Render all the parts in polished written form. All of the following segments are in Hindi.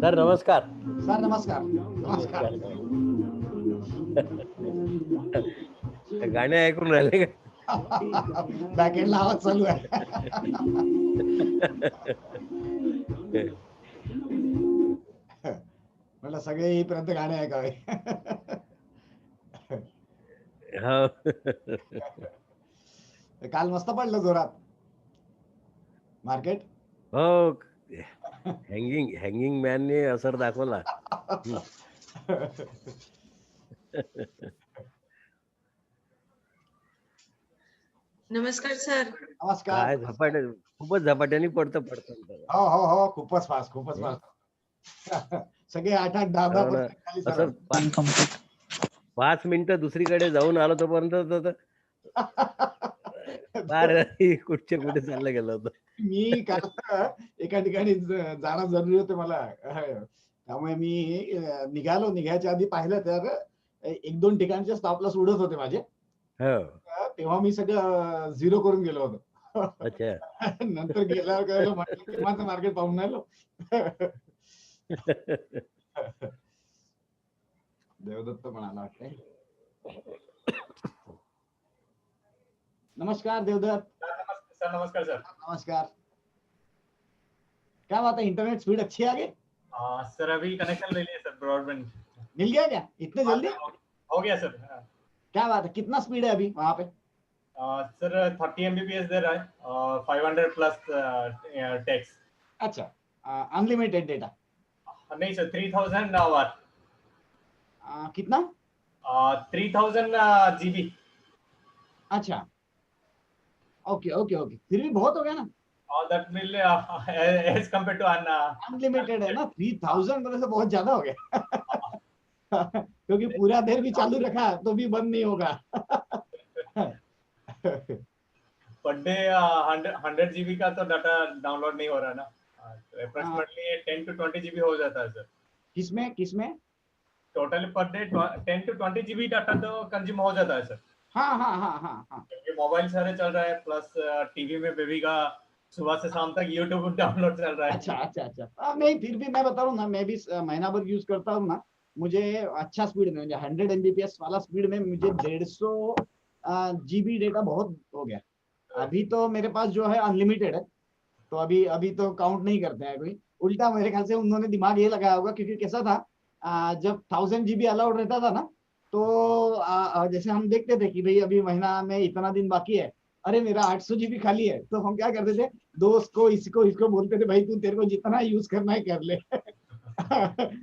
सर नमस्कार. सर नमस्कार. नमस्कार. गाणे ऐकून राहिले का? बॅकएंडला आवाज चालू आहे. मला सगळे येईपर्यंत गाणे ऐकावे. हो. काल मस्त पडलं जोरात मार्केट. हो. हँगिंग मॅनने असर दाखवला. नमस्कार सर. नमस्कार. काय खूपच झपाट्याने पडतं. हो हो हो, खूपच फास्ट, खूपच फास्ट. सगळे 8-8, 10-10% खाली असं सरकले. 5 मिनिटं दुसरीकडे जाऊन आलो तोपर्यंत कुठच्या कुठे चाललं गेलं होतं. मी काल एका ठिकाणी जाणं जरुरी होतं मला. त्यामुळे मी निघायच्या आधी पाहिलं तर 1-2 ठिकाणचे स्टॉप लॉस उडत होते माझे. हो. तेव्हा मी सगळं झिरो करून गेलो होतो. अच्छा. नंतर गेल्यावर कळलं म्हटलं केव्हाचं मार्केट पाहून आलो. देवदत्त म्हणाला वाटतंय. नमस्कार देवदत्त. सर नमस्कार सर. नमस्कार. क्या बात है, इंटरनेट स्पीड अच्छी आ गई? सर अभी कनेक्शन ले लिया सर, ब्रॉडबैंड मिल गया क्या इतने जल्दी? हो गया सर. क्या बात है, कितना स्पीड है अभी वहां पे? सर 30 Mbps दे रहा है, 500 प्लस टेक्स्ट. अच्छा, अनलिमिटेड डेटा? नहीं सर, 3000 आवर. कितना? 3000 GB. अच्छा, ओके ओके ओके, फिर भी बहुत हो गया ना. That will as compared to unlimited है ना, 3000 मतलब से बहुत ज्यादा हो गया. क्योंकि पूरा देर भी चालू रखा तो भी बंद नहीं होगा. पर डे 100 GB का तो डाटा डाउनलोड नहीं हो रहा ना. अप्रोक्सीमेटली 10 to 20 GB हो जाता है सर. किसमें totally per day 10 to 20 GB data तो कंज्यूम हो जाता है सर. हाँ. क्योंकि मोबाइल सारे चल रहा है, प्लस टीवी में बेबी का सुबह से शाम तक यूट्यूब डाउनलोड चल रहा है. अच्छा. नहीं, फिर भी मैं बता रहा हूँ ना, मैं भी महीना भर यूज करता हूँ ना, मुझे अच्छा स्पीड में, 100 MBPS वाला स्पीड में मुझे 150 GB डेटा बहुत हो गया. अभी तो मेरे पास जो है अनलिमिटेड है, तो अभी तो काउंट नहीं करते हैं कोई. उल्टा मेरे ख्याल से उन्होंने दिमाग ये लगाया होगा, क्योंकि कैसा था, जब 1000 GB अलाउड रहता था ना, तो जैसे हम देखते थे कि भाई अभी महीना में इतना दिन बाकी है, अरे मेरा 800 GB खाली है, तो हम क्या करते थे, दोस्त को इसको बोलते थे, भाई तू तेरे को जितना यूज करना है कर ले.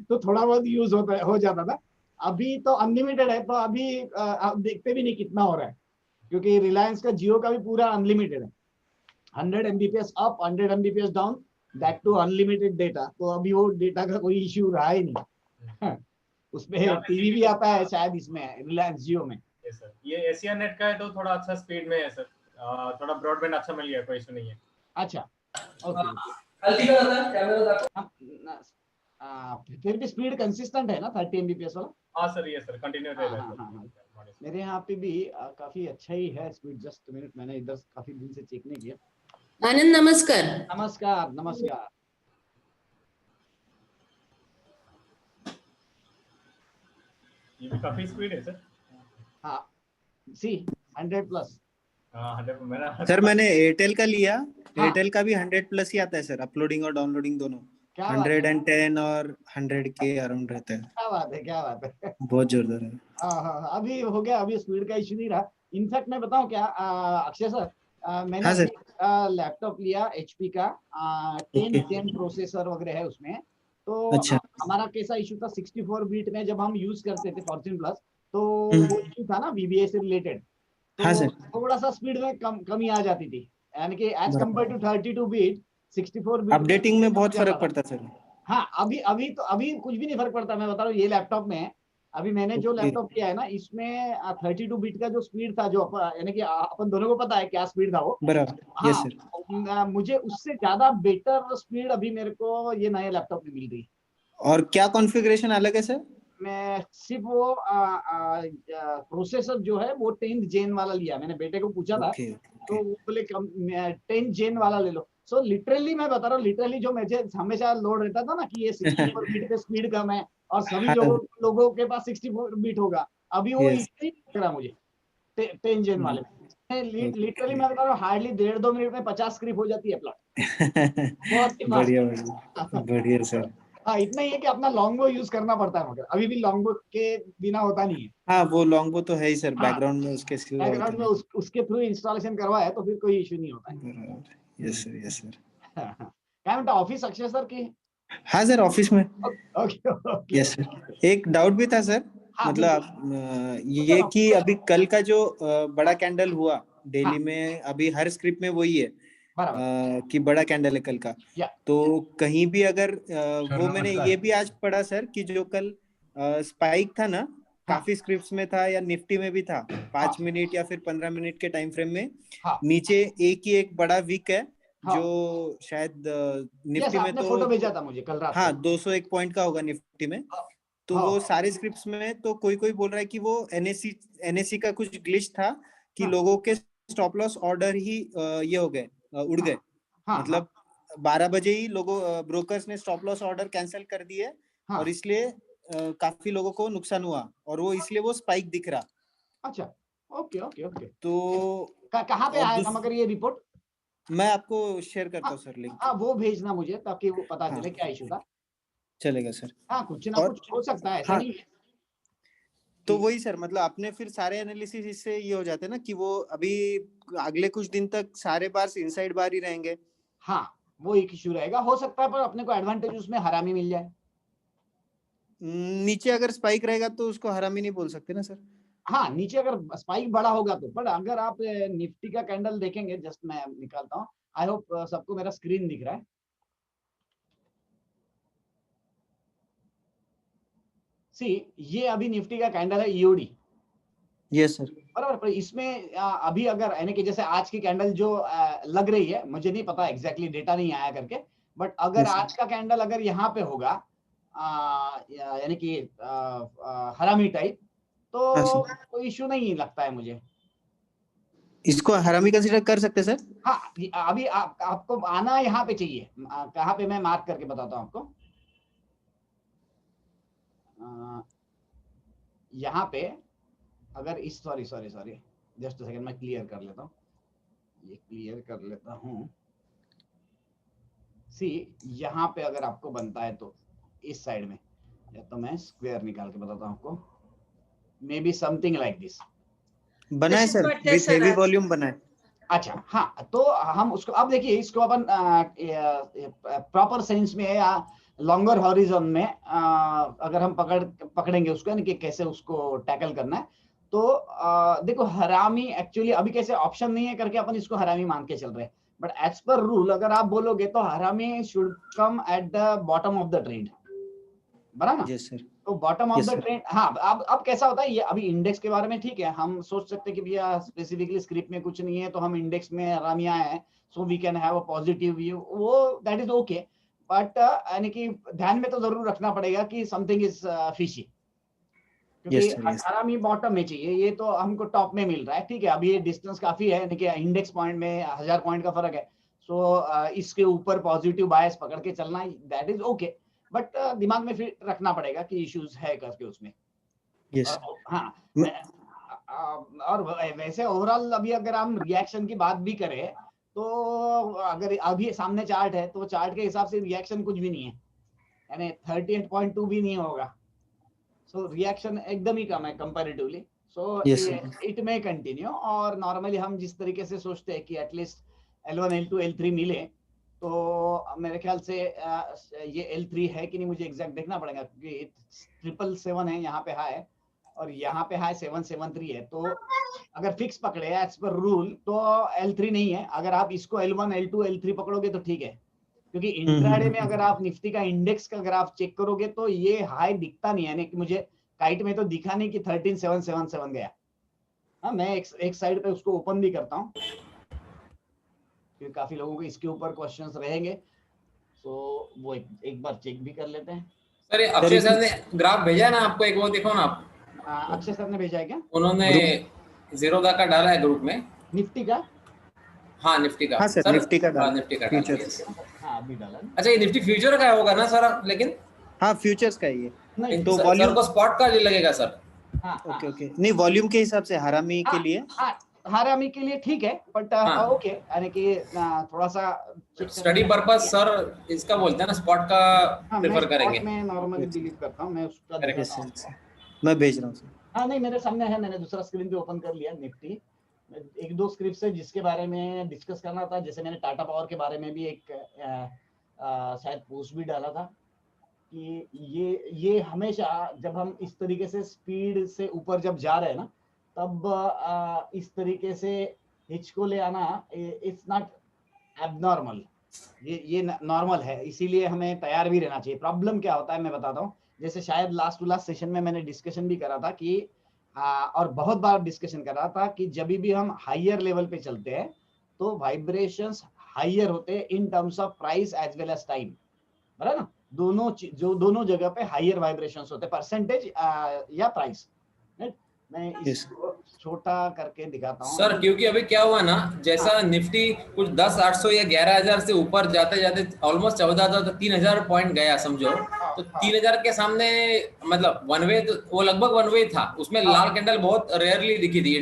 तो थोड़ा बहुत यूज हो जाता था. अभी तो अनलिमिटेड है, तो अभी आप देखते भी नहीं कितना हो रहा है, क्योंकि रिलायंस का जियो का भी पूरा अनलिमिटेड है. 100 MBPS up, 100 MBPS down, that too unlimited data. तो अभी वो डेटा का कोई इश्यू रहा ही नहीं. उसमें टीवी भी आता है शायद इसमें, रिलायंस जियो में. सर ये एशिया नेट का है तो थोड़ा अच्छा स्पीड में है सर. थोड़ा ब्रॉडबैंड अच्छा मिल गया, कोई इशू नहीं है. अच्छा, ओके. फिर भी स्पीड कंसिस्टेंट है ना 30 MBPS वाला? हाँ सर, ये सर कंटिन्यू रहेगा. हाँ. मेरे यहाँ पे भी काफी अच्छा ही है स्पीड. जस्ट मिनट, मैंने इधर काफी दिन से चेक नहीं किया. आनंद नमस्कार. नमस्कार. ये भी काफी स्पीड है सर. हाँ, सी 100 प्लस. 100 मेरा सर मैंने एयरटेल का लिया. एयरटेल का भी 100 प्लस ही आता है सर, अपलोडिंग और डाउनलोडिंग दोनों. 110 और 100 के अराउंड रहता है. क्या बात है. बहुत जोरदार है. हाँ, अभी हो गया. अभी स्पीड का इश्यू नहीं रहा. इनफैक्ट मैं बताऊं क्या, अक्षय सर, मैंने लैपटॉप लिया HP का, 10 Zen प्रोसेसर वगैरह है उसमें. तो अच्छा. हमारा कैसा इशू था, 64 बीट में जब हम यूज करते थे फॉर्च्यून प्लस, तो वो इशू था ना VBA से रिलेटेड. तो थोड़ा सा स्पीड में कमी आ जाती थी, यानी कि as compare to 32 bit 64 bit updating में बहुत फर्क पड़ता सर. हाँ, अभी कुछ भी नहीं फर्क पड़ता. मैं बता रहा हूँ, ये लैपटॉप में अभी मैंने जो लैपटॉप किया है ना, इसमें 32 बीट का जो स्पीड था, जो यानी कि अपन दोनों को पता है क्या स्पीड था वो. हाँ, मुझे उससे ज्यादा बेटर स्पीड अभी मेरे को ये नए लैपटॉप में मिल गई. और क्या कॉन्फ़िगरेशन अलग है सर? मैं सिर्फ वो प्रोसेसर जो है वो 10th Gen वाला लिया. मैंने बेटे को पूछा था, तो वो बोले 10th Gen वाला ले लो. सो लिटरली मैं बता रहा हूँ, लिटरली जो मुझे हमेशा लोड रहता था ना कि ये 64 बीट पे स्पीड कम है और सभी लोगों के पास 64 बीट होगा, अभी वो Yes. इश्यू नहीं दिख रहा मुझे 10 जेन वाले में। लिटरली मैं बता रहा हूँ, हार्डली 1.5-2 मिनट में 50 स्क्रिप्ट हो जाती है प्लॉट, बहुत ही फास्ट। बढ़िया बढ़िया सर। हाँ, इतना ही है कि अपना लॉन्गबो यूज करना पड़ता है, मगर अभी भी लॉन्गबो के बिना होता नहीं है। हाँ वो लॉन्गबो तो है ही सर, हाँ, बैकग्राउंड में उसके सिवा बैकग्राउंड में उसके थ्रू इंस्टॉलेशन करवाया तो फिर कोई इश्यू नहीं होता है। Yes sir yes sir. काय म्हणता ऑफिस अक्षय सर की? हाँ सर ऑफिस में। Okay okay. यस सर, एक डाउट भी था सर, हाँ, मतलब ये कि अभी कल का जो बड़ा कैंडल हुआ दिल्ली में, अभी हर स्क्रिप्ट में वही है बराबर कि बड़ा कैंडल है कल का। या तो कहीं भी अगर वो मैंने ये भी आज पढ़ा सर कि जो कल स्पाइक था ना, काफी स्क्रिप्ट्स में था या निफ्टी में भी था, 5 मिनट या फिर 15 मिनट के टाइम फ्रेम में हाँ नीचे एक ही एक बड़ा वीक है हाँ, जो शायद निफ्टी में आपने तो फोटो भेजा था मुझे कल रात हाँ को। 201 पॉइंट का होगा निफ्टी में। तो हाँ, वो सारे स्क्रिप्ट्स में तो कोई कोई बोल रहा है कि वो एनएससी का कुछ ग्लिच था कि लोगों के स्टॉप लॉस ऑर्डर ही ये हो गए, उड़ गए। मतलब 12 बजे ही लोगों ब्रोकर्स ने स्टॉप लॉस ऑर्डर कैंसिल कर दिए और इसलिए काफी लोगों को नुकसान हुआ और वो इसलिए वो स्पाइक दिख रहा। अच्छा, ओके ओके ओके। तो कहाँ पे और आया था मगर ये रिपोर्ट? मैं आपको शेयर करता हूँ सर लिंक। हाँ, वो भेजना मुझे ताकि वो पता हाँ, चले क्या इशू था। चलेगा सर। हाँ, कुछ ना कुछ हो सकता है, ऐसा हाँ, नहीं है। तो वही सर, मतलब आपने फिर सारे एनालिसिस इससे ये हो जाते हैं ना कि वो अभी अगले कुछ दिन तक सारे बार्स इनसाइड बार ही रहेंगे। हाँ, वो एक इशू रहेगा, हो सकता है, पर अपने को एडवांटेज उसमें हरामी मिल जाए। नीचे अगर स्पाइक रहेगा तो उसको हरामी नहीं बोल सकते ना सर। हाँ, नीचे अगर स्पाइक बड़ा होगा तो, पर अगर आप निफ्टी का कैंडल देखेंगे, जस्ट मैं निकालता हूँ, आई होप सबको मेरा स्क्रीन दिख रहा है। सी, ये अभी निफ्टी का कैंडल है ईओडी। Yes sir. बराबर, पर इसमें अभी अगर यानी कि जैसे आज की कैंडल जो लग रही है, मुझे नहीं पता एग्जैक्टली, डेटा नहीं आया करके, बट अगर आज का कैंडल अगर यहाँ पे होगा यानी कि हरामी टाइप, तो कोई इश्यू नहीं लगता है मुझे। इसको हरामी कंसीडर कर सकते सर? हाँ, अभी आपको आना यहाँ पे चाहिए, कहाँ पे मैं मार्क करके बताता हूँ आपको। यहाँ पे अगर इस सॉरी जस्ट सेकंड, मैं क्लियर कर लेता हूँ, ये क्लियर कर लेता हूँ। सी, यहाँ पे अगर आपको बनता है तो इस साइड में, या तो मैं स्क्वायर निकाल के बताता हूँ आपको, may be something like this बना है सर, विथ हेवी वॉल्यूम बना है। अच्छा, हाँ, तो हम उसको अब देखिए, इसको अपन प्रॉपर सेंस में या लॉन्गर हॉरिजन में अगर हम पकड़ेंगे उसको, यानी कि कैसे उसको टैकल करना है, तो देखो हरामी एक्चुअली अभी कैसे ऑप्शन नहीं है करके अपन इसको हरामी मान के चल रहे हैं, बट एज पर रूल अगर आप बोलोगे तो हरामी should come at the bottom of the trend, बराबर। Yes sir. तो बॉटम ऑफ द ट्रेंड, हाँ, अब कैसा होता है, ये अभी इंडेक्स के बारे में ठीक है, हम सोच सकते हैं कि भैया स्पेसिफिकली स्क्रिप्ट में कुछ नहीं है तो हम इंडेक्स में हरामियां हैं, so we can have a positive view, वो दैट इज ओके, बट यानी कि ध्यान में तो जरूर रखना पड़ेगा कि समथिंग इज फिशी, क्योंकि हरामी बॉटम में चाहिए, ये तो हमको टॉप में मिल रहा है, ठीक है, अभी ये डिस्टेंस काफी है, यानी कि इंडेक्स पॉइंट में 1000 पॉइंट का फर्क है, सो इसके ऊपर पॉजिटिव बायस पकड़ के चलना, दैट इज ओके, बट दिमाग में फिर रखना पड़ेगा कि इश्यूज है करके उसमें। yes. हाँ, और वैसे ओवरऑल अभी अगर हम रिएक्शन की बात भी करें तो अगर अभी सामने चार्ट है तो चार्ट के हिसाब से रिएक्शन कुछ भी नहीं है, यानी 38.2 भी नहीं होगा, सो रिएक्शन एकदम ही कम है comparatively, so it may continue. और नॉर्मली हम जिस तरीके से सोचते हैं कि एटलीस्ट L1 L2 L3 मिले, तो मेरे ख्याल से ये L3 है कि नहीं मुझे एग्जैक्ट देखना पड़ेगा, क्योंकि 777 है यहाँ पे हाई और यहाँ पे हाई 773 है, तो अगर फिक्स पकड़े एज पर रूल तो L3 नहीं है, अगर आप इसको L1 L2 L3 पकड़ोगे तो ठीक है, क्योंकि इंट्राडे में अगर आप निफ्टी का इंडेक्स का ग्राफ चेक करोगे तो ये हाई दिखता नहीं है, यानी कि मुझे काइट में तो दिखा नहीं कि 13777 गया। हाँ, मैं एक साइड पे उसको ओपन भी करता हूँ क्योंकि काफी लोगों को इसके ऊपर क्वेश्चंस रहेंगे, तो वो एक बार चेक भी कर लेते हैं। सर अक्षय सर ने ग्राफ भेजा है ना आपको, एक वो देखो ना आप। अक्षय सर ने भेजा है क्या? उन्होंने जीरोधा का डाला है ग्रुप में, निफ्टी का? हाँ निफ्टी का हाँ सर, निफ्टी का डाल, निफ्टी का डाल, फ्यूचर्स। yes। हाँ अभी डाला ना। अच्छा ये निफ्टी फ्यूचर का होगा ना सर, लेकिन हाँ फ्यूचर्स का ही है। नहीं तो सर वॉल्यूम, को स्पॉट का लगेगा सर। हाँ ओके ओके, नहीं वॉल्यूम के हिसाब से हरामी के लिए, हाँ हरामी के लिए ठीक है, बट हाँ। ओके, यानी कि थोड़ा सा स्टडी पर्पस सर इसका बोलते हैं ना, स्पॉट का प्रेफर करेंगे। मैं नॉर्मली बिलीव करता हूँ, मैं उसका Correct, दिखाता हूँ आपको। मैं भेज रहा हूँ सर। हाँ नहीं मेरे सामने है, मैंने दूसरा स्क्रीन भी ओपन कर लिया निफ्टी। एक दो स्क्रिप्ट है जिसके बारे में डिस्कस करना था, जैसे मैंने टाटा पावर के बारे में भी एक शायद पोस्ट भी डाला था कि ये हमेशा जब हम इस तरीके से स्पीड से ऊपर जब जा रहे हैं ना, तब इस तरीके से हिच को ले आना इट्स नॉट एबनॉर्मल, ये नॉर्मल है, इसीलिए हमें तैयार भी रहना चाहिए। प्रॉब्लम क्या होता है मैं बताता हूँ, जैसे शायद लास्ट टू लास्ट सेशन में मैंने डिस्कशन भी करा था कि और बहुत बार डिस्कशन कर रहा था कि जब भी हम हायर लेवल पे चलते हैं तो वाइब्रेशंस हायर होते हैं in terms of price as well as time, बराबर ना, दोनों जगह पे हायर वाइब्रेशंस होते हैं, परसेंटेज या प्राइस। मैं इसको छोटा करके दिखाता हूँ सर, क्योंकि अभी क्या हुआ ना, जैसा निफ्टी कुछ 10,800 या 11,000 से ऊपर जाते जाते ऑलमोस्ट 14,000 तो 3,000 पॉइंट गया समझो, तो 3,000 के सामने मतलब वन वे, तो वो लगभग वन वे था, उसमें लाल कैंडल बहुत रेयरली दिखी थी,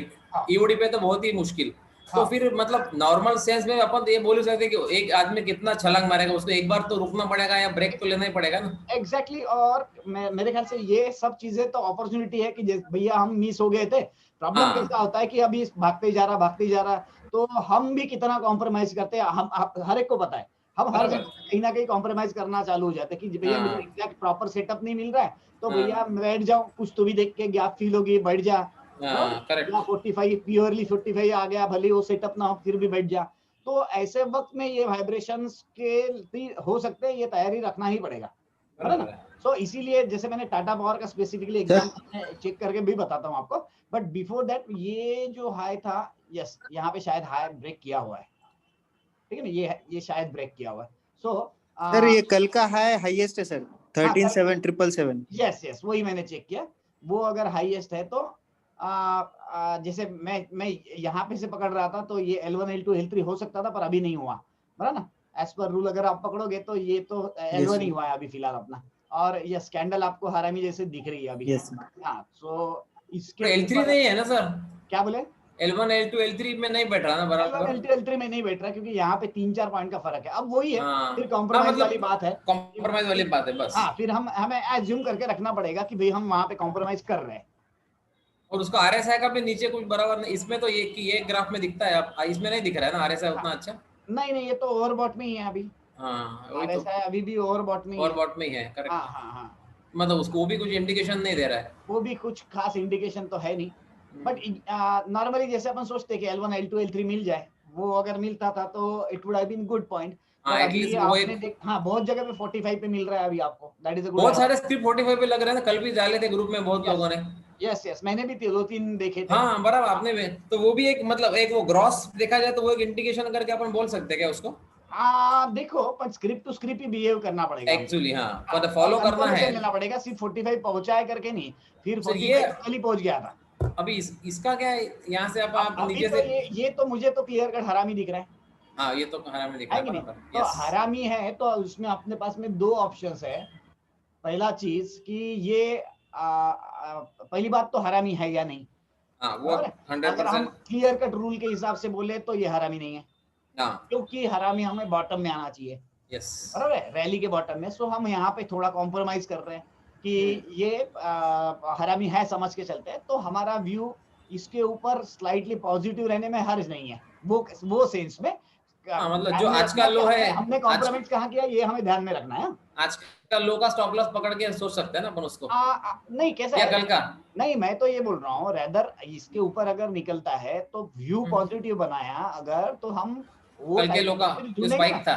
ईओडी पे तो बहुत ही मुश्किल। तो फिर मतलब नॉर्मल सेंस में अपन तो ये बोल सकते हैं कि एक आदमी कितना छलांग मारेगा, उसको एक बार तो रुकना पड़ेगा या ब्रेक तो लेना ही पड़ेगा ना। एग्जैक्टली और मेरे ख्याल से ये सब चीजें तो अपॉर्चुनिटी है कि भैया हम मिस हो गए थे। प्रॉब्लम कैसा होता है कि अभी भागते जा रहा, तो हम भी कितना कॉम्प्रोमाइज करते हैं, हम हर एक को पता है, हम हर जगह कहीं ना कहीं कॉम्प्रोमाइज करना चालू हो जाते हैं कि भैया मुझे एग्जैक्ट प्रॉपर सेटअप नहीं मिल रहा है, तो भैया बैठ जाओ, कुछ तो भी देख के गैप फील होगी, बैठ जा, करेक्ट, 45 प्योरली 45 आ गया, भले वो सेटअप ना हो फिर भी बैठ जा। तो ऐसे वक्त में ये वाइब्रेशंस के हो सकते हैं, ये तैयारी रखना ही पड़ेगा, है ना। सो इसीलिए जैसे मैंने टाटा पावर का स्पेसिफिकली एग्जांपल चेक करके भी बताता हूँ आपको, बट बिफोर दैट ये जो हाई था, यस यहाँ पे शायद हाई ब्रेक किया हुआ है, ठीक है ना, ये शायद ब्रेक किया हुआ है। सो सर ये कल का हाई हाईएस्ट है सर, 13,777। यस वही मैंने चेक किया, वो अगर हाईएस्ट है तो जैसे मैं यहाँ पे से पकड़ रहा था, तो ये L1 L2 L3 हो सकता था, पर अभी नहीं हुआ, बराबर ना। एज पर रूल अगर आप पकड़ोगे तो ये तो L1 ही हुआ है अभी फिलहाल अपना, और ये स्कैंडल आपको हरामी जैसे दिख रही है अभी। हाँ, सो इसके L3 नहीं है ना सर, क्या बोले, L1 L2 L3 में नहीं बैठ रहा ना बराबर, L1 L2 L3 में नहीं बैठ रहा, क्योंकि यहाँ पे 3-4 पॉइंट का फर्क है। अब वही है, फिर कॉम्प्रोमाइज वाली बात है, कॉम्प्रोमाइज वाली बात है बस। हाँ, फिर हमें एज्यूम करके रखना पड़ेगा कि भाई हम वहाँ पे कॉम्प्रोमाइज कर रहे हैं, और उसका RSI का भी नीचे कुछ बराबर नहीं, इसमें तो ये ग्राफ में दिखता है, अब इसमें नहीं दिख रहा है ना RSI उतना अच्छा। नहीं ये तो ओवरबॉट में ही है अभी, RSI अभी भी ओवरबॉट में ही है, करेक्ट। हाँ, मतलब उसको भी कुछ इंडिकेशन नहीं दे रहा है, वो भी कुछ खास इंडिकेशन तो है नहीं, बट नॉर्मली जैसे अपन सोचते हैं कि L1 L2 L3 मिल जाए, वो अगर मिलता था तो it would have been good point. हाँ, बहुत जगह पे 45 पे मिल रहा है अभी आपको, दैट इज अ गुड। बहुत सारे स्क्रिप्ट 45 पे लग रहे हैं, कल भी डाले थे ग्रुप में बहुत लोगों ने। यस मैंने भी 2-3 देखे थे। हाँ बराबर, आपने भी, तो वो भी एक मतलब एक वो ग्रॉस देखा जाए तो वो एक इंडिकेशन करके अपन बोल सकते हैं क्या उसको। देखो, पर स्क्रिप्ट टू स्क्रिप्ट ही बिहेव करना पड़ेगा एक्चुअली, हाँ, पर फॉलो करना है, लेना पड़ेगा, सिर्फ 45 पहुंचाए करके नहीं, फिर 45 कल ही पहुंच गया था। अभी इसका क्या है, यहाँ से आप नीचे तो से ये तो मुझे तो क्लियर कट हरामी दिख रहा है। हाँ, ये तो हरामी दिख रहा है, तो हरामी है तो उसमें अपने पास में 2 ऑप्शंस है। पहला चीज कि ये पहली बात तो हरामी है या नहीं, वो 100%। अगर हम क्लियर कट रूल के हिसाब से बोले तो ये हरामी नहीं है, क्योंकि हरामी हमें बॉटम में आना चाहिए, बराबर है, रैली के बॉटम में। सो हम यहाँ पे थोड़ा कॉम्प्रोमाइज कर रहे हैं कि ये हरामी है समझ के चलते हैं, तो हमारा व्यू इसके ऊपर स्लाइटली पॉजिटिव रहने में हर्ज नहीं है, वो सेंस में। मतलब जो आज का लो है, हमने कॉम्प्रोमाइज कहाँ किया, ये हमें ध्यान में रखना है। आज का लो का स्टॉप लॉस पकड़ के सोच सकते हैं ना अपन उसको, नहीं कैसा या है, कल का नहीं, मैं तो ये बोल रहा हूँ रेदर इसके ऊपर अगर निकलता है तो व्यू पॉजिटिव बनाया अगर, तो हम वो कल के लो का स्पाइक था,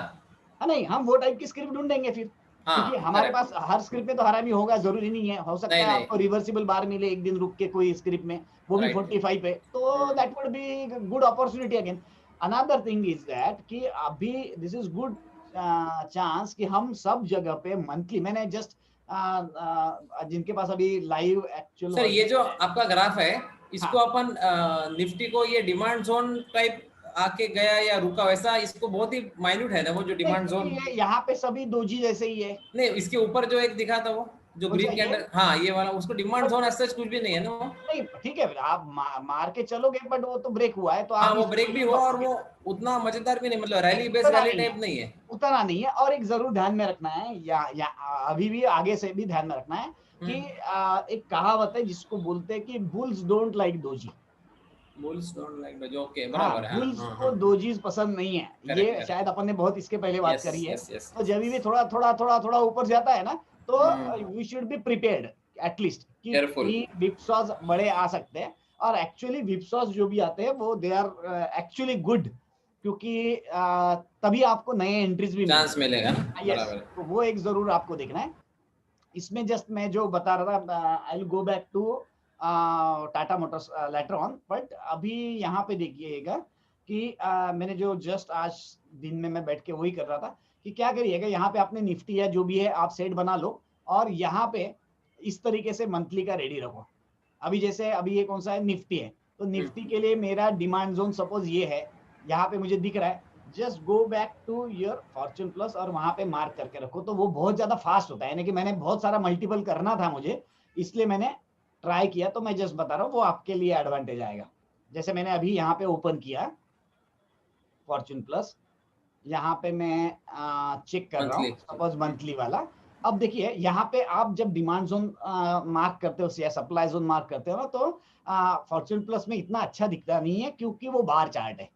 नहीं, हम वो टाइप की स्क्रिप्ट ढूंढेंगे फिर, क्योंकि हमारे पास हर स्क्रिप्ट में तो हरामी होगा जरूरी नहीं है, हो सकता है आपको रिवर्सिबल बार मिले एक दिन रुक के कोई स्क्रिप्ट में, वो भी 45 पे, तो that would be good opportunity again. Another thing is that कि अभी दिस इज गुड चांस कि हम सब जगह पे मंथली, मैंने जस्ट जिनके पास अभी लाइव एक्चुअल, सर ये जो आपका ग्राफ है, इसको अपन निफ्टी को ये डिमांड जोन टाइप आके गया या रुका, वैसा इसको बहुत ही माइन्यूट है ना वो जो डिमांड जोन। यहाँ पे सभी दोजी जैसे ही है। नहीं, इसके ऊपर जो एक दिखा था वो जो कौन सा ग्रीन ये? कैंडल, हाँ ये वाला, उसको डिमांड जोन ऐसा कुछ भी नहीं है ना वो। नहीं ठीक है, आप मार के चलोगे, बट वो तो ब्रेक हुआ है तो हाँ आप वो ब्रेक भी हुआ और वो उतना मजेदार भी नहीं, मतलब रैली बेस उतना रैली नहीं टाइप नहीं है। उतना नहीं है। और एक जरूर ध्यान में रखना है, या अभी भी आगे से भी ध्यान में रखना है कि एक कहावत है जिसको बोलते हैं कि bulls don't like doji. Bulls don't like doji, okay, हाँ, बराबर है। बुल्स को दोजीज पसंद नहीं है। Correct, ये correct. शायद अपन ने बहुत इसके पहले बात Yes, करी है। yes, yes. तो जब भी थोड़ा ऊपर जाता है ना, तो we should be prepared at least कि Careful. विप्सॉस बड़े आ सकते हैं। और एक्चुअली विप्सॉस जो भी आते हैं वो दे आर एक्चुअली गुड, क्योंकि तभी आपको नए एंट्रीज भी चांस मिलेगा ना, यस, बराबर। तो वो एक जरूर आपको देखना है। इसमें जस्ट मैं जो बता रहा था, I will go back to Tata Motors later on, but अभी यहाँ पे देखिएगा कि मैंने जो जस्ट आज दिन में मैं बैठ के वही कर रहा था कि क्या करिएगा, यहाँ पे आपने निफ्टी या जो भी है आप सेट बना लो, और यहाँ पे इस तरीके से मंथली का रेडी रखो। अभी जैसे अभी ये कौन सा है, निफ्टी है, तो निफ्टी के लिए मेरा डिमांड जोन सपोज ये है, यहाँ पे मुझे दिख रहा है, just go back to your fortune plus और वहां पे मार्क करके रखो। तो वो बहुत ज्यादा फास्ट होता है, यानी कि मैंने बहुत सारा मल्टीपल करना था मुझे, इसलिए मैंने ट्राई किया। तो मैं जस्ट बता रहा हूँ वो आपके लिए एडवांटेज आएगा। जैसे मैंने अभी यहाँ पे ओपन किया फॉर्च्यून प्लस, यहाँ पे मैं चेक कर रहा हूँ सपोज मंथली वाला। अब देखिए यहाँ पे आप जब डिमांड जोन मार्क करते हो या सप्लाई जोन मार्क करते हो ना, तो फॉर्च्यून प्लस में इतना अच्छा दिखता नहीं है क्योंकि वो बार चार्ट है,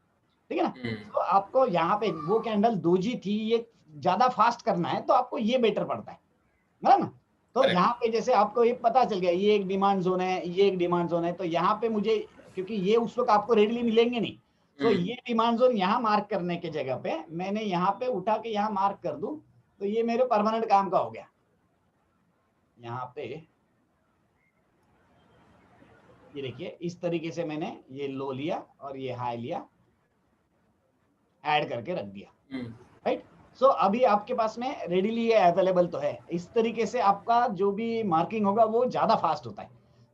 ठीक है ना। तो आपको यहाँ पे वो कैंडल दोजी थी, ये ज्यादा फास्ट करना है तो आपको ये बेटर पड़ता है ना। तो यहाँ पे जैसे आपको ये पता चल गया ये एक डिमांड जोन है, ये एक डिमांड जोन है, तो यहाँ पे मुझे, क्योंकि ये उस वक्त आपको रेडीली मिलेंगे नहीं, तो ये डिमांड जोन यहाँ मार्क करने के जगह पे मैंने यहाँ पे उठा के यहाँ मार्क कर दूं, तो ये मेरे परमानेंट काम का हो गया। यहाँ पे ये देखिए इस तरीके से मैंने ये लो लिया और ये हाई लिया, ऐड करके रख दिया, राइट। सो अभी आपके पास में रेडीली ये अवेलेबल तो है। इस तरीके से आपका जो भी मार्किंग होगा वो ज्यादा फास्ट होता है।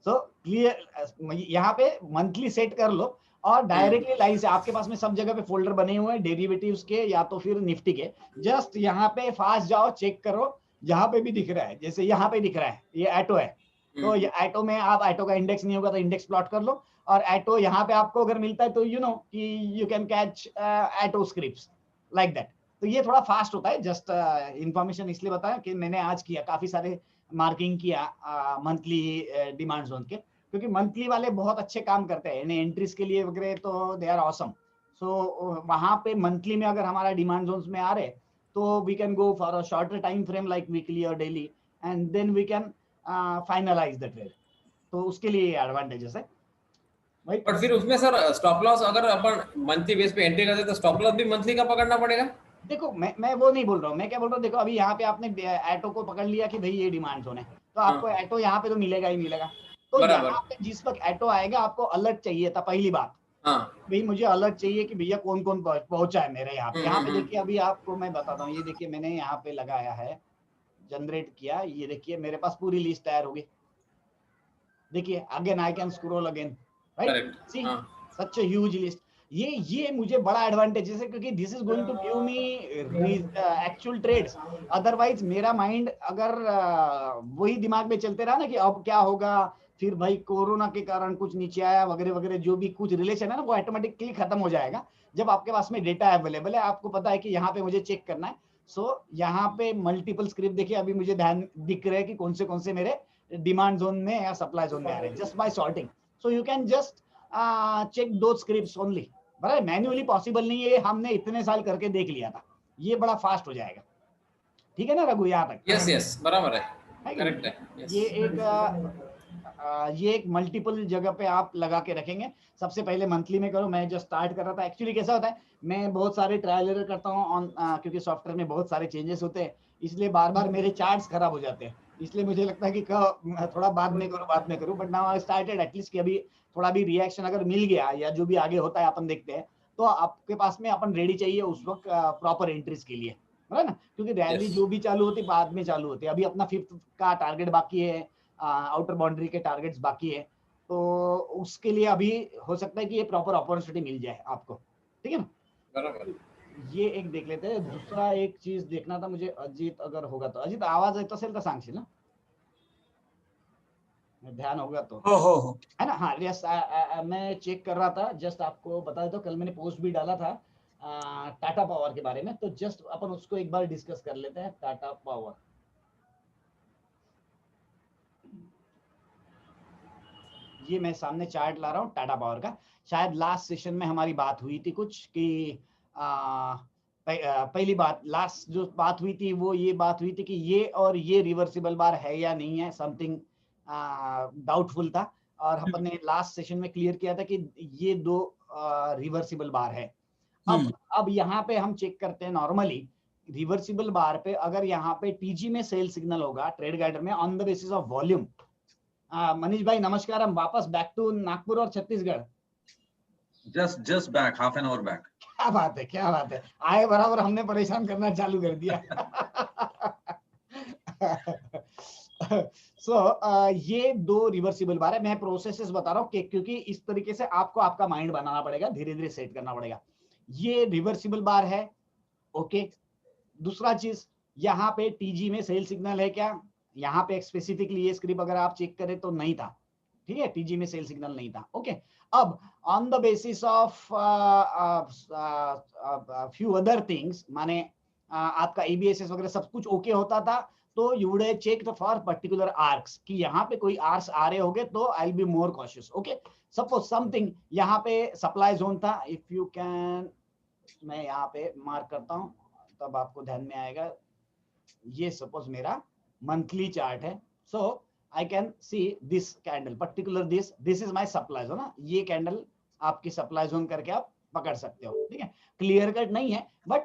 सो क्लियर, यहाँ पे मंथली सेट कर लो और डायरेक्टली लाइन से आपके पास में सब जगह पे फोल्डर बने हुए हैं डेरिवेटिव्स के या तो फिर निफ्टी के, जस्ट यहाँ पे फास्ट जाओ, चेक करो, यहाँ पे भी दिख रहा है, जैसे यहाँ पे दिख रहा है ये एटो है, तो ये एटो में आप एटो का इंडेक्स नहीं होगा तो इंडेक्स प्लॉट कर लो, और एटो यहाँ पे आपको अगर मिलता है तो यू नो कि यू कैन कैच एटो स्क्रिप्ट्स लाइक दैट। तो ये थोड़ा फास्ट होता है, जस्ट इंफॉर्मेशन इसलिए बताया कि मैंने आज किया, काफी सारे मार्किंग किया मंथली डिमांड जोन के, क्योंकि मंथली वाले बहुत अच्छे काम करते हैं एंट्रीज के लिए वगैरह, तो दे आर ऑसम। सो वहां पे मंथली में अगर हमारा डिमांड जोन्स में आ रहे तो we can go for a shorter time frame like weekly और daily, and then we can finalize the trade. तो उसके लिए एडवांटेजेस है। और फिर उसमें सर स्टॉप लॉस अगर अपन मंथली बेस पे एंट्री करते तो स्टॉप लॉस भी मंथली का पकड़ना पड़ेगा? देखो मैं वो नहीं बोल रहा हूँ, मैं क्या बोल रहा हूँ, देखो अभी यहाँ पे आपने एटो को पकड़ लिया कि भाई ये डिमांड जोन है, तो आपको एटो यहाँ पे तो मिलेगा ही मिलेगा। तो यहाँ पे जिस वक्त एटो आएगा आपको अलर्ट चाहिए था, पहली बात भाई मुझे अलर्ट चाहिए कि भैया कौन कौन पहुंचा है मेरे यहाँ पे। यहाँ पे देखिए अभी आपको मैं बताता हूँ, ये देखिए मैंने यहाँ पे लगाया है, जनरेट किया, ये देखिए मेरे पास पूरी लिस्ट तैयार होगी। देखिए again I can scroll again, right, see such a huge list. ये मुझे बड़ा एडवांटेज है क्योंकि this is going to give me actual trades. Otherwise मेरा माइंड अगर वही दिमाग में चलते रहा ना कि अब क्या होगा, फिर भाई कोरोना के कारण कुछ नीचे आया वगैरह वगैरह, जो भी कुछ रिलेशन है ना वो ऑटोमेटिकली खत्म हो जाएगा जब आपके पास में डेटा अवेलेबल है। आपको पता है कि यहाँ पे मुझे चेक करना है। सो यहाँ पे मल्टीपल स्क्रिप्ट देखिए अभी मुझे ध्यान दिख रहे हैं कि कौन से मेरे डिमांड जोन में या सप्लाई जोन में आ रहे हैं just by sorting. So you can just check दो स्क्रिप्ट्स ओनली, बराबर। मैन्युअली पॉसिबल नहीं है, हमने इतने साल करके देख लिया था, ये बड़ा फास्ट हो जाएगा। ठीक है ना रघु, यहाँ तक? यस यस बराबर है, करेक्ट है। ये एक मल्टीपल जगह पे आप लगा के रखेंगे। सबसे पहले मंथली में करो, मैं जो स्टार्ट कर रहा था। एक्चुअली कैसा होता है, मैं बहुत सारे ट्रायल एरर करता हूँ ऑन, क्योंकि सॉफ्टवेयर में बहुत सारे चेंजेस होते हैं, इसलिए बार बार मेरे चार्ट्स खराब हो जाते हैं। इसलिए मुझे लगता है कि थोड़ा बाद में करूँ, but now I started at least कि अभी थोड़ा भी रिएक्शन अगर मिल गया या जो भी आगे होता है अपन देखते हैं, तो आपके पास में अपन रेडी चाहिए उस वक्त प्रॉपर एंट्रीज के लिए, है ना। क्योंकि रैली जो भी चालू होती बाद में चालू होती है। अभी अपना 5th का टारगेट बाकी है, आउटर बाउंड्री के टारगेट्स बाकी है, तो उसके लिए अभी हो सकता है कि ये प्रॉपर अपॉर्चुनिटी मिल जाए आपको। ठीक है ना? बराबर। ये एक देख लेते हैं. दूसरा एक चीज देखना था मुझे, अजित अगर होगा तो. अजित आवाज येत असेल तर सांगशील ना, ध्यान होगा तो. हो है ना? हाँ यस, मैं चेक कर रहा था. जस्ट आपको बता देता हूँ, कल मैंने पोस्ट भी डाला था टाटा पावर के बारे में, तो जस्ट अपन उसको एक बार डिस्कस कर लेते हैं. टाटा पावर, ये मैं सामने चार्ट ला रहा हूँ टाटा पावर का. शायद लास्ट सेशन में हमारी बात हुई थी कुछ कि पहली बात, लास्ट जो बात हुई थी वो ये बात हुई थी कि ये और ये रिवर्सिबल बार है या नहीं है, समथिंग डाउटफुल था. और अपन ने लास्ट सेशन में क्लियर किया था कि ये दो रिवर्सिबल बार है. अब यहाँ पे हम चेक करते हैं. नॉर्मली रिवर्सिबल बार पे अगर यहाँ पे टीजी में सेल सिग्नल होगा ट्रेड गाइडर में on the basis of volume. Manish भाई नमस्कार, हम वापस बैक टू नागपुर और Chhattisgarh. Just back, half an hour back. क्या बात है, क्या बात है. आए बराबर हमने परेशान करना चालू कर दिया. ये दो रिवर्सिबल बार है. मैं प्रोसेसेस बता रहा हूँ क्योंकि इस तरीके से आपको आपका माइंड बनाना पड़ेगा, धीरे धीरे सेट करना पड़ेगा. ये रिवर्सिबल बार है. ओके. दूसरा चीज, यहाँ पे टीजी में सेल सिग्नल है क्या? यहाँ पे स्पेसिफिकली ये स्क्रिप्ट अगर आप चेक करें तो नहीं था. ठीक है, टीजी में सेल सिग्नल नहीं था. ओके. अब on the basis of few other things, माने आपका एबीएसएस वगैरह सब कुछ ओके होता था, तो you would have checked for particular arcs कि यहाँ पे कोई आर्क्स आ रहे होंगे तो आई will be more cautious. Okay. Suppose something यहाँ पे सप्लाई जोन था. इफ यू कैन, मैं यहाँ पे मार्क करता हूँ तब आपको ध्यान में आएगा. ये सपोज मेरा मंथली चार्ट है. सो I can see this candle, particular this is my supply zone. ये कैंडल आपकी सप्लाई जोन करके आप पकड़ सकते हो. ठीक है, क्लियर कट नहीं है बट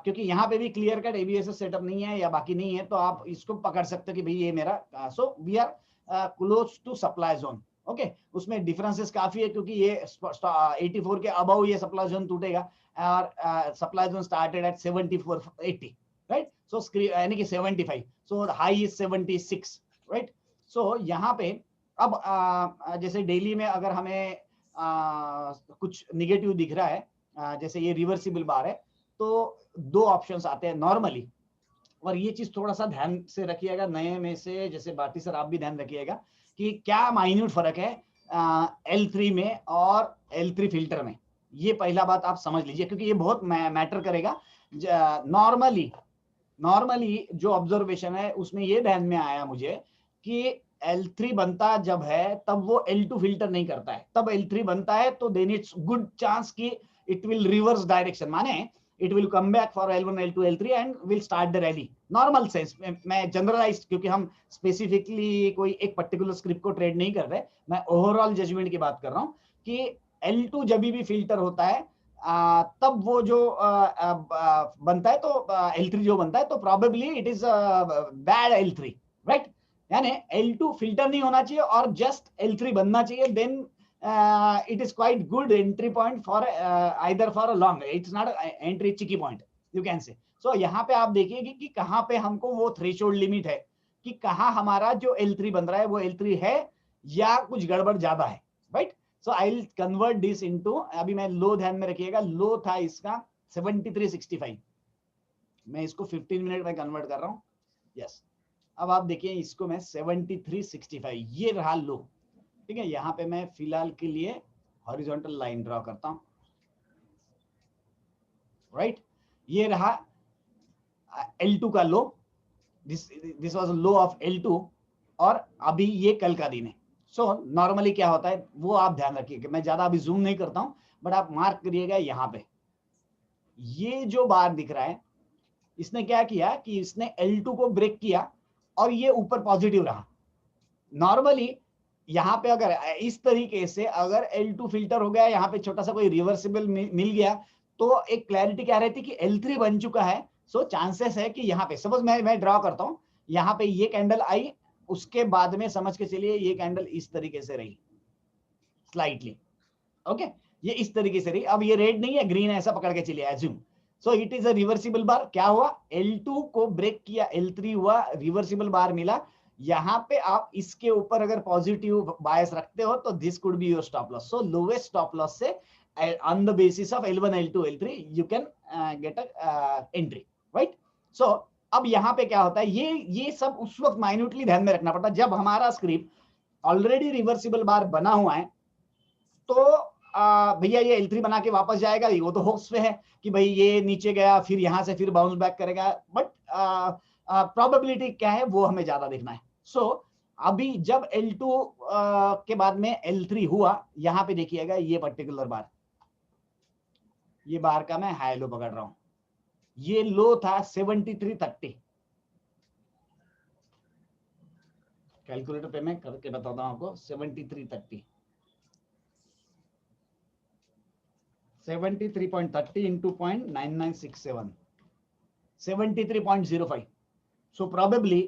क्योंकि यहाँ पे भी क्लियर कट एबीएसएस सेटअप नहीं है या बाकी नहीं है, तो आप इसको पकड़ सकते हो कि भाई ये मेरा. So we are close to supply zone. Okay. उसमें डिफरेंसेस काफी है क्योंकि ये 84 के अबव ये सप्लाई जोन टूटेगा और supply zone started at 7480, right. So यानी कि 75, so high is 76, right. So यहाँ पे अब जैसे डेली में अगर हमें कुछ निगेटिव दिख रहा है, जैसे ये रिवर्सिबल बार है, तो दो ऑप्शंस आते हैं नॉर्मली. और ये चीज थोड़ा सा ध्यान से रखिएगा, नए में से जैसे बाटी सर आप भी ध्यान रखिएगा कि क्या माइन्यूट फर्क है L3 में और L3 फिल्टर में. ये पहला बात आप समझ लीजिए क्योंकि ये बहुत मैटर करेगा. नॉर्मली जो ऑब्जर्वेशन है उसमें ये ध्यान में आया मुझे कि L3 बनता जब है तब वो L2 फिल्टर नहीं करता है. तब L3 बनता है तो देन इट्स गुड चांस कि इट विल रिवर्स डायरेक्शन, माने it will come back for L1 L2 L3 and will start the rally. Normal sense मैं जनरलाइज, क्योंकि हम स्पेसिफिकली कोई एक पर्टिकुलर स्क्रिप्ट को ट्रेड नहीं कर रहे, मैं ओवरऑल जजमेंट की बात कर रहा हूँ कि L2 जब भी फिल्टर होता है तब वो जो बनता है तो L3 जो बनता है तो probably it is bad L3, right. यानी L2 फिल्टर नहीं होना चाहिए और जस्ट L3 बनना चाहिए. Then it is quite good entry point for either for a long. It's not entry cheeky point you can say. So यहाँ पे आप देखिए कि कहाँ पे हमको वो थ्रेशोल्ड लिमिट है कि कहाँ हमारा जो L3 बन रहा है वो L3 है या कुछ गड़बड़ ज्यादा है, right. So I will convert this into, अभी मैं लो ध्यान में रखिएगा, लो था इसका 7365, मैं इसको 15 मिनट में कन्वर्ट कर रहा हूँ. यस. अब आप देखिए इसको मैं 7365, ये रहा लो. ठीक है, यहाँ पे मैं फिलहाल के लिए हॉरिजॉन्टल लाइन ड्रॉ करता हूँ, राइट. ये रहा L2 का low. This was low of L2 और अभी ये कल का दिन है. सो नॉर्मली क्या होता है वो आप ध्यान रखिएगा. मैं ज्यादा अभी जूम नहीं करता हूं बट आप मार्क करिएगा. यहाँ पे ये जो बार दिख रहा है, इसने क्या किया कि इसने L2 को ब्रेक किया और ये ऊपर पॉजिटिव रहा. नॉर्मली यहाँ पे अगर इस तरीके से अगर L2 फिल्टर हो गया, यहाँ पे छोटा सा कोई रिवर्सिबल मिल गया, तो एक क्लैरिटी क्या रहती कि L3 बन चुका है. सो चांसेस है कि यहाँ पे सपोज मैं ड्रॉ करता हूँ, यहाँ पे ये कैंडल आई, उसके बाद में समझ के चलिए ये कैंडल इस तरीके से रही स्लाइटली. ओके, ये इस तरीके से रही. अब ये रेड नहीं है, ग्रीन है, ऐसा पकड़ के चलिए assume. So it is a reversible bar. क्या हुआ, L2 को ब्रेक किया, L3 हुआ, रिवर्सिबल बार मिला. यहाँ पे आप इसके ऊपर अगर पॉजिटिव बायस रखते हो तो this could be your stop loss. So lowest stop loss से on the basis of L1, L2, L3 you can get a entry, right? So अब यहाँ पे क्या होता है, ये सब उस वक्त माइन्यूटली ध्यान में रखना पड़ता है जब हमारा स्क्रिप्ट ऑलरेडी रिवर्सिबल बार बना हुआ है। तो भैया ये L3 बना के वापस जाएगा, वो तो होप्स पे है कि भाई ये नीचे गया फिर यहाँ से फिर बाउंस बैक करेगा, बट प्रोबेबिलिटी क्या है वो हमें ज्यादा देखना है। सो अभी जब L2 के बाद में L3 हुआ, यहाँ पे देखिएगा ये पर्टिकुलर बार, ये बार का मैं हाई लो पकड़ रहा हूं, ये लो था 73.30। कैलकुलेटर पे मैं करके बताता हूं आपको, 73.30 73.30 into 0.9967 73.05। so probably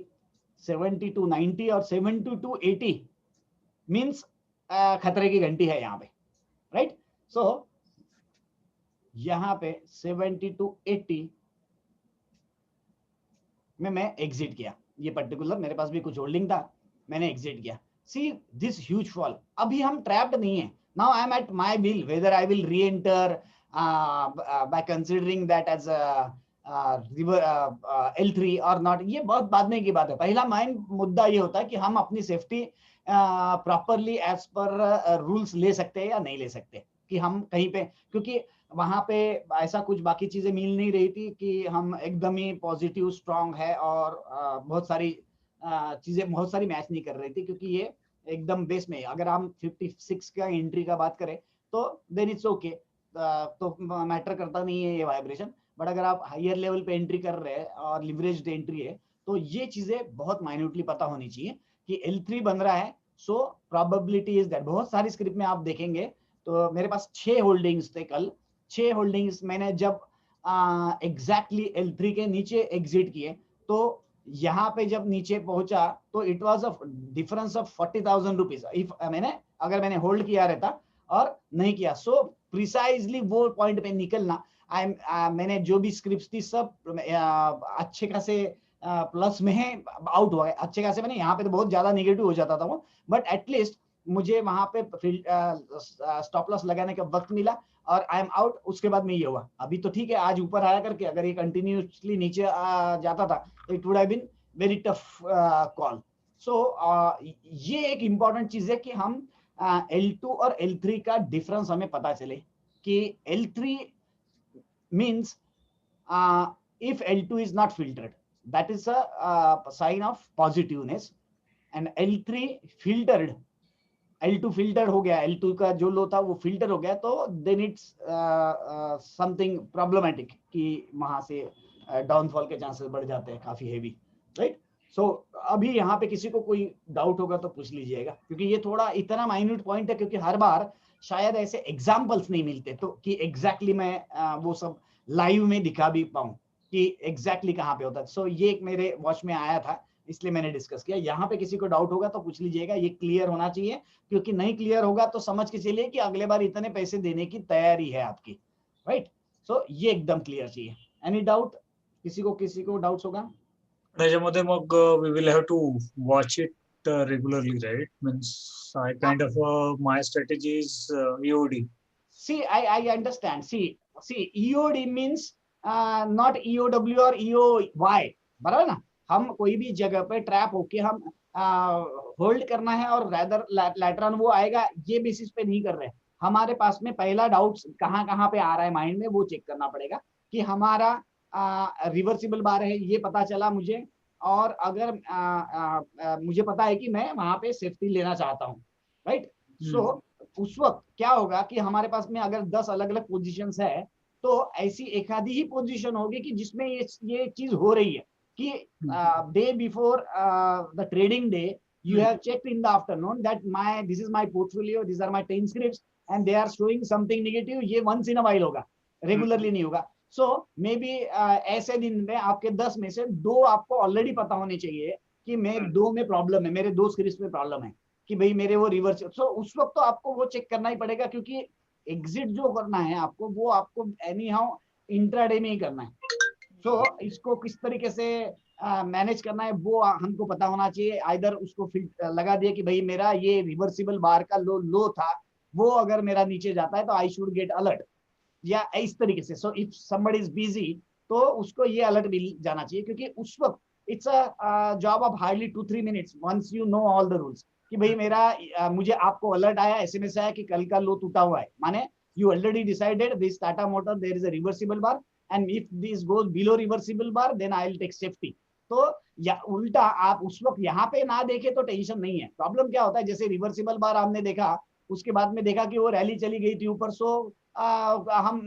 72.90 और 72.80 मीन्स खतरे की घंटी है यहाँ पे, राइट? सो यहाँ पे 72.80 में मैं एग्जिट किया, ये पर्टिकुलर मेरे पास भी कुछ होल्डिंग था, मैंने एग्जिट किया। सी दिस ह्यूज फॉल, अभी हम ट्रैप्ड नहीं है। Now I am at my will whether I will re enter by considering that as L3 और नॉट, ये बहुत बाद में की बात है। पहला मेन मुद्दा ये होता है कि हम अपनी safety properly as per rules ले सकते हैं या नहीं ले सकते, कि हम कहीं पे, क्योंकि वहां पे ऐसा कुछ बाकी चीजें मिल नहीं रही थी कि हम एकदम ही पॉजिटिव स्ट्रांग है और बहुत सारी चीजें बहुत सारी मैच नहीं कर रही थी, क्योंकि ये एकदम बेस में अगर हम 56 का एंट्री का बात करें तो देन इट्स ओके, तो मैटर करता नहीं है ये वाइब्रेशन। बट अगर आप हायर लेवल पे एंट्री कर रहे हैं और लिवरेज्ड एंट्री है तो ये चीजें बहुत माइन्यूटली पता होनी चाहिए कि L3 बन रहा है। सो प्रोबेबिलिटी इज दैट, बहुत सारी स्क्रिप्ट में आप देखेंगे तो मेरे पास 6 होल्डिंग्स थे कल, 6 होल्डिंग्स मैंने जब एग्जैक्टली L3 के नीचे एग्जिट किए तो यहाँ पे जब नीचे पहुंचा तो it was a difference of 40,000 rupees. If अगर मैंने होल्ड किया रहता और नहीं किया, सो प्रिसाइजली वो पॉइंट पे निकलना, मैंने जो भी स्क्रिप्ट्स थी सब अच्छे खासे प्लस में है, आउट हुआ है अच्छे खासे। मैंने यहाँ पे तो बहुत ज्यादा नेगेटिव हो जाता था वो, बट एटलीस्ट मुझे वहां पे स्टॉप लॉस लगाने का वक्त मिला और आई एम आउट। उसके बाद में ये हुआ, अभी तो ठीक है आज ऊपर आया करके, अगर ये कंटिन्यूसली नीचे जाता था तो it would have been very tough call. So ये एक इंपॉर्टेंट चीज है कि हम L2 और L3 का डिफरेंस हमें पता चले कि L3 means if L2 is not filtered, that is a sign of positiveness, and L3 filtered, L2 filter हो गया, L2 का जो लो था वो फिल्टर हो गया, तो देन इट्स समथिंग प्रॉब्लमेटिक कि वहां से डाउनफॉल के चांसेस बढ़ जाते हैं काफी हेवी, राइट? सो अभी यहाँ पे किसी को कोई डाउट होगा तो पूछ लीजिएगा, क्योंकि ये थोड़ा इतना माइन्यूट पॉइंट है, क्योंकि हर बार शायद ऐसे एग्जाम्पल्स नहीं मिलते तो कि एग्जैक्टली मैं वो सब लाइव में दिखा भी पाऊं कि एग्जैक्टली कहाँ पे होता है। सो ये एक मेरे वॉच में आया था, इसलिए मैंने डिस्कस किया। यहाँ पे किसी को डाउट होगा तो पूछ लीजिएगा, ये क्लियर होना चाहिए, क्योंकि नहीं क्लियर होगा तो समझ के चलिए कि अगले बार इतने पैसे देने की तैयारी है आपकी, राइट? सो ये एकदम क्लियर चाहिए। Any doubt? किसी को डाउट्स होगा? त्याच्यामध्ये मग we will have to watch it regularly, right? Means I kind of my strategy is EOD. See, I understand. See, EOD means not EOW or EOY, बराबर ना? हम कोई भी जगह पे ट्रैप होके हम होल्ड करना है और रैदर लैटर ऑन वो आएगा, ये बेसिस पे नहीं कर रहे। हमारे पास में पहला डाउट्स कहाँ पे आ रहा है माइंड में, वो चेक करना पड़ेगा कि हमारा रिवर्सिबल बार है, ये पता चला मुझे, और अगर मुझे पता है कि मैं वहां पे सेफ्टी लेना चाहता हूँ, राइट? सो उस वक्त क्या होगा कि हमारे पास में अगर 10 अलग अलग पोजीशंस है तो ऐसी एक आधी ही पोजीशन होगी कि जिसमें ये चीज हो रही है कि day before the trading day you have checked in the afternoon that this is my portfolio, these are my 10 scripts and they are showing something negative. ये once in a while होगा, regularly नहीं होगा। So maybe ऐसे दिन में आपके 10 में से 2 आपको ऑलरेडी पता होने चाहिए कि मैं 2 में प्रॉब्लम है, मेरे 2 स्क्रिप्ट्स में प्रॉब्लम है कि भाई मेरे वो रिवर्स। सो उस वक्त तो आपको वो चेक करना ही पड़ेगा, क्योंकि एग्जिट जो करना है आपको, वो आपको एनी हाउ इंट्राडे में ही करना है। सो इसको किस तरीके से मैनेज करना है वो हमको पता होना चाहिए। आइदर उसको लगा दिया कि भाई मेरा ये रिवर्सिबल बार का लो था वो अगर मेरा नीचे जाता है तो आई शुड गेट अलर्ट, या इस तरीके से। So if somebody is busy तो उसको ये अलर्ट मिल जाना चाहिए, क्योंकि उस वक्त it's a job of hardly 2-3 minutes once you know all the rules कि भाई मेरा मुझे आपको अलर्ट आया, एसएमएस आया कि कल का लो टूटा हुआ है, माने you already decided this Tata Motor there is a reversible bar, and if this goes below reversible bar then I'll take safety। तो या उल्टा आप उस वक्त यहाँ पे ना देखे तो टेंशन नहीं है। प्रॉब्लम क्या होता है, जैसे रिवर्सिबल बार हमने देखा, उसके बाद में देखा कि वो रैली चली गई थी ऊपर, सो हम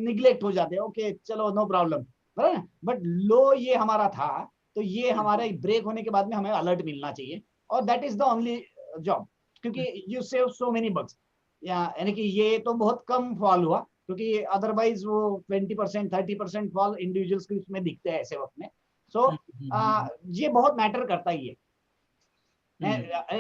निग्लेक्ट हो जाते हैं, ओके चलो नो प्रॉब्लम, बराबर। बट लो ये हमारा था, तो ये हमारे ब्रेक होने के बाद में हमें अलर्ट मिलना चाहिए, और that is the only job, क्योंकि you save so many bugs. यानी कि ये तो बहुत कम फॉल हुआ, क्योंकि अदरवाइज वो 20% 30% फॉल इंडिविजुअल स्क्रिप्ट में दिखते हैं ऐसे वक्त में। सो ये बहुत मैटर करता ही है।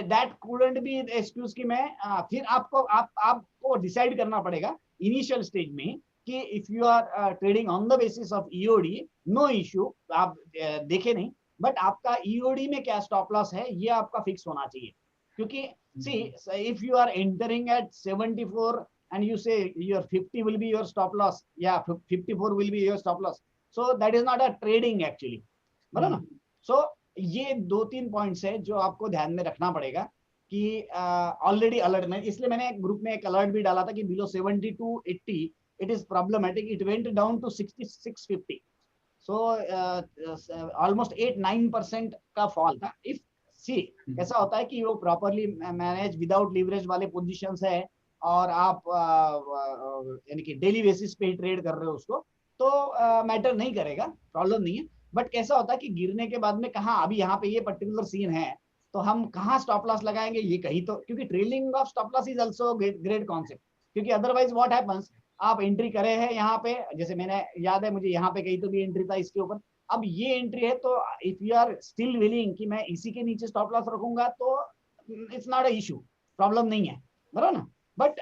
दैट कुडंट बी एक्सक्यूज कि मैं फिर आपको डिसाइड करना पड़ेगा इनिशियल स्टेज में कि if you are trading on the basis of EOD, no issue, आप देखे नहीं, बट आपका ईओडी में क्या स्टॉप लॉस है ये आपका फिक्स होना चाहिए। क्योंकि see, if you are entering at 74 and you say your 50 will be your stop loss, yeah, 54 will be your stop loss, so that is not a trading actually, बराबर ना। so ये 2-3 पॉइंट्स है जो आपको ध्यान में रखना पड़ेगा कि ऑलरेडी अलर्ट में, इसलिए मैंने ग्रुप में एक अलर्ट भी डाला था कि below 72-80 it is problematic, it went down to 66-50, so almost 8-9% का फॉल था। इफ सी ऐसा होता है कि वो प्रॉपरली मैनेज विदाउट लिवरेज वाले पोजीशंस है और आप यानी कि डेली बेसिस पे ट्रेड कर रहे हो उसको, तो मैटर नहीं करेगा, प्रॉब्लम नहीं है। बट कैसा होता है कि गिरने के बाद में कहाँ, अभी यहाँ पे ये पर्टिकुलर सीन है तो हम कहाँ स्टॉप लॉस लगाएंगे ये कहीं तो, क्योंकि trailing of stop loss is also great concept, क्योंकि अदरवाइज व्हाट हैपेंस, आप एंट्री करे हैं यहाँ पे, जैसे मैंने याद है मुझे यहाँ पे कहीं तो भी एंट्री था इसके ऊपर, अब ये एंट्री है तो if you are still willing कि मैं इसी के नीचे स्टॉप लॉस रखूंगा तो it's not a issue, problem नहीं है, बराबर ना। बट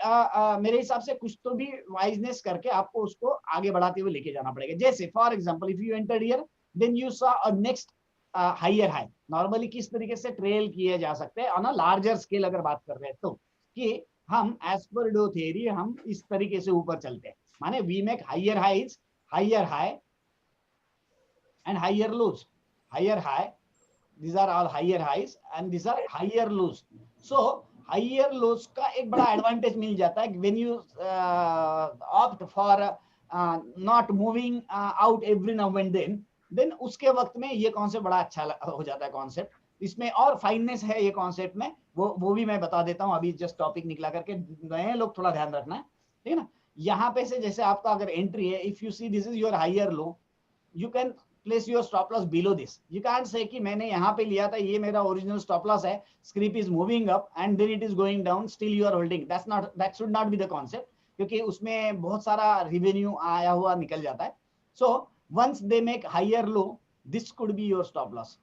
मेरे हिसाब से कुछ तो भी वाइजनेस करके आपको उसको आगे बढ़ाते हुए लेके जाना पड़ेगा। जैसे for example if you enter here then you saw a next higher high, normally किस तरीके से ट्रेल किए जा सकते हैं ऑन अ लार्जर स्केल अगर बात कर रहे हैं तो, कि हम एज पर डो थियरी हम इस तरीके से ऊपर चलते हैं, माने we make higher highs, higher high and higher lows, higher high, these are all higher highs and these are higher lows। so higher lows का एक बड़ा एडवांटेज मिल जाता है when you opt for not moving out every now and then उसके वक्त में ये कॉन्सेप्ट बड़ा अच्छा हो जाता है कॉन्सेप्ट, इसमें और फाइननेस है ये कॉन्सेप्ट में, वो भी मैं बता देता हूँ, अभी जस्ट टॉपिक निकला करके नए लोग थोड़ा ध्यान रखना है, ठीक है ना। यहाँ पे से जैसे आपका अगर एंट्री है, if you see this is your higher low, you can place your stop loss below this, you can't say कि मैंने यहाँ पे लिया था, ये मेरा original stop loss है, script is moving up and then it is going down, still you are holding, that should not be the concept, क्योंकि उसमें बहुत सारा revenue आया हुआ निकल जाता है। so once they make higher low this could be your stop loss।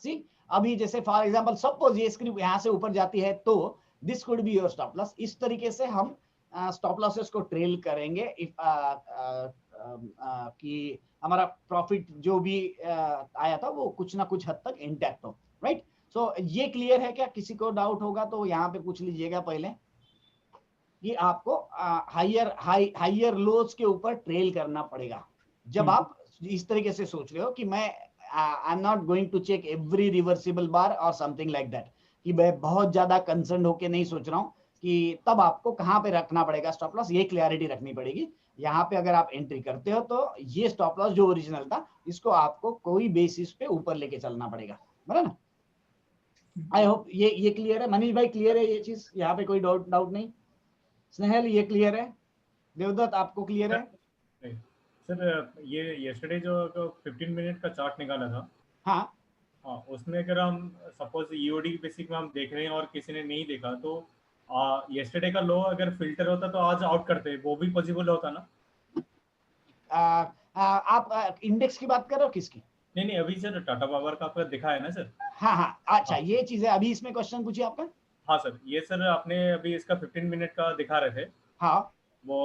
see अभी जैसे for example suppose ये script यहाँ से ऊपर जाती है तो this could be your stop loss। इस तरीके से हम stop losses को ट्रेल करेंगे कि हमारा प्रॉफिट जो भी आया था वो कुछ ना कुछ हद तक इंटैक्ट हो, राइट। सो ये क्लियर है क्या? किसी को डाउट होगा तो यहाँ पे पूछ लीजिएगा पहले कि आपको हायर लोज के ऊपर ट्रेल करना पड़ेगा जब आप इस तरीके से सोच रहे हो कि मैं I am not going to check every reversible bar और समथिंग लाइक दैट, कि मैं बहुत ज्यादा कंसर्न होके नहीं सोच रहा हूँ, कि तब आपको कहाँ पे रखना पड़ेगा स्टॉप लॉस, ये क्लैरिटी रखनी पड़ेगी। यहाँ पे अगर आप एंट्री करते हो तो ये स्टॉप लॉस जो ओरिजिनल था इसको आपको कोई बेसिस पे ऊपर लेके चलना पड़ेगा, बराबर ना। आई होप ये क्लियर है। मनीष भाई क्लियर है ये चीज, यहाँ पे कोई डाउट नहीं? स्नेहल ये क्लियर है? देवदत्त आपको क्लियर है? सर ये यस्टरडे जो 15 मिनट का चार्ट निकाला था, हाँ उसमें अगर हम सपोज ईओडी बेसिक में हम देख रहे हैं और किसी ने नहीं देखा तो यस्टरडे का लो अगर फिल्टर होता तो आज आउट करते, वो भी पॉसिबल होता ना? आप इंडेक्स की बात कर रहे हो? किसकी? नहीं अभी सर टाटा पावर का आपका दिखा है ना सर। हाँ अच्छा ये चीज है। अभी इसमें क्वेश्चन पूछिए आपका। हाँ सर, ये सर आपने अभी इसका 15 मिनट का दिखा रहे थे। हाँ वो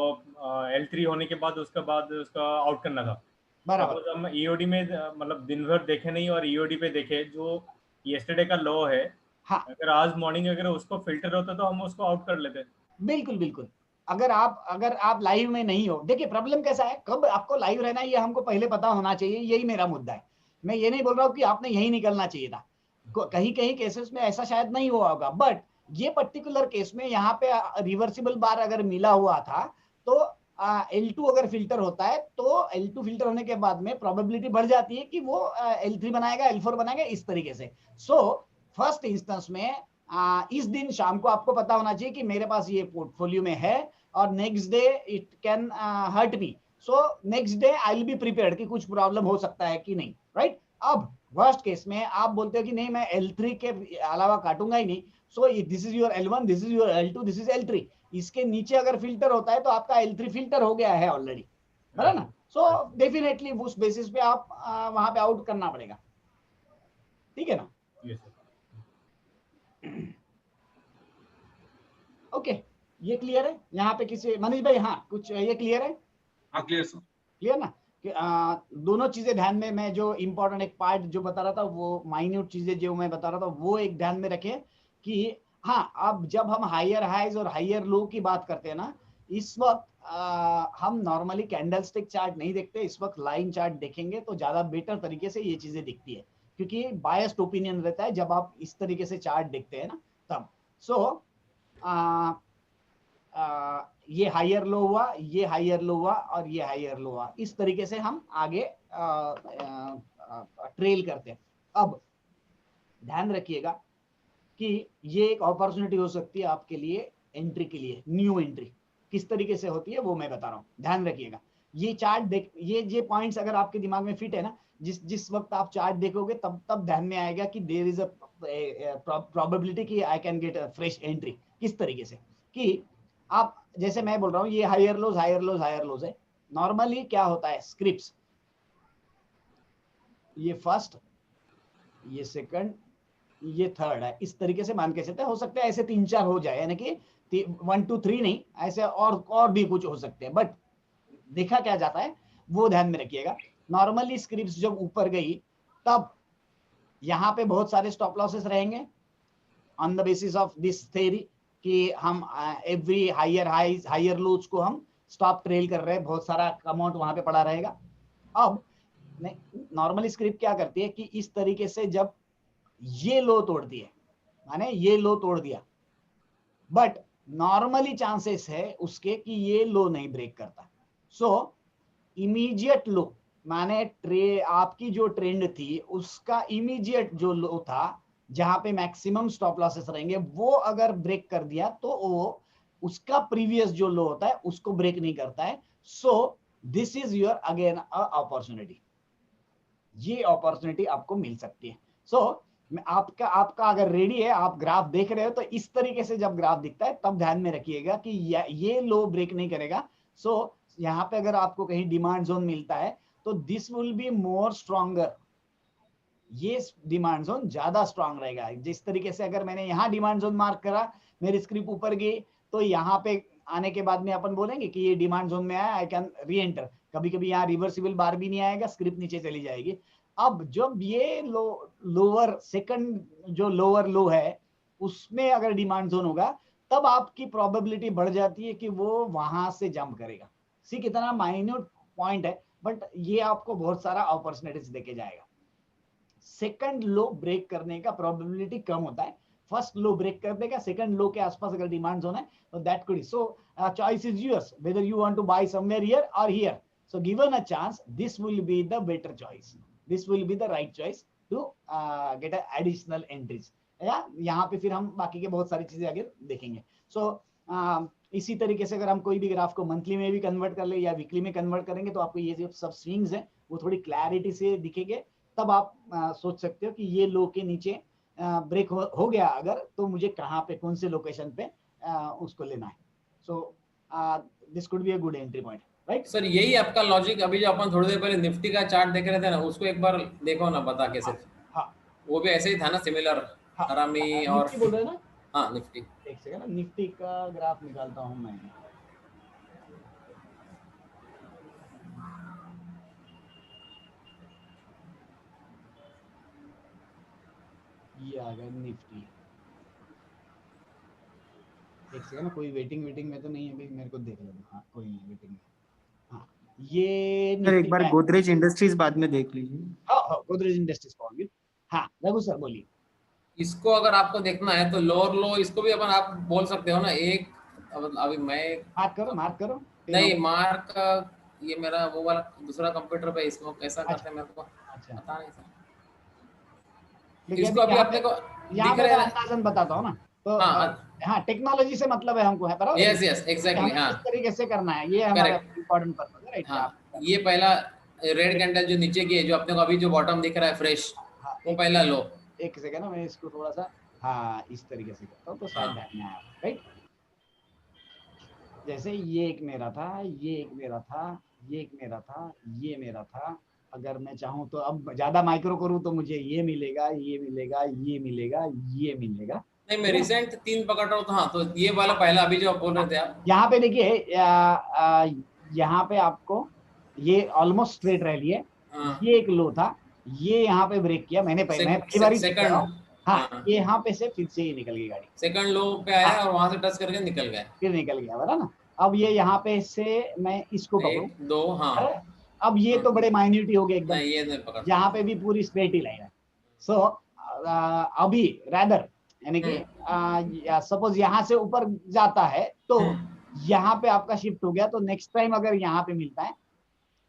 L3 होने के बाद उसका आउट करना था बराबर। हम ईओडी में मतलब दिन भर देखे नहीं और ईओडी पे देखे जो यस्टरडे का लो है, हाँ अगर आज मॉर्निंग अगर उसको फिल्टर होता तो हम उसको आउट कर लेते। बिल्कुल बिल्कुल। अगर आप लाइव में नहीं हो, देखिए प्रॉब्लम कैसा है, कब आपको लाइव रहना है ये हमको पहले पता होना चाहिए, यही मेरा मुद्दा है। मैं ये नहीं बोल रहा हूँ कि आपने यही निकलना चाहिए था, कहीं कहीं केसेस में ऐसा शायद नहीं हुआ होगा, बट ये पर्टिकुलर केस में यहाँ पे रिवर्सिबल बार अगर मिला हुआ था तो L2 अगर फिल्टर होता है तो L2 फिल्टर होने के बाद में प्रोबेबिलिटी बढ़ जाती है कि वो L3 बनाएगा, L4 बनाएगा, इस तरीके से। सो फर्स्ट इंस्टेंस में इस दिन शाम को आपको पता होना चाहिए कि मेरे पास ये पोर्टफोलियो में है और next day it can hurt me, so next day I will be prepared कि कुछ प्रॉब्लम हो सकता है कि नहीं, राइट। अब वर्स्ट केस में आप बोलते हो कि नहीं मैं L3 के अलावा काटूंगा ही नहीं, सो this is your L1, this is your L2, this is L3, इसके नीचे अगर फिल्टर होता है तो आपका L3 फिल्टर हो गया है ऑलरेडी, है ना। सो डेफिनेटली उस बेसिस पे आप वहां पे आउट करना पड़ेगा, ठीक है ना। Yes, sir. ओके, ये क्लियर है यहाँ पे किसी मनीष भाई? हाँ, कुछ ये क्लियर है? हाँ क्लियर सर। क्लियर ना कि दोनों चीजें ध्यान में, मैं जो इंपॉर्टेंट एक पार्ट जो बता रहा था वो माइन्यूट चीजें जो मैं बता रहा था वो एक ध्यान में रखें कि हाँ, अब जब हम हायर हाइज और हायर लो की बात करते हैं ना, इस वक्त हम नॉर्मली कैंडल स्टिक चार्ट नहीं देखते, इस वक्त लाइन चार्ट देखेंगे तो ज्यादा बेटर तरीके से ये चीजें दिखती है, क्योंकि बायस्ड ओपिनियन रहता है जब आप इस तरीके से चार्ट देखते हैं ना तब। सो ये हायर लो हुआ, ये हायर लो हुआ और ये हायर लो हुआ, इस तरीके से हम आगे ट्रेल करते हैं। अब ध्यान रखिएगा कि ये एक अपॉर्चुनिटी हो सकती है आपके लिए एंट्री के लिए, न्यू एंट्री किस तरीके से होती है वो मैं बता रहा हूँ, ध्यान रखिएगा। ये चार्ट देख, ये पॉइंट्स अगर आपके दिमाग में फिट है ना, जिस वक्त आप चार्ट देखोगे तब ध्यान में आएगा कि देयर इज अ प्रोबेबिलिटी कि I can get a fresh entry. किस तरीके से कि आप, जैसे मैं बोल रहा हूँ ये higher lows higher lows higher lows है, नॉर्मली क्या होता है स्क्रिप्ट्स, ये फर्स्ट, ये सेकंड, ये थर्ड है, इस तरीके से मान के चलते हैं। हो सकता है ऐसे 3-4 हो जाए, यानी कि 1 2 3 नहीं, ऐसे और भी कुछ हो सकते हैं, बट देखा क्या जाता है वो ध्यान में रखिएगा। नॉर्मली स्क्रिप्ट्स जब ऊपर गई तब यहाँ पे बहुत सारे स्टॉप लॉसेस रहेंगे on the basis of this theory कि हम every higher highs higher lows को हम स्टॉप ट्रेल कर रहे हैं, बहुत सारा अमाउंट वहां पे पड़ा रहेगा। अब नॉर्मली स्क्रिप्ट क्या करती है कि इस तरीके से जब ये लो तोड़ती है, माने ये लो तोड़ दिया, बट नॉर्मली चांसेस है उसके कि ये लो नहीं ब्रेक करता। सो इमीडिएट लो, माने आपकी जो ट्रेंड थी उसका इमीडिएट जो लो था जहां पे मैक्सिमम स्टॉप लॉसेस रहेंगे, वो अगर ब्रेक कर दिया तो वो उसका प्रीवियस जो लो होता है उसको ब्रेक नहीं करता है। So this is your again opportunity, ये अपॉर्चुनिटी आपको मिल सकती है। सो आपका अगर रेडी है, आप ग्राफ देख रहे हो तो इस तरीके से जब ग्राफ दिखता है तब ध्यान में रखिएगा कि ये लो ब्रेक नहीं करेगा। सो यहाँ पे अगर आपको कहीं डिमांड जोन मिलता है तो this will be more stronger, ये डिमांड जोन ज्यादा स्ट्रांग रहेगा। जिस तरीके से अगर मैंने यहाँ डिमांड जोन मार्क करा, मेरी स्क्रिप्ट ऊपर गई, तो यहाँ पे आने के बाद में अपन बोलेंगे कि ये डिमांड जोन में आया, आई कैन री एंटर। कभी कभी यहाँ रिवर्सिबल बार भी नहीं आएगा, स्क्रिप्ट नीचे चली जाएगी। अब जब ये लोअर सेकंड जो लोअर लो है उसमें अगर डिमांड जोन होगा तब आपकी प्रोबेबिलिटी बढ़ जाती है कि वो वहां से जंप करेगा। सी कितना माइन्यूट पॉइंट है, बट ये आपको बहुत सारा अपॉर्चुनिटीज देके जाएगा। सेकंड लो ब्रेक करने का प्रोबेबिलिटी कम होता है, फर्स्ट लो ब्रेक कर देगा, सेकंड लो के आसपास अगर डिमांड जोन है तो that could, so choice is yours whether you want to buy somewhere here और here. So given a chance this will be the better choice, this will be the right choice to get a additional entries. यहाँ पे फिर हम बाकी के बहुत सारी चीजें आगे देखेंगे। सो इसी तरीके से अगर हम कोई भी ग्राफ को मंथली में भी कन्वर्ट कर ले या वीकली में कन्वर्ट करेंगे तो आपको ये जो सब स्विंग्स हैं वो थोड़ी क्लैरिटी से दिखेंगे। तब आप सोच सकते हो कि ये लो के नीचे ब्रेक हो गया अगर, तो मुझे कहाँ पे कौन से लोकेशन पे उसको लेना है। So this could be a good entry point, right sir. यही आपका लॉजिक, अभी जो अपन थोड़ी देर पहले निफ्टी का चार्ट देख रहे थे ना, उसको एक बार देखो ना, बता कैसे। हाँ वो भी ऐसे ही था ना, सिमिलर हाँ, हरामी और निफ्टी बोल रहे हैं ना। हाँ निफ्टी। एक सेकंड ना, निफ्टी का ग्राफ निकालता हूँ मैं। ये आ गया निफ्टी, एक सेकंड, कोई वेटिंग में तो नहीं है अभी, मेरे को देख लेना। हाँ कोई नहीं वेटिंग में। हाँ ये सर एक निफ्टी बार का है। गोदरेज इंडस्ट्रीज बाद में देख लीजिए। हाँ गोदरेज इंडस्ट्रीज कॉल। हाँ रघु सर बोलिए। इसको अगर आपको देखना है तो लोअर लो इसको भी अपन आप बोल सकते हो ना एक। अभी मैं मार्क करो नहीं मार्क ये मेरा वो वाला दूसरा कंप्यूटर पे इसको कैसा अच्छा, करते हैं मेरे को अच्छा पता नहीं सर। देखिए इसको अभी अभी अपने को यहाँ दिख पे रहे मैं हैं। अंदाजन बताता हूँ ना, तो हाँ हाँ टेक्नोलॉजी से मतलब है हमको, है बराबर। यस यस एग्जैक्टली हमें हाँ किस तरीके से करना है ये हमारा करेक्ट। इम्पोर्टेंट पर्पस है, राइट। हाँ ये पहला रेड कैंडल जो नीचे की है जो अपने को अभी जो बॉटम दिख रहा है फ्रेश हाँ, वो पहला लो। एक सेकंड ना, मैं इसको थोड़ा सा हाँ इस तरीके से करता हूँ तो शायद ध्यान में आया, राइट। जैसे ये एक मेरा था, ये एक मेरा था, ये एक मेरा था, ये मेरा था। अगर मैं चाहूँ तो अब ज्यादा माइक्रो करूँ तो मुझे ये मिलेगा, ये मिलेगा, ये मिलेगा, ये मिलेगा। नहीं मैं रिसेंट 3 पकड़ रहा हूँ तो हाँ तो ये वाला पहला अभी जो आप बोल रहे थे आप यहाँ पे देखिए यहाँ पे आपको ये ऑलमोस्ट स्ट्रेट रैली है। ये एक लो था, ये यहाँ पे ब्रेक किया मैंने मैं पहली बार देख रहा हूँ। हाँ ये यहाँ पे से फिर से ही निकल गई गाड़ी, सेकंड लो पे आया और वहां से टच करके निकल गया, फिर निकल गया बरा ना। अब ये यहाँ पे से मैं इसको पकड़ूं, एक दो हाँ अब ये तो बड़े माइन्यूट ही हो गए एकदम, नहीं ये नहीं पकड़ यहाँ पे भी पूरी स्ट्रेट ही लाइन है। सो अभी रैदर यानी कि सपोज यहाँ से ऊपर जाता है तो यहाँ पे आपका शिफ्ट हो गया, तो नेक्स्ट टाइम अगर यहाँ पे मिलता है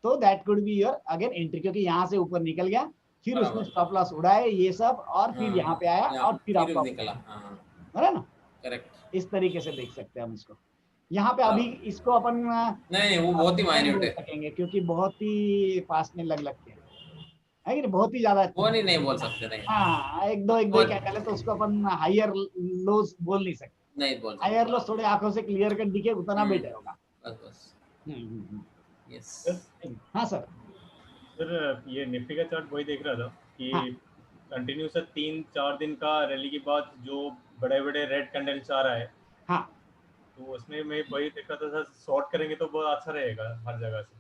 तो that could be your again entry, क्योंकि यहाँ से ऊपर निकल गया, फिर उसने स्टॉप लॉस उड़ाए ये सब, और फिर यहाँ पे आया और फिर आपका निकला है ना। करेक्ट इस तरीके से देख सकते हैं हम इसको। यहाँ पे अभी इसको अपन नहीं वो बहुत ही माइन्यूट है सकेंगे क्योंकि बहुत ही फास्ट में लग के है कि बहुत ही ज्यादा वो नहीं बोल सकते नहीं। हाँ एक दो कैंडल है तो उसको अपन हायर लोज बोल नहीं सकते, नहीं बोल हायर लोज थोड़े आंखों से क्लियर कट दिखे उतना बेटर होगा। बस यस हाँ सर। सर ये निफ्टी का चार्ट वही देख रहा था कि कंटिन्यू सर 3-4 दिन का रैली के बाद जो बड़े बड़े रेड कैंडल्स आ रहा है, हाँ तो उसमें मैं वही देख रहा था सर, शॉर्ट करेंगे तो बहुत अच्छा रहेगा हर जगह से,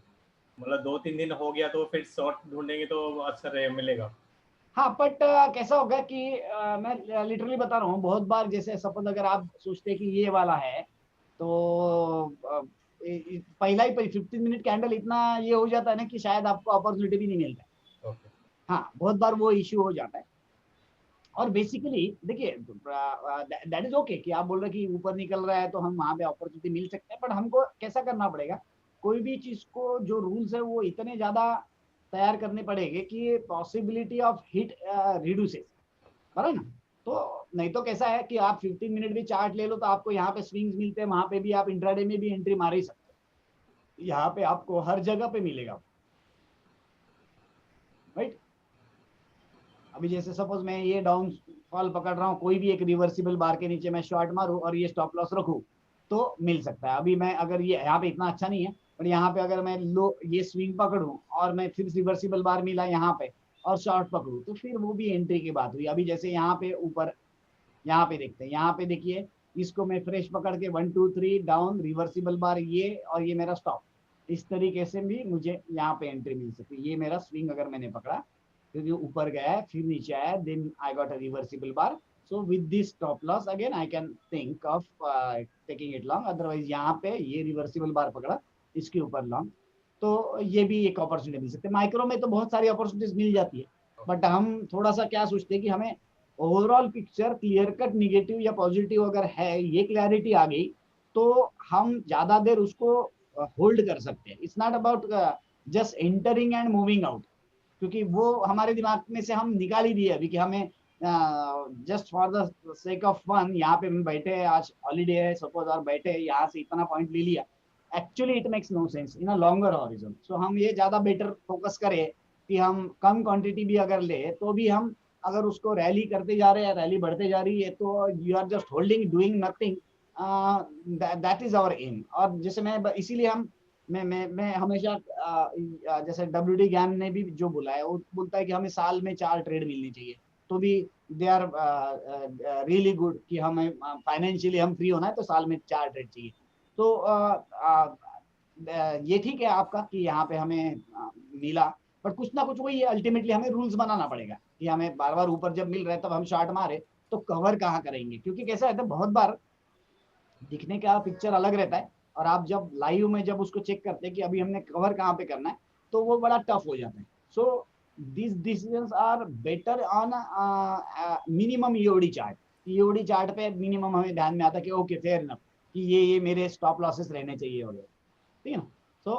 मतलब 2-3 दिन हो गया तो फिर शॉर्ट ढूंढेंगे तो अच्छा रहे मिलेगा। हाँ बट कैसा होगा कि मैं लिटरली बता रहा हूँ, बहुत बार जैसे सपोज अगर आप सोचते हैं कि ये वाला है तो पहला ही 15 मिनट कैंडल इतना ये हो जाता है ना कि शायद आपको अपॉर्चुनिटी भी नहीं मिलता है। हाँ बहुत बार वो इश्यू हो जाता है। और बेसिकली देखिए दैट इज ओके कि आप बोल रहे कि ऊपर निकल रहा है तो हम वहां पे अपॉर्चुनिटी मिल सकते हैं, बट हमको कैसा करना पड़ेगा, कोई भी चीज को जो रूल्स है वो इतने ज्यादा तैयार करने पड़ेंगे कि पॉसिबिलिटी ऑफ हिट रिड्यूसेस, बराबर ना। तो नहीं तो कैसा है कि आप 15 मिनट भी चार्ट ले लो तो आपको यहाँ पे स्विंग्स मिलते हैं, वहां पे भी आप इंट्राडे में भी एंट्री मार ही सकते हैं, यहाँ पे आपको हर जगह पे मिलेगा, राइट। अभी जैसे सपोज मैं ये डाउन फॉल पकड़ रहा हूँ, कोई भी एक रिवर्सिबल बार के नीचे मैं शॉर्ट मारूं और ये स्टॉप लॉस रखूं तो मिल सकता है। अभी मैं अगर ये यहाँ पे इतना अच्छा नहीं है, पर यहाँ पे अगर मैं लो ये स्विंग पकड़ूं और मैं फिर रिवर्सिबल बार मिला यहाँ पे और शॉर्ट पकड़ूं तो फिर वो भी एंट्री की बात हुई। अभी जैसे यहाँ पे ऊपर यहाँ पे देखते हैं, यहाँ पे देखिए इसको मैं फ्रेश पकड़ के 1 2 3 डाउन रिवर्सिबल बार ये और ये मेरा स्टॉप, इस तरीके से भी मुझे यहाँ पे एंट्री मिल सकती है। ये मेरा स्विंग अगर मैंने पकड़ा क्योंकि ऊपर गया है फिर नीचे आया, then I got a reversible bar, so with this stop loss again I can think of taking it long. Otherwise यहाँ पे ये रिवर्सिबल बार पकड़ा इसके ऊपर लॉन्ग, तो ये भी एक अपॉर्चुनिटी मिल सकती है। माइक्रो में तो बहुत सारी अपॉर्चुनिटीज मिल जाती है, बट हम थोड़ा सा क्या सोचते हैं कि हमें overall picture clear cut negative या पॉजिटिव अगर है, ये क्लैरिटी आ गई तो हम ज्यादा देर उसको होल्ड कर सकते हैं। It's not about just entering and moving out, क्योंकि वो हमारे दिमाग में से हम निकाल ही दिए अभी कि हमें just for the sake of fun यहाँ पे हम बैठे, आज हॉलीडे है सपोज, और बैठे यहाँ से इतना पॉइंट ले लिया, actually it makes no sense in a longer horizon. So हम ये ज्यादा बेटर फोकस करें कि हम कम क्वांटिटी भी अगर ले तो भी हम अगर उसको रैली करते जा रहे हैं, रैली बढ़ते जा रही है तो you are just holding doing nothing, that is our aim. और जैसे मैं इसीलिए हम मैं हमेशा जैसे WD ज्ञान ने भी जो बोला है वो बोलता है कि हमें साल में 4 ट्रेड मिलनी चाहिए, तो भी दे आर रियली गुड कि हमें फाइनेंशियली हम फ्री होना है तो साल में 4 ट्रेड चाहिए। तो ये ठीक है आपका कि यहाँ पे हमें मिला, बट कुछ ना कुछ वही है, अल्टीमेटली हमें रूल्स बनाना पड़ेगा कि हमें बार बार ऊपर जब मिल रहा है तब हम शॉर्ट मारे तो कवर कहाँ करेंगे। क्योंकि कैसा रहता है बहुत बार दिखने का पिक्चर अलग रहता है, और आप जब लाइव में जब उसको चेक करते हैं कि अभी हमने कवर कहाँ पे करना है, तो वो बड़ा टफ हो जाता है. सो these decisions are better on minimum EOD chart. EOD chart पे मिनिमम हमें ध्यान में आता है कि ओके फेयर इनफ कि ये मेरे स्टॉप लॉसेस रहने चाहिए वगैरह, ठीक है ना. तो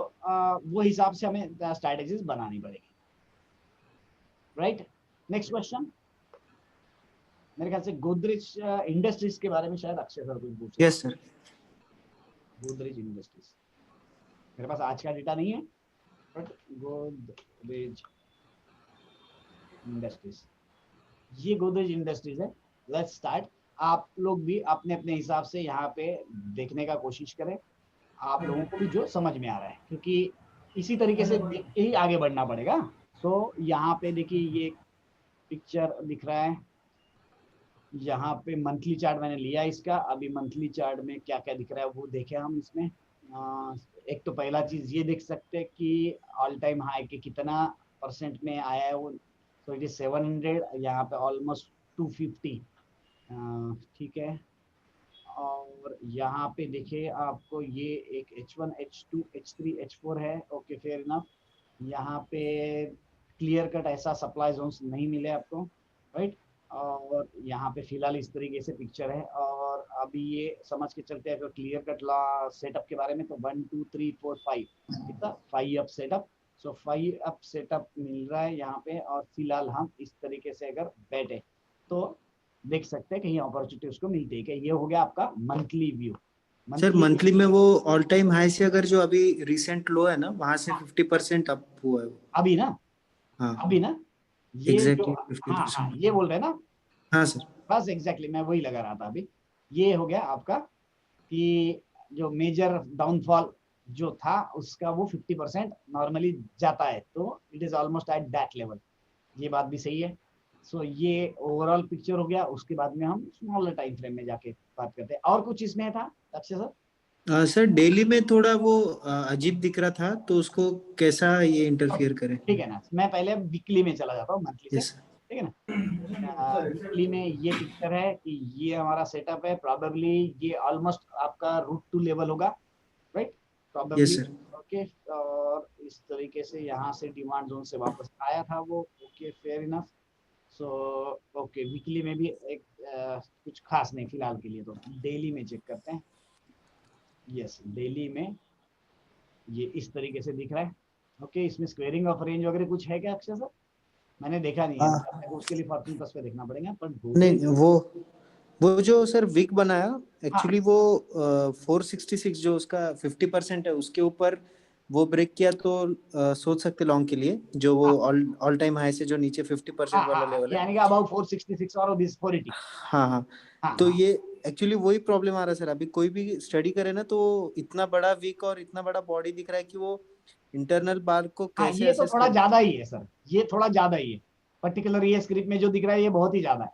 वो हिसाब से हमें स्ट्रैटेजीज बनानी पड़ेगी. राइट. Next question. मेरे ख्याल से गोदरेज इंडस्ट्रीज के बारे में शायद अक्षय सर कुछ पूछ. Yes sir. गोदरेज इंडस्ट्रीज मेरे पास आज का डेटा नहीं है, बट गोदरेज इंडस्ट्रीज, ये गोदरेज इंडस्ट्रीज है. Let's start. आप लोग भी अपने अपने हिसाब से यहाँ पे देखने का कोशिश करें, आप लोगों को भी जो समझ में आ रहा है, क्योंकि इसी तरीके से देख के ही आगे बढ़ना पड़ेगा. सो यहाँ पे देखिए ये पिक्चर दिख रहा है, यहाँ पे मंथली चार्ट मैंने लिया इसका. अभी मंथली चार्ट में क्या क्या दिख रहा है वो देखें हम इसमें. एक तो पहला चीज ये देख सकते हैं कि ऑल टाइम हाई के कितना परसेंट में आया है वो. तो इट इज 700, यहाँ पे ऑलमोस्ट 250. ठीक है. और यहाँ पे देखिए आपको ये एक H1, H2, H3, H4 है. Okay fair enough. यहाँ पे क्लियर कट ऐसा सप्लाई जोन्स नहीं मिले आपको, राइट. और यहाँ पे फिलहाल इस तरीके से पिक्चर है. और अभी ये समझ के चलते हैं क्लियर कट सेटअप के बारे में, तो 1 2 3 4 5 कितना 5 अप सेटअप. सो 5 अप सेटअप मिल रहा है यहाँ पे. और फिलहाल हम इस तरीके से अगर बैठे तो देख सकते हैं कहीं अपॉर्चुनिटी उसको मिलती है. ये हो गया आपका मंथली व्यू. सर मंथली में वो ऑल टाइम हाई से अगर जो अभी रिसेंट लो है ना, वहां से 50% अप हुआ है अभी ना. हाँ अभी ना ये एग्जैक्टली हाँ 50%. हाँ ये बोल रहे हैं ना. हाँ सर. बस एग्जैक्टली मैं वही लगा रहा था अभी. ये हो गया आपका कि जो मेजर डाउनफॉल जो था उसका वो 50% नॉर्मली जाता है, तो it is almost at that level. ये बात भी सही है. सो ये ओवरऑल पिक्चर हो गया. उसके बाद में हम स्मॉलर टाइम फ्रेम में जाके बात करते हैं. और कुछ इसमें था अक्षय सर? सर डेली में थोड़ा वो अजीब दिख रहा था, तो उसको कैसा ये इंटरफियर करे? ठीक है ना. मैं पहले वीकली में चला जाता हूँ, मंथली यस से. ठीक है ना. वीकली में ये पिक्चर है कि ये हमारा सेटअप है. प्रोबेबली ये ऑलमोस्ट आपका रूट 2 लेवल होगा, right. Probably. Yes sir. Okay. और इस तरीके से यहाँ से डिमांड जोन से वापस आया था वो. Okay fair enough. So okay weekly में भी एक कुछ खास नहीं फिलहाल के लिए. तो डेली में चेक करते हैं. यस डेली में ये इस तरीके से दिख रहा है. ओके इसमें स्क्वेयरिंग ऑफ रेंज वगैरह कुछ है क्या अक्षय सर? मैंने देखा नहीं है, उसके लिए फॉर्चून प्लस पे देखना पड़ेगा. पर नहीं वो जो सर वीक बनाया एक्चुअली वो 466 जो उसका 50% है उसके ऊपर वो ब्रेक किया, तो सोच सकते लॉन्ग के लिए जो वो ऑल टाइम हाई से जो नीचे 50% वाला लेवल है, यानी कि अबाउट 466 और दिस 480. हाँ तो ये एक्चुअली वही प्रॉब्लम आ रहा है सर. अभी कोई भी स्टडी करे ना तो इतना बड़ा वीक और इतना बड़ा बॉडी दिख रहा है कि वो इंटरनल बार को कैसे ये तो थोड़ा ज्यादा ही है सर. ये थोड़ा ज्यादा ही है. पर्टिकुलर ये स्क्रिप्ट में जो दिख रहा है ये बहुत ही ज्यादा है.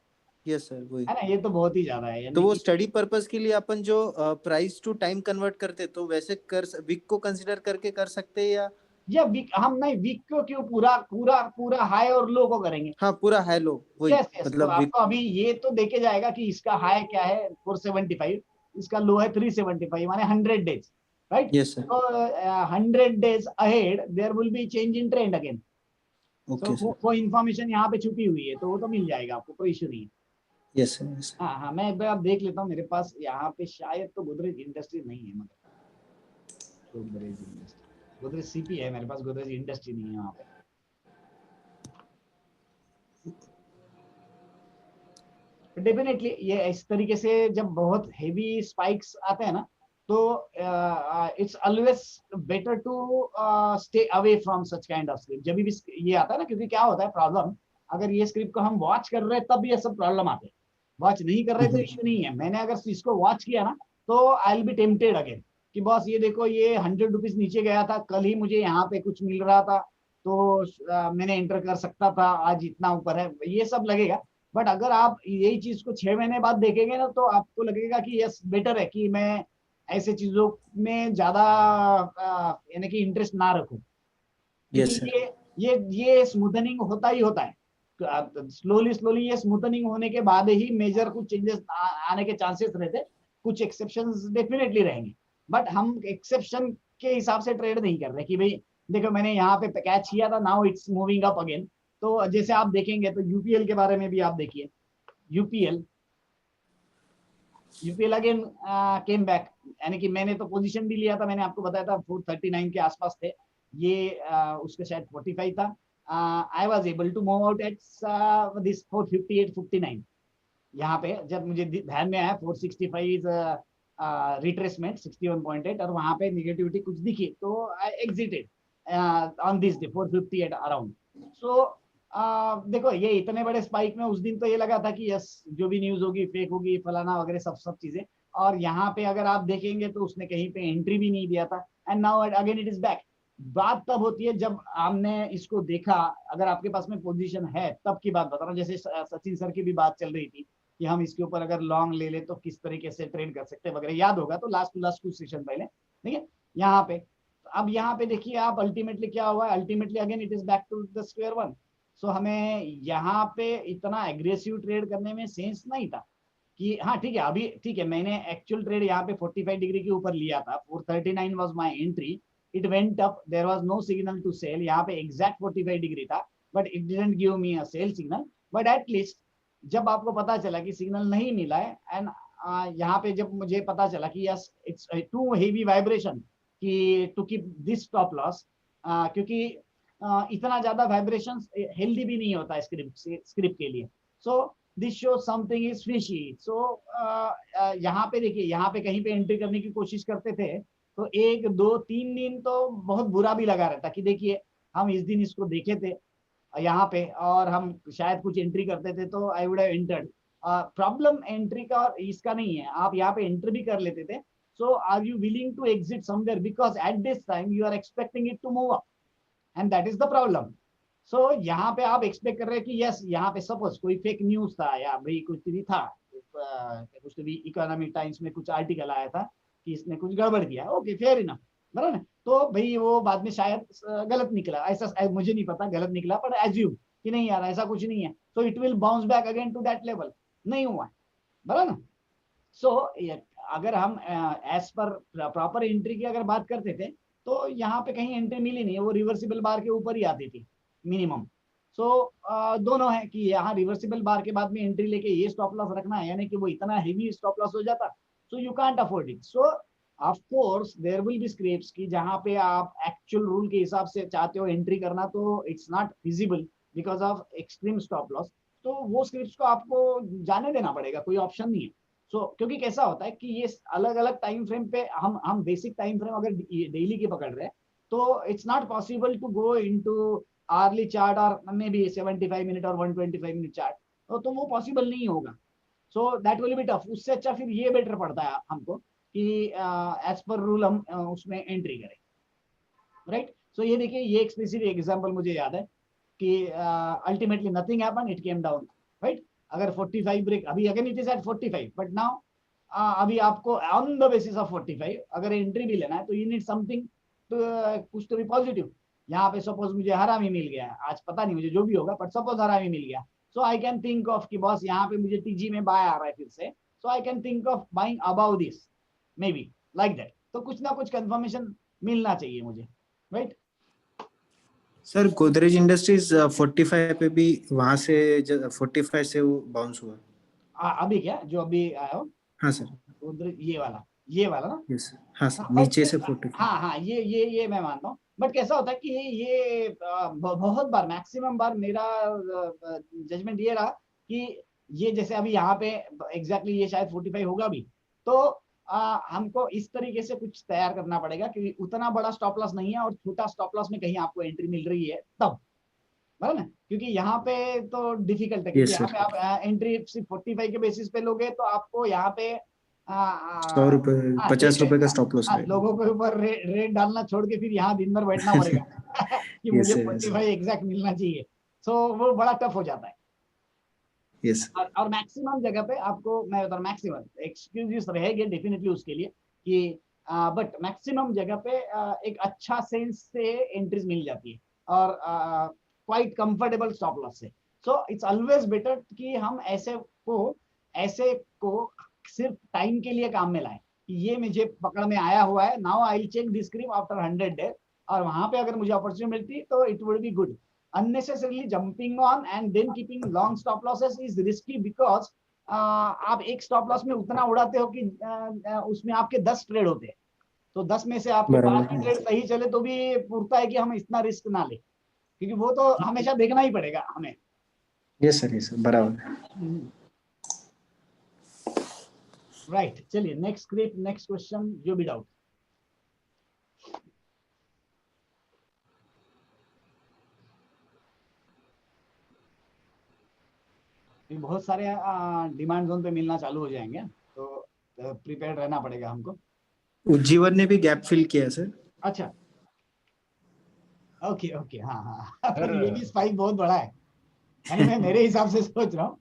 यस सर वही है ना. ये तो बहुत ही ज्यादा है. तो वो स्टडी पर्पस के लिए अपन जो प्राइस टू टाइम कन्वर्ट करते तो वैसे कर वीक को कंसीडर करके कर सकते हैं या वीक हम नहीं. वीक को क्यों पूरा पूरा पूरा हाई और लो को करेंगे. हाँ पूरा हाई लो वही. मतलब तो आपको अभी ये तो देखे जाएगा कि इसका हाई क्या है 475, इसका लो है 375, माने 100 डेज, राइट. Yes sir. तो 100 days ahead there will be change in trend again. Okay sir. वो इन्फॉर्मेशन यहाँ पे छुपी हुई है, तो वो तो मिल जाएगा आपको, कोई इशू नहीं है. Yes sir. हाँ मैं एक बार देख लेता हूँ. मेरे पास यहाँ पे शायद तो गोदरेज इंडस्ट्री नहीं है, मतलब गोदरेज इंडस्ट्री, गोदरेज सीपी है मेरे पास, गोदरेज इंडस्ट्री नहीं है वहाँ पे. डेफिनेटली ये इस तरीके से जब बहुत हेवी स्पाइक्स आते हैं ना, तो it's always better to stay away from such kind of script. जब भी ये आता है ना, क्योंकि क्या होता है प्रॉब्लम, अगर ये स्क्रिप्ट को हम वॉच कर रहे हैं तब ये सब प्रॉब्लम आते हैं. वॉच नहीं कर रहे तो इश्यू नहीं है. मैंने अगर इसको वॉच किया ना तो आई विल बी टेम्पटेड अगेन कि बॉस ये देखो ये 100 रुपीज नीचे गया था, कल ही मुझे यहाँ पे कुछ मिल रहा था तो मैंने एंटर कर सकता था, आज इतना ऊपर है, ये सब लगेगा. बट अगर आप यही चीज को 6 महीने बाद देखेंगे ना, तो आपको लगेगा कि यस बेटर है कि मैं ऐसे चीजों में ज्यादा यानी कि इंटरेस्ट ना रखूं. yes, ये स्मूथनिंग होता ही होता है. स्लोली ये स्मूथनिंग होने के बाद ही मेजर कुछ चेंजेस आने के चांसेस रहते. कुछ एक्सेप्शंस डेफिनेटली रहेंगे, बट हम एक्सेप्शन के हिसाब से ट्रेड नहीं कर रहे कि भाई देखो मैंने यहाँ पे कैच किया था, now it's moving up again. तो जैसे आप देखेंगे तो यूपीएल के बारे में भी आप देखिए, यूपीएल अगेन केम बैक, यानी कि मैंने तो पोजीशन भी लिया था, मैंने आपको बताया था 439 के आसपास थे ये, उसके शायद 45 था। I was able to move out at this 458-59। यहाँ पे जब मुझे ध्यान में आया 465 रिट्रेसमेंट 61.8 और वहां पे निगेटिविटी कुछ दिखी तो I exited on this day 458 around. So देखो ये इतने बड़े स्पाइक में उस दिन तो ये लगा था कि यस जो भी न्यूज होगी फेक होगी फलाना वगैरह सब चीजें, और यहाँ पे अगर आप देखेंगे तो उसने कहीं पे एंट्री भी नहीं दिया था, and now again it is back. बात तब होती है जब हमने इसको देखा, अगर आपके पास में पोजीशन है तब की बात बता रहा हूँ। जैसे सचिन सर की भी बात चल रही थी कि हम इसके ऊपर अगर लॉन्ग ले ले तो किस तरीके से ट्रेड कर सकते हैं वगैरह, याद होगा तो लास्ट कुछ सेशन पहले, ठीक है। यहाँ पे अब यहाँ पे देखिए आप अल्टीमेटली क्या हुआ, ultimately again it is back to the square one. So हमें यहाँ पे इतना एग्रेसिव ट्रेड करने में सेंस नहीं था कि हाँ ठीक है अभी ठीक है, मैंने एक्चुअल ट्रेड यहाँ पे 45 डिग्री के ऊपर लिया था, 439 was my entry, it went up, there was no signal to sell, यहाँ पे एग्जैक्ट 45 डिग्री था but it didn't give me a sell signal. But at least जब आपको पता चला कि सिग्नल नहीं मिला है एंड यहाँ पे जब मुझे पता चला कि yes it's too heavy vibration कि to keep this stop loss, क्योंकि इतना ज्यादा वाइब्रेशन हेल्दी भी नहीं होता स्क्रिप्ट के लिए। So this show something is fishy. So यहाँ पे देखिए, यहाँ पे कहीं पे एंट्री करने की कोशिश करते थे तो 1 2 3 दिन तो बहुत बुरा भी लगा रहता कि देखिए हम इस दिन इसको देखे थे यहाँ पे और हम शायद कुछ एंट्री करते थे तो I would have entered. Problem entry का और इसका नहीं है, आप यहाँ पे एंट्री भी कर लेते थे। So are you willing to exit somewhere, because at this time you are expecting it to move up and that is the problem. So यहाँ पे आप एक्सपेक्ट कर रहे हैं कि यस यहाँ पे सपोज कोई फेक न्यूज था या भाई कुछ भी था, कुछ भी इकोनॉमिक टाइम्स में कुछ आर्टिकल आया था कि इसने कुछ गड़बड़ किया, ओके फेयर इनफ, बराबर, तो भाई वो बाद में शायद गलत निकला, ऐसा मुझे नहीं पता गलत निकला, पर एज्यूम कि नहीं यार ऐसा कुछ नहीं है, so it will bounce back again to that level, नहीं हुआ, बराबर। सो अगर हम एज पर प्रॉपर एंट्री की अगर बात करते थे तो यहाँ पे कहीं एंट्री मिली नहीं है, वो रिवर्सिबल बार के ऊपर ही आती थी मिनिमम। सो दोनों है कि यहाँ रिवर्सिबल बार के बाद में एंट्री लेके ये स्टॉप लॉस रखना है, यानी कि वो इतना हेवी स्टॉप लॉस हो जाता, so you can't afford it. So of course there will be scripts की जहाँ पे आप एक्चुअल रूल के हिसाब से चाहते हो एंट्री करना तो it's not feasible because of extreme stop loss, तो वो स्क्रिप्ट्स को आपको जाने देना पड़ेगा, कोई ऑप्शन नहीं है। सो क्योंकि कैसा होता है कि ये अलग अलग टाइम फ्रेम पे हम बेसिक टाइम फ्रेम अगर डेली की पकड़ रहे हैं तो it's not possible to go into early chart और मे बी 75 मिनट और 125 मिनट चार्ट, तो वो पॉसिबल नहीं होगा। So that will be tough. उससे अच्छा फिर ये बेटर पड़ता है हमको कि एज पर रूल हम उसमें एंट्री करें, राइट। सो ये देखिए ये एक स्पेसिफिक एग्जांपल मुझे याद है कि ultimately nothing happen, it came down, right. अगर 45 ब्रेक, अभी again it is at 45 but now अभी आपको ऑन द बेसिस ऑफ 45 अगर एंट्री भी लेना है तो यू नीड समथिंग कुछ तो भी पॉजिटिव। यहाँ पे सपोज मुझे हरामी मिल गया, आज पता नहीं मुझे जो भी होगा, बट सपोज हरामी मिल गया, सो आई कैन थिंक ऑफ कि बॉस यहाँ पे मुझे टीजी में बाय आ रहा है फिर से, so I can think of buying about this maybe like that. तो कुछ ना कुछ कंफर्मेशन मिलना चाहिए मुझे, राइट। सर गोदरेज इंडस्ट्रीज 45 पे भी वहां से 45 से वो बाउंस हुआ अभी क्या जो अभी आया हो? हाँ सर, उधर ये वाला ना, यस हाँ सर, नीचे से 45। हाँ ये मैं मानता हूँ, बट कैसा होता है कि ये बहुत बार मैक्सिमम बार मेरा जजमेंट ये रहा कि ये जैसे अभी यहाँ पे एग्जैक्टली ये शायद 45 होगा भी, तो हमको इस तरीके से कुछ तैयार करना पड़ेगा कि उतना बड़ा स्टॉप लॉस नहीं है और छोटा स्टॉप लॉस में कहीं आपको एंट्री मिल रही है तब, बराबर ना, क्योंकि यहाँ पे तो डिफिकल्ट है, क्योंकि यहाँ पे आप एंट्री सिर्फ 45 के बेसिस पे लोगे तो आपको यहाँ पे 100 रुपए 50 रुपए का स्टॉप लॉस है, लोगों के ऊपर रेट डालना छोड़ के फिर यहाँ दिन भर बैठना पड़ेगा कि मुझे 45 एग्जैक्ट मिलना चाहिए, सो वो बड़ा टफ हो जाता है। यस और मैक्सिमम जगह पे आपको मैं बता रहा हूँ, मैक्सिमम एक्सक्यूजेस रहेंगे डेफिनेटली उसके लिए कि बट मैक्सिमम जगह पे एक अच्छा सेंस से एंट्रीज मिल जाती है और क्वाइट कंफर्टेबल स्टॉप लॉस से। सो इट्स ऑलवेज बेटर कि हम ऐसे को सिर्फ टाइम के लिए काम में लाए कि ये मुझे पकड़ में आया हुआ है, now I will check this screen after 100 days, और वहां पे अगर मुझे अपॉर्चुनिटी मिलती तो it would be good. Unnecessarily jumping on and then keeping long stop losses is risky because आप एक स्टॉप लॉस में उतना उड़ाते हो कि उसमें आपके 10 ट्रेड होते हैं, तो 10 में से आपके 5 ट्रेड सही चले तो भी पूरता है कि हम इतना रिस्क ना ले, क्योंकि वो तो हमेशा देखना ही पड़ेगा हमें. यस सर बराबर. राइट, चलिए नेक्स्ट स्क्रिप्ट, नेक्स्ट क्वेश्चन, जो भी डाउट. बहुत सारे डिमांड जोन पे मिलना चालू हो जाएंगे, तो प्रिपेयर्ड रहना पड़ेगा हमको. उज्जीवन ने भी गैप फिल किया सर. अच्छा, ओके ओके, हाँ हाँ. ये भी स्पाइक बहुत बड़ा है, यानी मैं मेरे हिसाब से सोच रहा हूँ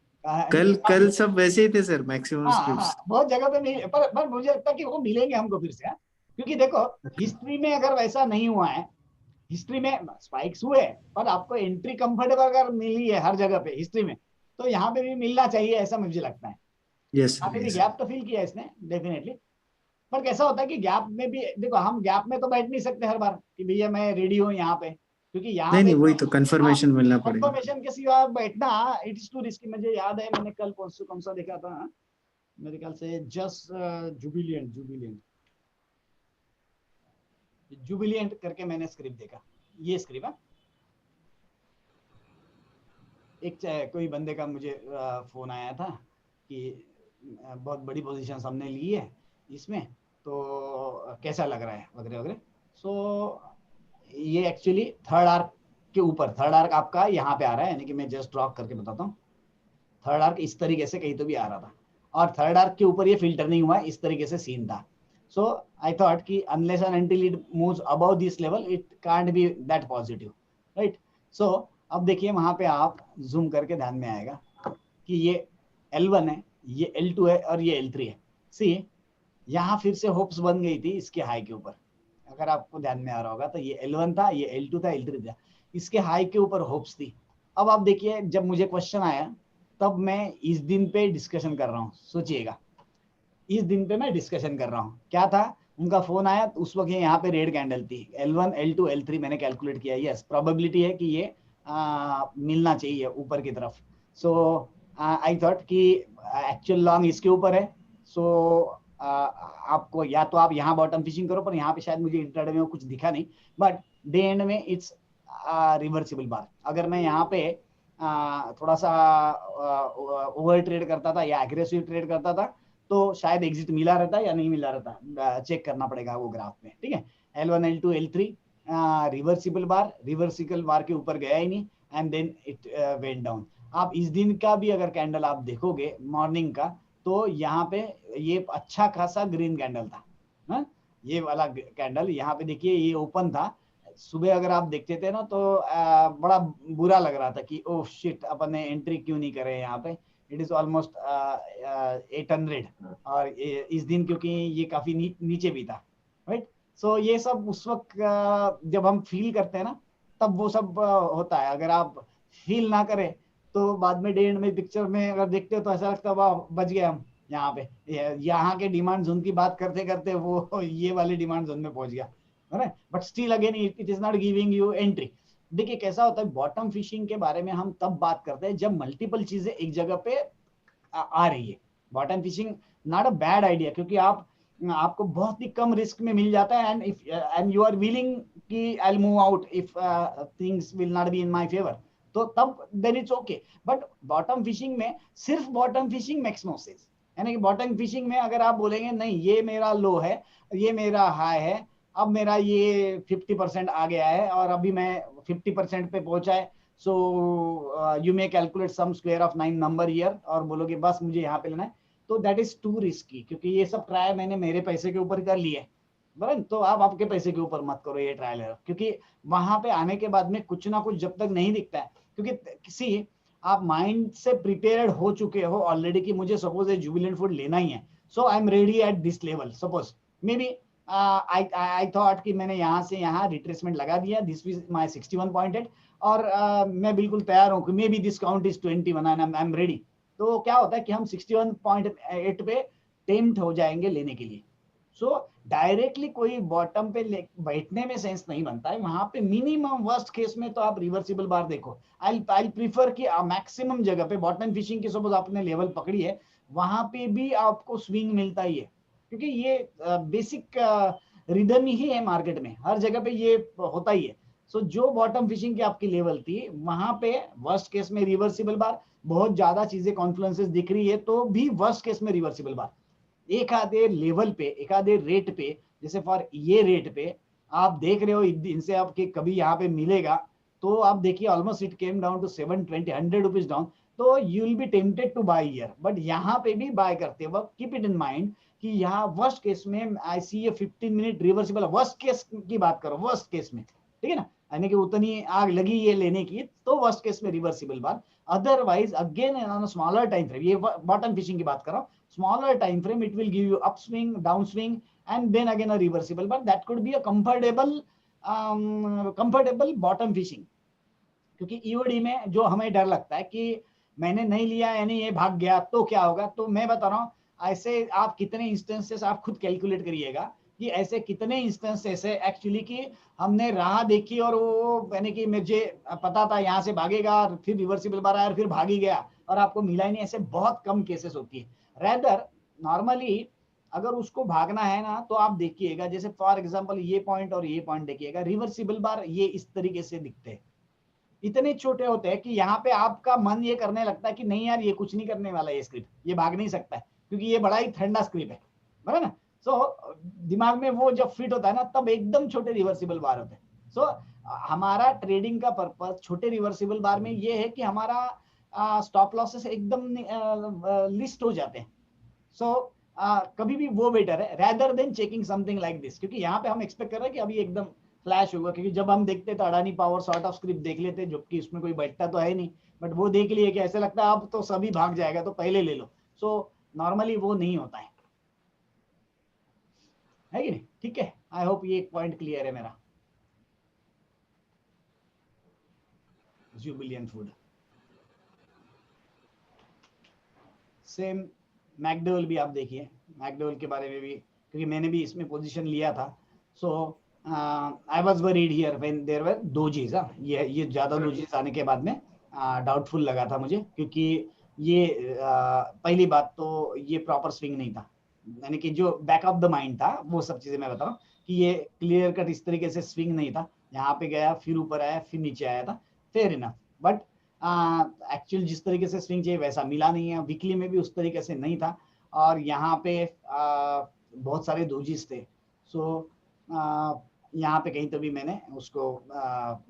कल सब वैसे ही थे सर, मैक्सिमम स्क्रिप्ट्स. बहुत जगह पे मिले, पर मुझे लगता है कि वो मिलेंगे हमको फिर से, क्योंकि देखो हिस्ट्री में अगर वैसा नहीं हुआ है, हिस्ट्री में स्पाइक्स हुए पर आपको एंट्री कंफर्टेबल अगर मिली है हर जगह पे हिस्ट्री में, तो यहाँ पे भी मिलना चाहिए, ऐसा मुझे लगता है. यस गैप तो फिल किया इसने डेफिनेटली, पर कैसा होता है कि गैप में भी देखो, हम गैप में तो बैठ नहीं सकते हर बार कि भैया मैं रेडी हूँ यहाँ पे, क्योंकि यहाँ नहीं वही तो कंफर्मेशन मिलना पड़ेगा. कंफर्मेशन के सिवा बैठना इट इज टू रिस्की. मुझे याद है मैंने कल कौन सा देखा था, मेरे ख्याल से जस्ट जुबिलियंट करके मैंने स्क्रिप्ट देखा. ये स्क्रिप्ट है, एक कोई बंदे का मुझे फोन आया था कि बहुत बड़ी पोजीशन हमने ली है इसमें, तो कैसा लग रहा है वगैरह वगैरह. सो ये एक्चुअली थर्ड आर्क के ऊपर, थर्ड आर्क आपका यहाँ पे आ रहा है, यानी कि मैं जस्ट ड्रॉ करके बताता हूँ. थर्ड आर्क इस तरीके से कहीं तो भी आ रहा था, और थर्ड आर्क के ऊपर ये फिल्टर नहीं हुआ, इस तरीके से सीन था. सो आई थॉट कि unless and until it moves above this level it can't be that positive, right. So अब देखिए वहां पे आप जूम करके ध्यान में आएगा कि ये L1 है, ये L2 है और ये L3 है. सी यहाँ फिर से होप्स बन गई थी इसके हाई के ऊपर, अगर आपको ध्यान में आ रहा होगा तो ये L1 था, ये L2 था, L3 था, इसके हाई के ऊपर होप्स थी. अब आप देखिए जब मुझे क्वेश्चन आया तब मैं इस दिन पे डिस्कशन कर रहा हूँ, सोचिएगा इस दिन पे मैं डिस्कशन कर रहा हूँ. क्या था, उनका फोन आया तो उस वक्त यहाँ पे रेड कैंडल थी, L1 L2 L3 मैंने कैलकुलेट किया. यस, प्रोबेबिलिटी है कि ये मिलना चाहिए ऊपर की तरफ. सो आई थॉट कि एक्चुअल लॉन्ग इसके ऊपर है. सो आपको या तो आप यहाँ बॉटम फिशिंग करो, पर यहाँ पे शायद मुझे इंट्राडे में कुछ दिखा नहीं, बट डे एंड में इट्स रिवर्सिबल बार. अगर मैं यहाँ पे थोड़ा सा ओवर ट्रेड करता था या एग्रेसिव ट्रेड करता था तो शायद एग्जिट मिला रहता या नहीं मिला रहता, चेक करना पड़ेगा वो ग्राफ में. ठीक है, L1 L2 L3 रिवर्सिबल बार के ऊपर गया ही नहीं, and then it went down. आप इस दिन का भी अगर कैंडल आप देखोगे मॉर्निंग का, तो यहाँ पे ये अच्छा खासा ग्रीन कैंडल था. हा? ये वाला कैंडल यहाँ पे देखिए ये ओपन था. सुबह अगर आप देखते थे ना तो बड़ा बुरा लग रहा था कि ओह शिट, अपन ने एंट्री क्यों नहीं करे यहाँ पे. इट इज ऑलमोस्ट 800, और इस दिन क्योंकि ये काफी नीचे भी था, राइट. सो ये सब उस वक्त जब हम फील करते हैं ना तब वो सब होता है. अगर आप फील ना करें तो बाद में डे एंड में पिक्चर में अगर देखते हो तो ऐसा लगता है वाह बच गए हम. यहाँ पे यहाँ के डिमांड जोन की बात करते करते वो ये वाले डिमांड जोन में पहुंच गया, है ना. But still again it is not giving you entry. देखिए कैसा होता है, बॉटम फिशिंग के बारे में हम तब बात करते हैं जब मल्टीपल चीजें एक जगह पे आ रही है. Bottom fishing not a bad idea, क्योंकि आपको बहुत ही कम रिस्क में मिल जाता है, एंड यू आर विलिंग कि I will move out if things will not be in my favour, तो तब then it's okay. But bottom fishing में सिर्फ bottom fishing makes no sense. यानी कि बॉटम फिशिंग में अगर आप बोलेंगे नहीं ये मेरा लो है, ये मेरा हाई है, अब मेरा ये 50% आ गया है और अभी मैं 50% पे पहुंचा है, so you may calculate sum square of 9 number year और बोलोगे बस मुझे यहाँ पे लेना है, तो दैट इज टू रिस्की. क्योंकि ये सब ट्राई मैंने मेरे पैसे के ऊपर कर लिए, बराबर. तो आप आपके पैसे के ऊपर मत करो ये ट्रायल एरर, क्योंकि वहां पे आने के बाद में कुछ ना कुछ जब तक नहीं दिखता है, क्योंकि किसी आप माइंड से प्रिपेयर्ड हो चुके हो ऑलरेडी कि मुझे सपोज ये जुबिलेंट फूड लेना ही है, so I am ready at this level. Suppose maybe I thought कि मैंने यहाँ से यहाँ रिट्रेसमेंट लगा दिया, दिस इज माय 61.8, और मैं बिल्कुल तैयार हूँ कि may be this count is 21 and I am ready. तो क्या होता है कि हम 61.8 पे टेम्प्ट हो जाएंगे लेने के लिए। सो डायरेक्टली कोई बॉटम पे बैठने में सेंस नहीं बनता है। वहां पे मिनिमम वर्स्ट केस में तो आप रिवर्सिबल बार देखो। आई प्रीफर कि मैक्सिमम जगह पे बॉटम फिशिंग की सपोज आपने लेवल पकड़ी है, वहां पे भी आपको स्विंग मिलता ही है, क्योंकि ये बेसिक रिदम ही है मार्केट में, हर जगह पे ये होता ही है। सो जो बॉटम फिशिंग की आपकी लेवल थी वहां पे वर्स्ट केस में रिवर्सिबल बार, बहुत ज्यादा चीजें कॉन्फ्लुएंसेस दिख रही है तो भी वर्स्ट केस में रिवर्सिबल बार। एक आधे लेवल पे, एक आधे रेट पे, जैसे फॉर ये रेट पे आप देख रहे हो इनसे आपके कभी यहाँ पे मिलेगा, तो आप देखिए almost it came down to 720, 100 rupees down, तो you will be tempted to buy here. But यहाँ पे भी बाय करते वक्त कीप इट इन माइंड कि यहाँ वर्स्ट केस में आई सी ए 15 मिनट रिवर्सिबल, वर्स्ट केस की बात करो, वर्स्ट केस में, ठीक है ना, यानी कि उतनी आग लगी ये लेने की तो वर्स्ट केस में reversible bar. Otherwise again on smaller time frame, ये बॉटम फिशिंग की बात कर रहा हूँ, smaller time frame it will give you upswing, downswing, and then again a reversible, but that could be a comfortable bottom fishing। क्योंकि ईओडी में जो हमें डर लगता है कि मैंने नहीं लिया यानी ये भाग गया तो क्या होगा, तो मैं बता रहा हूँ ऐसे आप कितने इंस्टेंसेस आप खुद कैलकुलेट करिएगा कि ऐसे कितने इंस्टेंसेस है एक्चुअली कि हमने राह देखी और वो यानी कि मुझे पता था यहाँ से भागेगा और फिर रिवर्सिबल बार आया और फिर भागी गया और आपको मिला ही नहीं, ऐसे बहुत कम केसेस होती है। रेदर नॉर्मली अगर उसको भागना है ना तो आप देखिएगा, जैसे फॉर एग्जांपल ये पॉइंट और ये पॉइंट देखिएगा, रिवर्सिबल बार ये इस तरीके से दिखते हैं, इतने छोटे होते हैं कि यहाँ पे आपका मन ये करने लगता है कि नहीं यार ये कुछ नहीं करने वाला, ये स्क्रिप्ट ये भाग नहीं सकता है क्योंकि ये बड़ा ही ठंडा स्क्रिप्ट है, बराबर ना। सो दिमाग में वो जब फिट होता है ना तब एकदम छोटे रिवर्सिबल बार होते हैं। सो हमारा ट्रेडिंग का पर्पस छोटे रिवर्सिबल बार में ये है कि हमारा स्टॉप लॉसेस एकदम लिस्ट हो जाते हैं। सो कभी भी वो बेटर है rather than checking something like this, क्योंकि यहाँ पे हम एक्सपेक्ट कर रहे हैं कि अभी एकदम फ्लैश होगा, क्योंकि जब हम देखते तो Adani power sort of script देख लेते जबकि उसमें कोई बैठता तो है नहीं, बट वो देख लिए कि ऐसे लगता है अब तो सभी भाग जाएगा तो पहले ले लो। सो नॉर्मली वो नहीं होता है कि नहीं, ठीक है। आई होप ये एक पॉइंट क्लियर है मेरा। जुबिलियन फूड सेम, मैकडोवेल भी आप देखिए, मैकडोवेल के बारे में भी क्योंकि मैंने भी इसमें पोजीशन लिया था। So I was worried here when there were dojis, ये ज्यादा डोजीज आने के बाद में डाउटफुल लगा था मुझे, क्योंकि ये पहली बात तो ये प्रॉपर स्विंग नहीं था, यानी कि जो बैक ऑफ द माइंड था वो सब चीजें मैं बता रहा हूँ कि ये क्लियर कट इस तरीके से स्विंग नहीं था, यहाँ पे गया फिर ऊपर आया फिर नीचे आया था, फेयर इनफ। बट एक्चुअल जिस तरीके से स्विंग चाहिए वैसा मिला नहीं है, वीकली में भी उस तरीके से नहीं था, और यहाँ पे बहुत सारे दोजीज थे। सो यहाँ पे कहीं तो भी मैंने उसको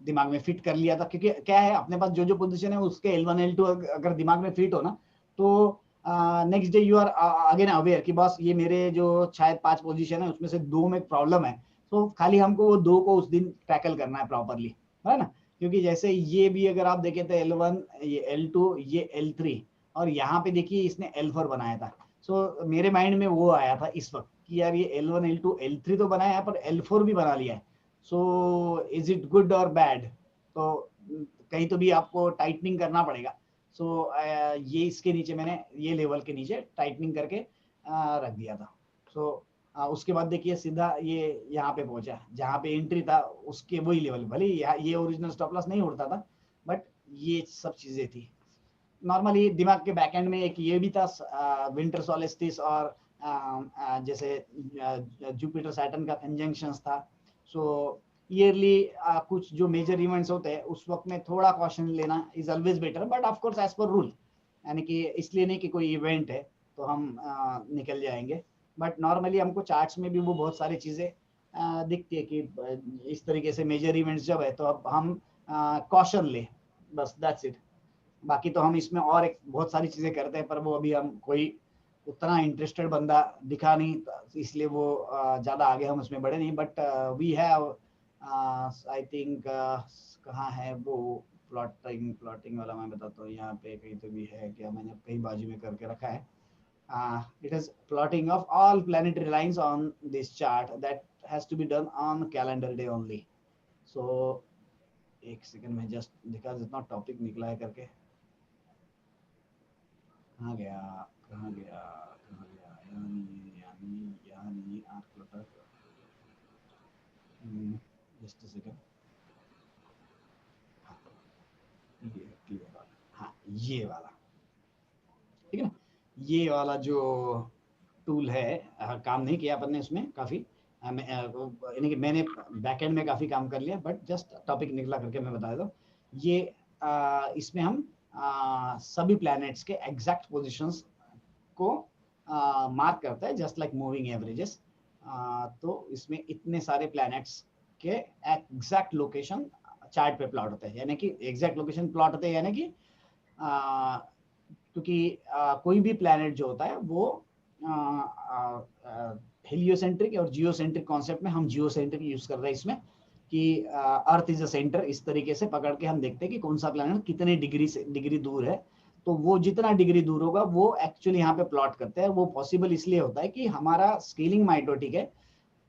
दिमाग में फिट कर लिया था, क्योंकि क्या है अपने पास जो जो पोजीशन है उसके L1 L2 अगर दिमाग में फिट हो ना तो next day you are again aware कि बस ये मेरे जो शायद 5 पोजीशन है उसमें से 2 में प्रॉब्लम है, तो खाली हमको वो 2 को उस दिन टैकल करना है प्रॉपरली, है ना। क्योंकि जैसे ये भी अगर आप देखें तो L1 ये L2 ये L3 और यहाँ पे देखिए इसने L4 बनाया था। सो मेरे माइंड में वो आया था इस वक्त कि यार ये L1 L2 L3 तो बनाया है पर L4 भी बना लिया है, सो इज इट गुड और बैड, तो कहीं तो भी आपको टाइटनिंग करना पड़ेगा। सो ये इसके नीचे मैंने ये लेवल के नीचे टाइटनिंग करके रख दिया था। सो उसके बाद देखिए सीधा ये यहाँ पे पहुंचा जहाँ पे एंट्री था उसके वही लेवल, भले ये ओरिजिनल स्टॉप लॉस नहीं उड़ता था बट ये सब चीजें थी। नॉर्मली दिमाग के बैक एंड में एक ये भी था विंटर सोलिस्टिस और जैसे जुपिटर सैटर्न का कंजंक्शंस था। सो ईयरली कुछ जो मेजर इवेंट्स होते हैं उस वक्त में थोड़ा कॉशन लेना is always better, but of course as per rule, यानी कि इसलिए नहीं कि कोई इवेंट है तो हम निकल जाएंगे, बट नॉर्मली हमको चार्ट्स में भी वो बहुत सारी चीज़ें दिखती है कि इस तरीके से मेजर इवेंट्स जब है तो अब हम कॉशन ले, बस दैट्स इट। बाकी तो हम इसमें और एक बहुत सारी चीज़ें करते हैं पर वो अभी हम कोई उतना इंटरेस्टेड बंदा दिखा नहीं, इसलिए वो ज़्यादा आगे हम उसमें बढ़े नहीं। But we have I think कहाँ है वो प्लॉटिंग वाला, मैं बताता हूँ यहाँ पे कहीं तो भी है क्या, मैंने कहीं बाजू में करके रखा है। It is plotting of all planetary lines on this chart that has to be done on calendar day only. So एक सेकंड में जस्ट दिखा जितना टॉपिक निकला है करके, कहाँ गया जस्ट सेकंड, हाँ ये वाला, ठीक है ना, ये वाला जो टूल है काम नहीं किया अपन ने उसमें काफी, यानी कि मैंने बैकएंड में काफी काम कर लिया, बट जस्ट टॉपिक निकला करके मैं बता देता हूँ। ये इसमें हम सभी प्लैनेट्स के एग्जैक्ट पोजीशंस को मार्क करता है, जस्ट लाइक मूविंग एवरेजेस। तो इसमें इतने सारे प्लैनेट्स के एग्जैक्ट लोकेशन चार्ट पे प्लॉट होते हैं, यानी कि एग्जैक्ट लोकेशन प्लॉट होते हैं, यानी कि क्योंकि कोई भी प्लैनेट जो होता है वो हेलियोसेंट्रिक और जियोसेंट्रिक कॉन्सेप्ट में, हम जियोसेंट्रिक यूज कर रहे हैं इसमें, कि अर्थ इज अ सेंटर, इस तरीके से पकड़ के हम देखते हैं कि कौन सा प्लैनेट कितने डिग्री दूर है, तो वो जितना डिग्री दूर होगा वो एक्चुअली यहाँ पे प्लॉट करते हैं। वो पॉसिबल इसलिए होता है कि हमारा स्केलिंग माइटोटिक है,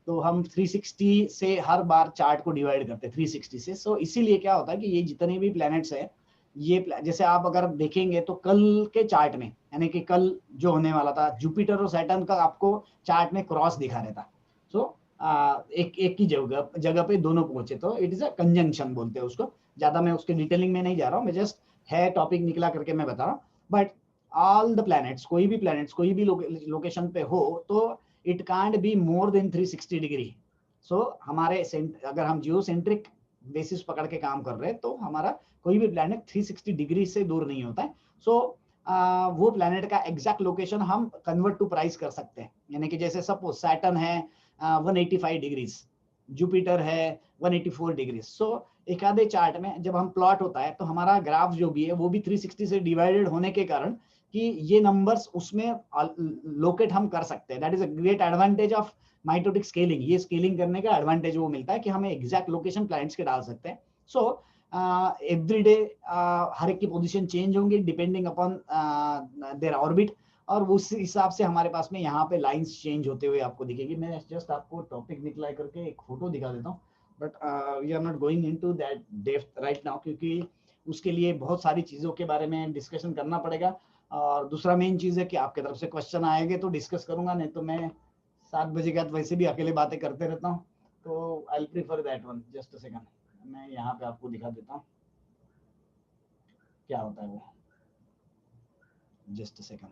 तो हम 360 से हर बार चार्ट को डिवाइड करते हैं 360 से। सो इसीलिए क्या होता है कि ये जितने भी प्लैनेट्स है, ये जैसे आप अगर देखेंगे तो कल के चार्ट में, यानी कि कल जो होने वाला था जुपिटर और सैटर्न का आपको चार्ट में क्रॉस दिखा रहा था। सो एक ही जगह पे दोनों पहुंचे, तो इट इज अ कंजंक्शन बोलते हैं उसको। ज्यादा मैं उसके डिटेलिंग में नहीं जा रहा हूँ, मैं जस्ट है टॉपिक निकला करके मैं बता रहा हूँ। बट ऑल द प्लैनेट्स, कोई भी लोकेशन पे हो, तो it can't be more than 360 degree. So हमारे अगर हम जियोसेंट्रिक बेसिस पकड़ के काम कर रहे हैं, तो हमारा कोई भी प्लैनेट 360 डिग्री से दूर नहीं होता है। सो वो प्लैनेट का एग्जैक्ट लोकेशन हम कन्वर्ट टू प्राइस कर सकते हैं, यानी कि जैसे सपोज सैटर्न है 185 डिग्रीज, जुपिटर है 184 डिग्रीज। सो एक आधे चार्ट में जब हम प्लॉट होता है, तो हमारा ग्राफ जो भी है वो भी 360 से डिवाइडेड होने के कारण कि ये नंबर्स उसमें लोकेट हम कर सकते हैं। That is a great advantage of mitotic scaling. ये स्केलिंग करने का एडवांटेज वो मिलता है कि हमें एग्जैक्ट लोकेशन प्लैनेट्स के डाल सकते हैं। सो एवरी डे हर एक की पोजीशन चेंज होंगी डिपेंडिंग अपॉन देयर ऑर्बिट, और उस हिसाब से हमारे पास में यहाँ पे लाइंस चेंज होते हुए आपको दिखेगी। मैं जस्ट आपको टॉपिक निकला करके एक फोटो दिखा देता हूँ, but we are not going into that depth right now, क्योंकि उसके लिए बहुत सारी चीजों के बारे में डिस्कशन करना पड़ेगा। और दूसरा मेन चीज है कि आपके तरफ से क्वेश्चन आएंगे तो डिस्कस करूंगा, नहीं तो मैं 7 बजे के बाद वैसे भी अकेले बातें करते रहता हूँ, तो I prefer that one. Just a second, मैं यहाँ पे आपको दिखा देता हूँ क्या होता है वो। जस्ट अ सेकंड,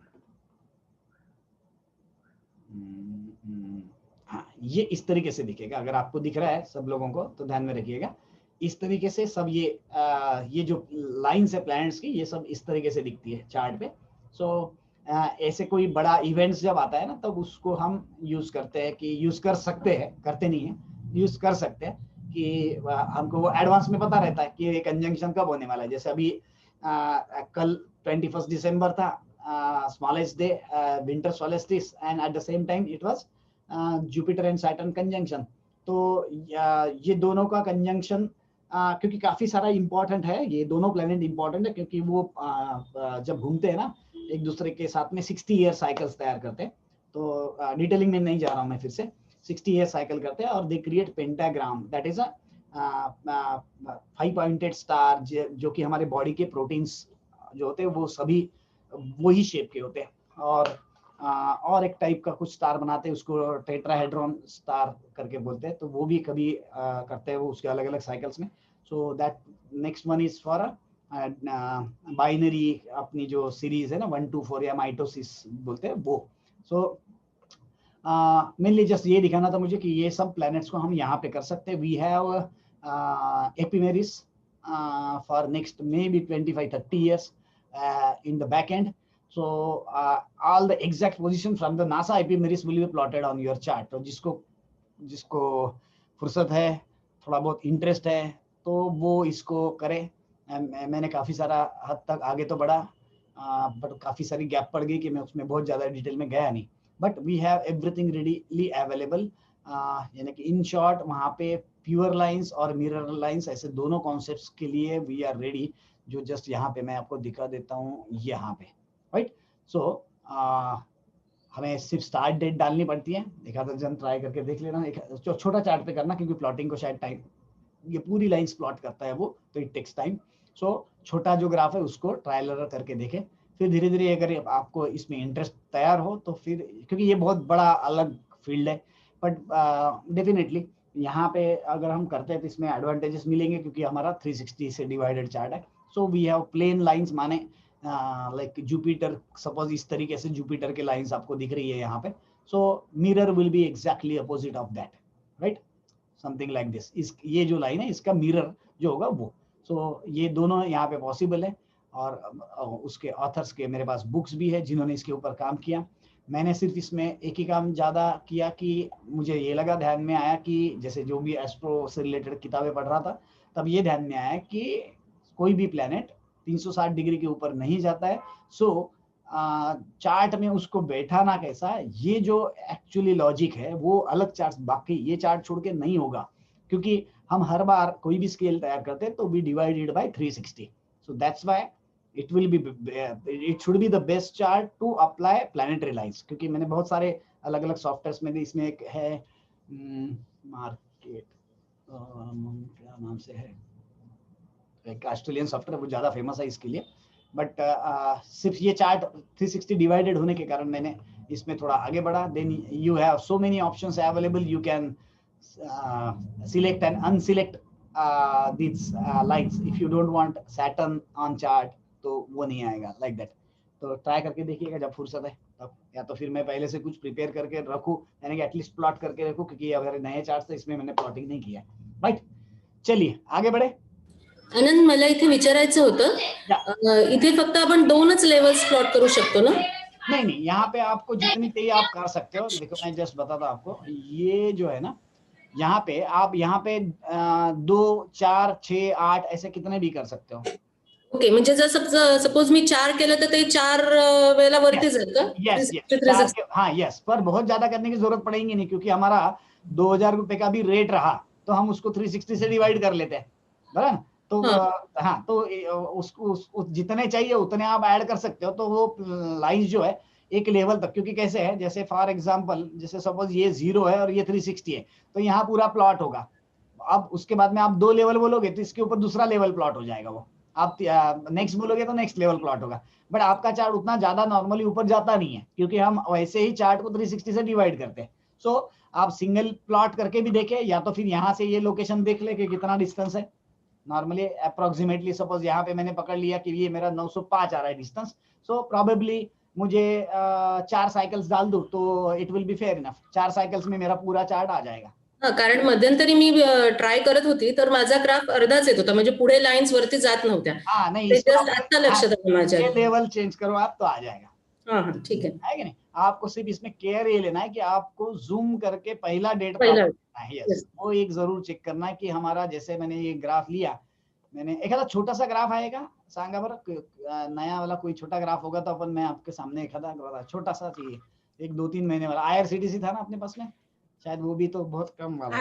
हाँ ये इस तरीके से दिखेगा। अगर आपको दिख रहा है सब लोगों को तो ध्यान में रखिएगा, इस तरीके से सब ये जो लाइंस है प्लैनेट्स की, ये सब इस तरीके से दिखती है चार्ट पे। सो ऐसे कोई बड़ा इवेंट्स जब आता है ना, तब उसको हम यूज करते हैं, कि यूज कर सकते हैं, करते नहीं है, यूज कर सकते हैं कि हमको वो एडवांस में पता रहता है कि कंजंक्शन कब होने वाला है। जैसे अभी कल 21 दिसंबर था, smallest day, winter solstice, and at the same time it was Jupiter and Saturn conjunction। तो ये दोनों का कंजंक्शन क्योंकि काफी सारा इंपॉर्टेंट है, ये दोनों प्लेनेट इंपॉर्टेंट है, क्योंकि वो जब घूमते हैं ना एक दूसरे के साथ में 60 ईयर साइकिल्स तैयार करते हैं। तो डिटेलिंग में नहीं जा रहा हूँ मैं फिर से, 60 ईयर साइकिल करते हैं, और they create pentagram, that is a 5 pointed star, जो कि हमारे बॉडी के प्रोटीन्स जो होते हैं वो सभी वही शेप के होते हैं। और एक टाइप का कुछ स्टार बनाते हैं, उसको टेट्राहेड्रॉन स्टार करके बोलते हैं, तो वो भी कभी करते हैं वो उसके अलग अलग साइकिल्स में। So that next one is for binary, अपनी जो सीरीज है ना 1 2 4 या माइटोसिस बोलते हैं वो। सो मेनली जस्ट ये दिखाना था मुझे कि ये सब प्लैनेट्स को हम यहाँ पे कर सकते हैं। We have ephemeris for next maybe 25-30 years in the back end. So all the exact position from the NASA epimeris will be plotted on your chart. तो जिसको फुर्सत है, थोड़ा बहुत इंटरेस्ट है, तो वो इसको करे। मैंने काफ़ी सारा हद तक आगे तो बढ़ा, बट काफ़ी सारी गैप पड़ गई कि मैं उसमें बहुत ज़्यादा डिटेल में गया नहीं। But we have everything readily available, यानी कि इन शॉर्ट वहाँ पे प्योर लाइंस और मिरर लाइंस, ऐसे दोनों कॉन्सेप्ट्स के लिए वी आर रेडी, जो जस्ट यहाँ पे मैं आपको दिखा देता हूँ यहाँ पे, राइट। सो हमें सिर्फ स्टार्ट डेट डालनी पड़ती है। एक आधा जन ट्राई करके देख लेना, एक छोटा चार्ट पे करना, क्योंकि प्लॉटिंग को शायद टाइम, ये पूरी लाइंस प्लॉट करता है वो, तो इट टेक्स टाइम। सो छोटा जो ग्राफ है उसको ट्रायल एरर करके देखें, फिर धीरे धीरे अगर आपको इसमें इंटरेस्ट तैयार हो तो फिर, क्योंकि ये बहुत बड़ा अलग फील्ड है, बट डेफिनेटली यहाँ पे अगर हम करते हैं तो इसमें एडवांटेजेस मिलेंगे, क्योंकि हमारा 360 से डिवाइडेड चार्ट है. So we have plane lines, माने लाइक जुपिटर, सपोज इस तरीके से जुपिटर के लाइंस आपको दिख रही है यहाँ पे. So mirror will be exactly opposite of that, right, something like this. इस ये जो लाइन है इसका मिरर जो होगा वो. सो ये दोनों यहाँ पे पॉसिबल है. और उसके ऑथर्स के मेरे पास बुक्स भी है जिन्होंने इसके ऊपर काम किया. मैंने सिर्फ इसमें एक ही काम ज़्यादा किया कि मुझे ये लगा, ध्यान में आया कि जैसे जो भी एस्ट्रो से रिलेटेड किताबें पढ़ रहा था तब ये ध्यान में आया कि कोई भी प्लैनेट 360 डिग्री के ऊपर नहीं जाता है. सो चार्ट में उसको बैठाना कैसा, ये जो एक्चुअली लॉजिक है वो अलग चार्ट, बाकी ये चार्ट छोड़ के नहीं होगा, क्योंकि हम हर बार कोई भी स्केल तैयार करते हैं तो we divided by 360. So that's why it should be the best chart to apply planetary lines. क्योंकि मैंने बहुत सारे अलग अलग सॉफ्टवेयर्स में भी, इसमें एक है मार्केट, क्या नाम से है, एक ऑस्ट्रेलियन सॉफ्टवेयर, वो ज्यादा फेमस है इसके लिए. बट सिर्फ ये चार्ट 360 डिवाइडेड होने के कारण मैंने इसमें थोड़ा आगे बढ़ा. Then you have so many options available, you can select and unselect these lines. If you don't want Saturn on chart तो वो नहीं आएगा लाइक दैट. तो ट्राई करके देखिएगा जब फुर्सत है तब, या तो फिर मैं पहले से कुछ प्रिपेयर करके रखूं, यानी कि एटलीस्ट प्लॉट करके रखूं, क्योंकि अगर नए चार्ट से इसमें मैंने प्लॉटिंग नहीं किया. राइट, चलिए आगे बढ़े. आनंद, मला इथे विचारायचं होतं, इथे फक्त आपण 2च लेवल्स प्लॉट करू शकतो ना? नहीं, यहाँ पे आपको जितनी चाहिए आप कर सकते हो. देखो मैं जस्ट बताता हूँ आपको, ये जो है ना, यहाँ पे आप 2, 4, 6, 8 ऐसे कितने भी कर सकते हो. ओके, म्हणजे जर सपोज मी 4 केलं तर ते 4 वेळेला वरती जाईल का? यस, हाँ यस, पर बहुत ज्यादा करने की जरूरत पड़ेगी नहीं, क्योंकि हमारा 2000 रुपए का भी रेट रहा तो हम उसको 360 से डिवाइड कर लेते हैं, बराबर. तो हाँ, तो उसको जितने चाहिए उतने आप ऐड कर सकते हो. तो वो लाइंस जो है एक लेवल तक, क्योंकि कैसे है, जैसे फॉर एग्जांपल, जैसे सपोज ये 0 है और ये 360 है, तो यहाँ पूरा प्लॉट होगा. अब उसके बाद में आप 2 लेवल बोलोगे तो इसके ऊपर दूसरा लेवल प्लॉट हो जाएगा. वो आप नेक्स्ट बोलोगे तो नेक्स्ट लेवल प्लॉट होगा. बट आपका चार्ट उतना ज्यादा नॉर्मली ऊपर जाता नहीं है, क्योंकि हम वैसे ही चार्ट को 360 से डिवाइड करते हैं. सो आप सिंगल प्लॉट करके भी देखें, या तो फिर यहाँ से ये लोकेशन देख ले कि कितना डिस्टेंस है. नॉर्मली अप्रोक्सीमेटली सपोज यहाँ पे मैंने पकड़ लिया कि ये मेरा 905 आ रहा है डिस्टेंस. सो प्रोबेबली मुझे 4 साइकिल्स डाल दूं तो it will be fair enough. 4 cycles में मेरा पूरा चार्ट आ जाएगा. कारण मध्यंतरी मी ट्राय करत होती तर माझा ग्राफ अर्धाच येत होता, म्हणजे पुढे लाईन्स वरती जात नव्हत्या. नहीं, आता लक्षात आलं माझ्या. ये लेवल चेंज करो आप तो आ जाएगा. हाँ, ठीक है कि नहीं. आपको सिर्फ इसमें केयर ये लेना है कि आपको जूम करके पहला डेट यस, वो एक जरूर चेक करना है कि हमारा, जैसे मैंने ये ग्राफ लिया, मैंने एखादा छोटा सा ग्राफ आएगा, सांगा बरं, नया वाला कोई छोटा ग्राफ होगा तो अपन, मैं आपके सामने एखादा छोटा सा चाहिए, 1-2-3 महीने वाला. IRCTC था ना अपने पास में, शायद वो भी तो बहुत कम वाला.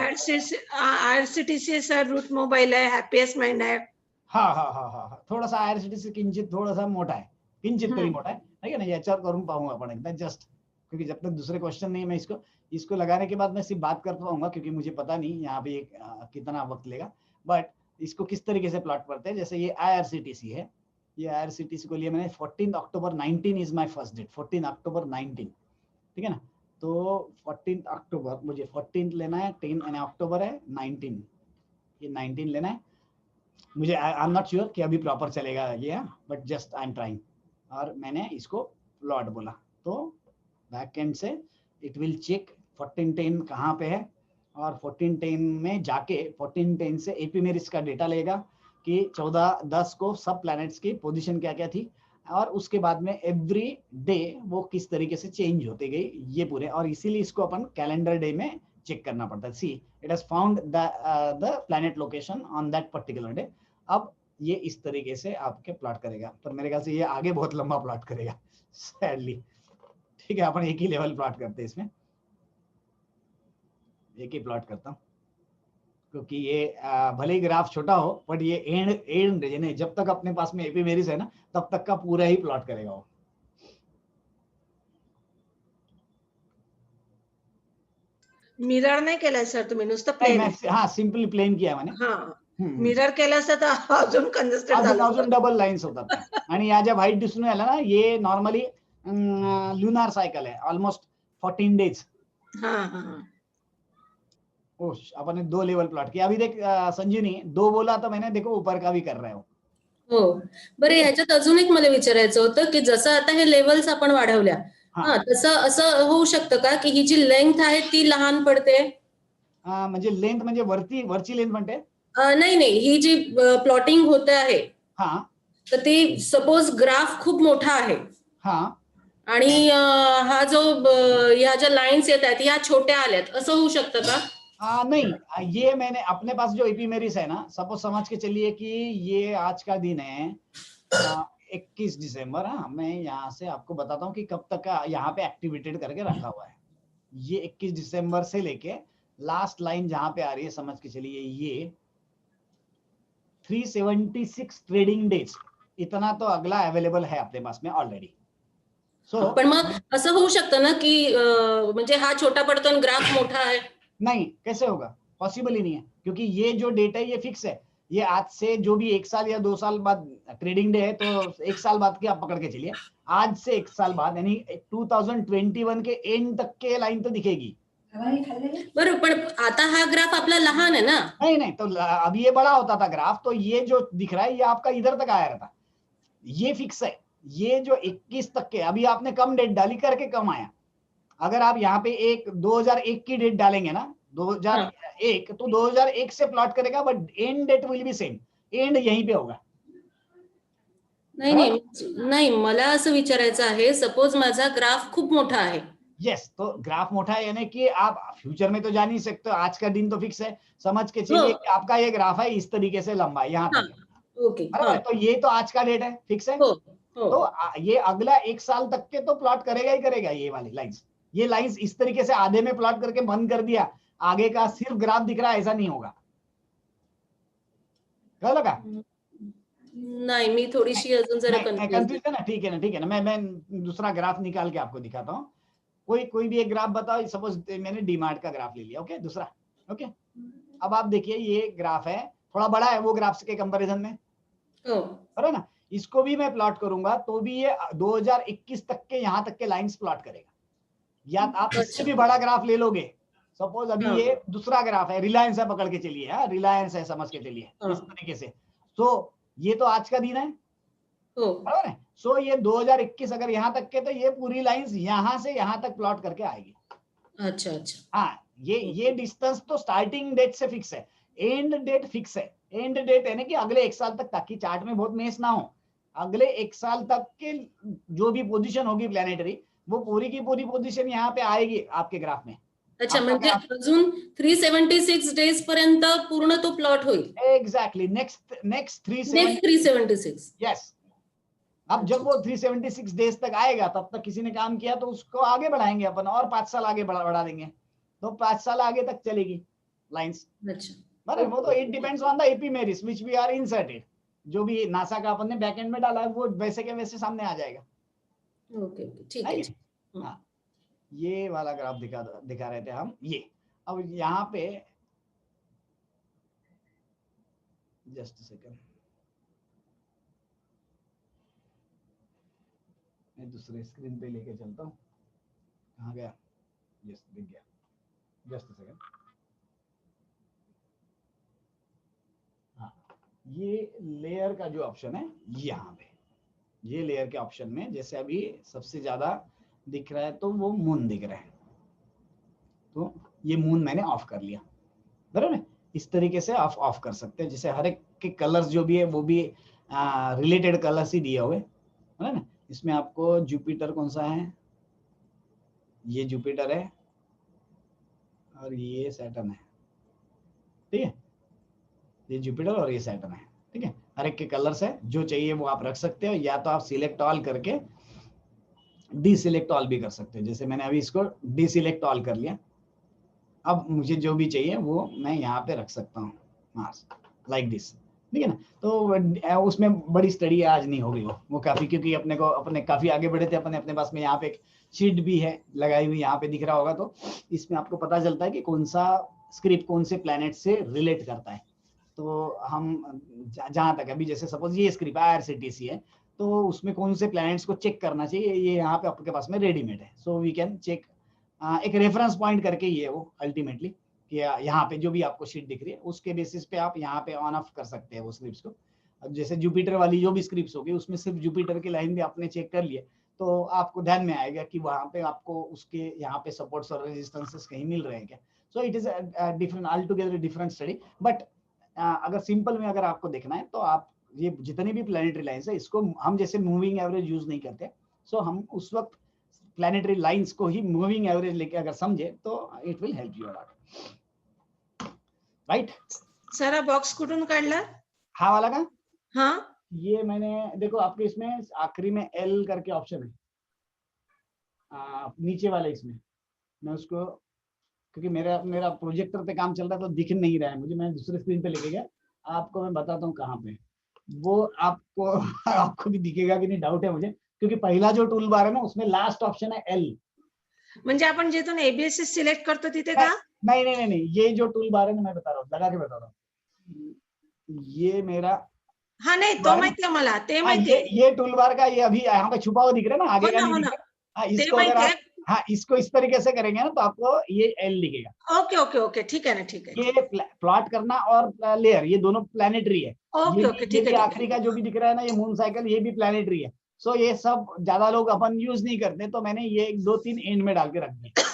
IRCTC सर, रूट मोबाइल है, हैप्पीएस्ट माइंड है. हाँ, थोड़ा सा IRCTC किंचित थोड़ा सा मोठा है, किंचित तरी मोठा है ना. याच्यावर करून पाहूंगा आपण एकदा जस्ट, क्योंकि जब तक दूसरे क्वेश्चन नहीं, मैं इसको लगाने के बाद मैं सिर्फ बात कर पाऊंगा, क्योंकि मुझे पता नहीं यहाँ पे कितना वक्त लेगा. बट इसको किस तरीके से प्लॉट करते हैं, जैसे ये IRCTC है, ये IRCTC को लिए मैंने 14 अक्टूबर 19 इज माय फर्स्ट डेट, 14 अक्टूबर 19, ठीक है ना. तो 14 अक्टूबर मुझे 14 लेना है, 10 यानी अक्टूबर है, 19 ये 19 लेना है मुझे. आई एम नॉट श्योर कि अभी प्रॉपर चलेगा ये, but just I am trying. और मैंने इसको प्लॉट बोला तो बैक एंड से इट विल चेक 1410 कहाँ पे है, और 1410 में जाके 1410 से एपिमेरिस का डेटा लेगा कि 14-10 को सब प्लैनेट्स की पोजीशन क्या क्या थी, और उसके बाद में एवरी डे वो किस तरीके से चेंज होते गई ये पूरे. और इसीलिए इसको अपन कैलेंडर डे में चेक करना पड़ता है. See, it has found the planet location on that particular day. अब ये इस तरीके से आपके प्लॉट करेगा, पर मेरे ख्याल से ये आगे बहुत लंबा प्लॉट करेगा सैडली. ठीक है, अपन एक ही लेवल प्लॉट करते हैं, इसमें एक ही प्लॉट करता हूँ, क्योंकि ये भले ही ग्राफ छोटा हो, बट ये एंड यानी जब तक अपने पास में एपिमेरिस है ना, तब तक का पूरा ही प्लॉट करेगा वो. मिरर नाही केलाय सर तुम्ही, नुसतं प्लेन. हाँ, सिंपली प्लेन किया मैंने. हाँ, मिरर केलं असतं तर अजून कंजेस्टेड अजून झालं अजून डबल लाईन्स होतात त्या. आणि या ज्या व्हाईट दिसून आल्या ना, ये नॉर्मली लुनार सायकल है, ऑलमोस्ट 14 डेज. अपन ने 2 लेवल प्लॉट किया. अभी देख संजीवनी 2 बोला तो मैंने देखो ऊपर का भी कर रहे हो. हो. बरं, ह्याच्यात अजून एक मला विचारायचं होतं की जसं आता हे लेवल्स आपण वाढवल्या, हा तसं असं होऊ शकतं का की ही जी लेंथ आहे ती लहान पडते? म्हणजे लेंथ म्हणजे वरची लेंथ म्हणते? नाही नाही, ही जी प्लॉटिंग होते आहे, हा, तर ती सपोज ग्राफ खूप मोठा आहे, हा, आणि हा जो ह्या ज्या लाईन्स येत आहेत ह्या छोट्या आल्यात, असं होऊ शकतं का? नहीं, ये मैंने अपने पास जो एपीमेरिस है ना, सपोज समझ के चलिए कि ये आज का दिन है 21 दिसंबर. हाँ, मैं यहाँ से आपको बताता हूँ कि कब तक का यहाँ पे एक्टिवेटेड करके रखा हुआ है. ये 21 दिसंबर से लेके लास्ट लाइन जहां पे आ रही है, समझ के चलिए ये 376 ट्रेडिंग डेज, इतना तो अगला अवेलेबल है अपने पास में ऑलरेडी. सो पण मग असं होऊ शकतं ना की म्हणजे हा छोटा पडतो आणि ग्राफ मोठा आहे? नहीं, कैसे होगा? पॉसिबल ही नहीं है, क्योंकि ये जो डेट है ये फिक्स है. ये आज से जो भी 1 साल या 2 साल बाद ट्रेडिंग डे है, तो 1 साल बाद की आप पकड़ के चलिए, आज से 1 साल बाद यानी 2021 के एंड तक के लाइन तो दिखेगी. बरं, पण आता हा ग्राफ आपला लहान है ना? नहीं नहीं, तो अब ये बड़ा होता था ग्राफ, तो ये जो दिख रहा है ये आपका इधर तक आया रहता. ये फिक्स है. ये जो 21 तक के, अभी आपने कम डेट डाली करके कम आया. अगर आप यहाँ पे 2001 की डेट डालेंगे ना, 2001, तो 2001 से प्लॉट करेगा, but end date will be same. And यहीं पे होगा. नाही नाही नाही, मला असं विचारायचं आहे, सपोज माझा ग्राफ खूप मोठा आहे. यस, तो ग्राफ मोटा है यानी कि आप फ्यूचर में तो जा नहीं सकते. आज का दिन तो फिक्स है. समझ के चलिए कि आपका ये ग्राफ है इस तरीके से लंबा है यहाँ तक. ओके. तो ये तो आज का डेट है, फिक्स है. तो ये अगला 1 साल तक के तो प्लॉट करेगा ही करेगा. ये वाली लाइंस, ये लाइंस इस तरीके से आधे में प्लॉट करके बंद कर दिया, आगे का सिर्फ ग्राफ दिख रहा है, ऐसा नहीं होगा. कळलं का? नाही, मी थोडीशी अजून जरा कंफ्यूज है ना. ठीक है ना, मैं दूसरा ग्राफ निकाल के आपको दिखाता हूँ. कोई भी एक ग्राफ बताओ. सपोज मैंने डीमार्ट का ग्राफ ले लिया. ओके, दूसरा. ओके, अब आप देखिए ये ग्राफ है, थोड़ा बड़ा है वो ग्राफ के कंपैरिजन में, है ना. इसको भी मैं प्लॉट करूंगा तो भी ये 2021 तक के यहाँ तक के लाइंस प्लॉट करेगा. या आप इससे भी बड़ा ग्राफ ले लोगे. सपोज अभी ये दूसरा ग्राफ है, रिलायंस है, पकड़ के चलिए. हाँ, रिलायंस है, समझ के चलिए इस तरीके से. तो ये तो आज का दिन है, बराबर है. सो ये 2021 अगर यहाँ तक के, तो ये पूरी लाइंस यहाँ से यहाँ तक प्लॉट करके आएगी. अच्छा अच्छा. हाँ, ये डिस्टेंस तो स्टार्टिंग डेट से फिक्स है, एंड डेट फिक्स है. एंड डेट यानी कि अगले 1 साल तक, ताकि चार्ट में बहुत मेस ना हो. अगले 1 साल तक के जो भी पोजीशन होगी प्लैनेटरी, वो पूरी की पूरी पोजीशन यहाँ पे आएगी आपके ग्राफ में. अच्छा, म्हणजे अजून 376 डेज पर्यंत पूर्ण तो प्लॉट होईल. एग्जैक्टली. नेक्स्ट 376. यस. अब जब वो 376 डेज तक आएगा, तब तक किसी ने काम किया तो उसको आगे बढ़ाएंगे अपन, और 5 साल आगे बढ़ा देंगे, तो 5 साल आगे तक चलेगी लाइंस. अच्छा, बराबर. वो तो it depends on the ephemeris which we are inserted. जो भी नासा का अपन ने बैकएंड में डाला है, वो वैसे के वैसे सामने आ जाएगा. ओके, ठीक है. हाँ, ये वाला ग्राफ दिखा रहे थे हम. ये अब यहाँ पे जस्ट अ सेकंड, मैं दूसरे स्क्रीन पे लेके चलता हूँ. कहाँ गया? यस, दिख गया. Just a second. हाँ, ये लेयर का जो ऑप्शन है यहाँ पे, ये लेयर के ऑप्शन में जैसे अभी सबसे ज्यादा दिख रहा है, तो वो मून दिख रहा है. तो ये मून मैंने ऑफ कर लिया, बराबर है. इस तरीके से आप ऑफ कर सकते हैं. जैसे हर एक के कलर्स जो भी है वो भी रिलेटेड कलर्स ही दिए हुए, है ना. इसमें आपको जुपिटर कौन सा है? ये जुपिटर है और ये सैटर्न है. ठीक है, ये जुपिटर और ये सैटर्न है. ठीक है, हर एक के कलर्स है. जो चाहिए वो आप रख सकते हो, या तो आप सिलेक्ट ऑल करके डीसिलेक्ट ऑल भी कर सकते हो. जैसे मैंने अभी इसको डीसिलेक्ट ऑल कर लिया. अब मुझे जो भी चाहिए वो मैं यहाँ पे रख सकता हूँ, मार्स लाइक दिस. ठीक है ना. तो उसमें बड़ी स्टडी आज नहीं होगी वो काफी, क्योंकि अपने काफी आगे बढ़े थे. अपने पास में यहाँ पे एक शीट भी है लगाई हुई, यहाँ पे दिख रहा होगा. तो इसमें आपको पता चलता है कि कौन सा स्क्रिप्ट कौन से प्लैनेट से रिलेट करता है. तो हम जहां तक अभी जैसे सपोज ये स्क्रिप्ट IRCTC है, तो उसमें कौन से प्लैनेट्स को चेक करना चाहिए, ये यहाँ पे आपके पास में रेडीमेड है, सो वी कैन चेक एक रेफरेंस पॉइंट करके ये वो अल्टीमेटली कि यहाँ पे जो भी आपको शीट दिख रही है उसके बेसिस पे आप यहाँ पे ऑन ऑफ कर सकते हैं वो स्क्रिप्ट्स को। अब जैसे जुपिटर वाली जो भी स्क्रिप्ट्स होगी उसमें सिर्फ जुपिटर की लाइन भी आपने चेक कर लिए तो आपको ध्यान में आएगा कि वहाँ पे आपको उसके यहाँ पे सपोर्ट्स और रेजिस्टेंसेस कहीं मिल रहे हैं क्या। सो it is different all together different study, but अगर सिंपल में अगर आपको देखना है तो आप ये जितनी भी प्लैनेटरी लाइंस है इसको हम जैसे मूविंग एवरेज यूज नहीं करते, सो हम उस वक्त प्लैनेटरी लाइंस को ही मूविंग एवरेज लेके अगर समझे तो it will help you a lot, right. Sir box कुठून काढला? हा वाला का? हाँ ये मैंने देखो आपके इसमें आखिरी में L करके ऑप्शन है नीचे वाले इसमें, मैं उसको क्योंकि मेरा प्रोजेक्टर पे काम चल रहा है तो दिख नहीं रहा है मुझे, मैं दूसरे स्क्रीन पे लेके गया, आपको मैं बताता हूँ कहाँ पे वो आपको आपको भी दिखेगा कि नहीं डाउट है मुझे, क्योंकि पहला जो टूल बार है ना उसमें लास्ट ऑप्शन है L। म्हणजे आपण जिथून ABS सिलेक्ट करतो तिथे का? नहीं, ये जो टूल बार है ना मैं बता रहा हूँ, लगा के बता रहा हूँ, ये मेरा हाँ नहीं तो माहिती है मला, ते माहिती है। ये टूल बार का ये अभी यहाँ पे छुपा हुआ दिख रहा है ना, आगे का नहीं दिख रहा। इसको अगर आप इसको इस तरीके से करेंगे ना तो आपको ये L दिखेगा। ओके ओके ओके ठीक है ना, ठीक है। ये प्लॉट करना और लेयर ये दोनों प्लैनेटरी है। ओके ओके ठीक है। आखिरी का जो भी दिख रहा है ना ये मून साइकिल, ये भी प्लैनेटरी है। सो ये सब ज्यादा लोग अपन यूज नहीं करते, तो मैंने ये 2-3 एंड में डाल के रख दिया।